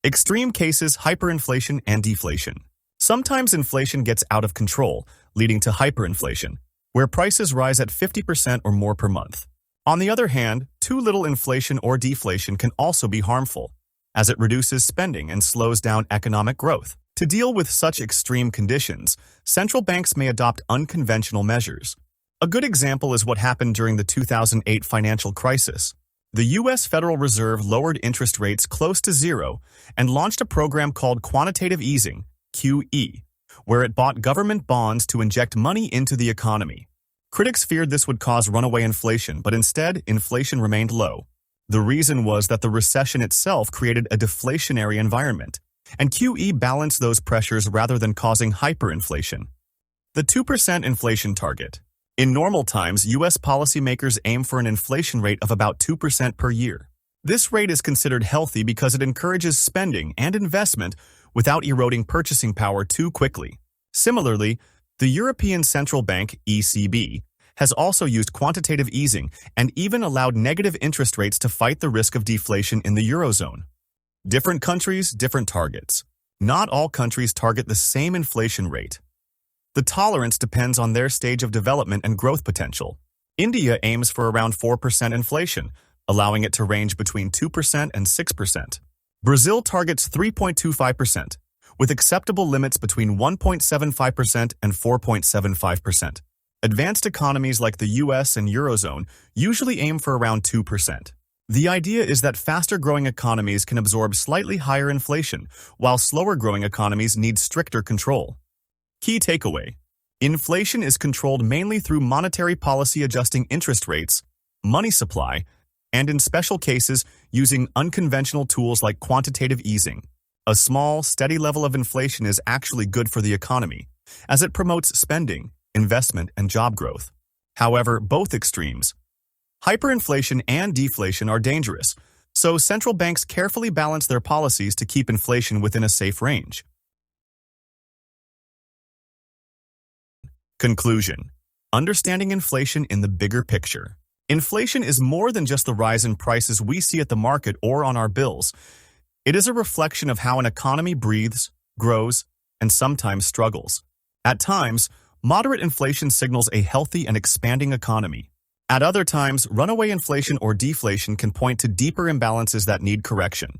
Extreme cases: hyperinflation and deflation. Sometimes inflation gets out of control, leading to hyperinflation, where prices rise at 50% or more per month. On the other hand, too little inflation or deflation can also be harmful, as it reduces spending and slows down economic growth. To deal with such extreme conditions, central banks may adopt unconventional measures. A good example is what happened during the 2008 financial crisis. The U.S. Federal Reserve lowered interest rates close to zero and launched a program called quantitative easing, QE, where it bought government bonds to inject money into the economy. Critics feared this would cause runaway inflation, but instead, inflation remained low. The reason was that the recession itself created a deflationary environment, and QE balanced those pressures rather than causing hyperinflation. The 2% inflation target. In normal times, U.S. policymakers aim for an inflation rate of about 2% per year. This rate is considered healthy because it encourages spending and investment without eroding purchasing power too quickly. Similarly, the European Central Bank, ECB, has also used quantitative easing and even allowed negative interest rates to fight the risk of deflation in the Eurozone. Different countries, different targets. Not all countries target the same inflation rate. The tolerance depends on their stage of development and growth potential. India aims for around 4% inflation, allowing it to range between 2% and 6%. Brazil targets 3.25%, with acceptable limits between 1.75% and 4.75%. Advanced economies like the US and Eurozone usually aim for around 2%. The idea is that faster-growing economies can absorb slightly higher inflation, while slower-growing economies need stricter control. Key takeaway: inflation is controlled mainly through monetary policy adjusting interest rates, money supply, and in special cases using unconventional tools like quantitative easing. A small, steady level of inflation is actually good for the economy, as it promotes spending, investment, and job growth. However, both extremes, hyperinflation and deflation, are dangerous, so central banks carefully balance their policies to keep inflation within a safe range. Conclusion: understanding inflation in the bigger picture. Inflation is more than just the rise in prices we see at the market or on our bills. It is a reflection of how an economy breathes, grows, and sometimes struggles. At times, moderate inflation signals a healthy and expanding economy. At other times, runaway inflation or deflation can point to deeper imbalances that need correction.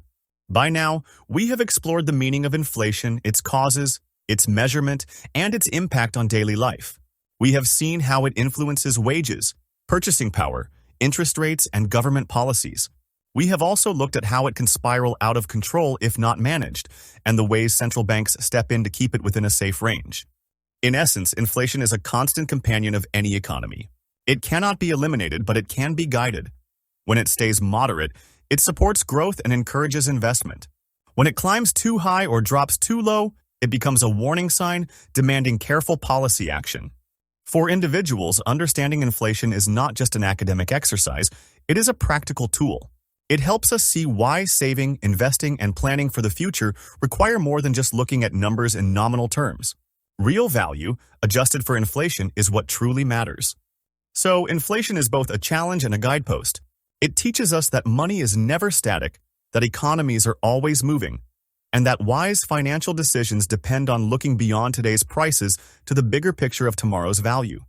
By now, we have explored the meaning of inflation, its causes, its measurement, and its impact on daily life. We have seen how it influences wages, purchasing power, interest rates, and government policies. We have also looked at how it can spiral out of control if not managed, and the ways central banks step in to keep it within a safe range. In essence, inflation is a constant companion of any economy. It cannot be eliminated, but it can be guided. When it stays moderate, it supports growth and encourages investment. When it climbs too high or drops too low, it becomes a warning sign demanding careful policy action. For individuals, understanding inflation is not just an academic exercise, it is a practical tool. It helps us see why saving, investing, and planning for the future require more than just looking at numbers in nominal terms. Real value, adjusted for inflation, is what truly matters. So, inflation is both a challenge and a guidepost. It teaches us that money is never static, that economies are always moving, and that wise financial decisions depend on looking beyond today's prices to the bigger picture of tomorrow's value.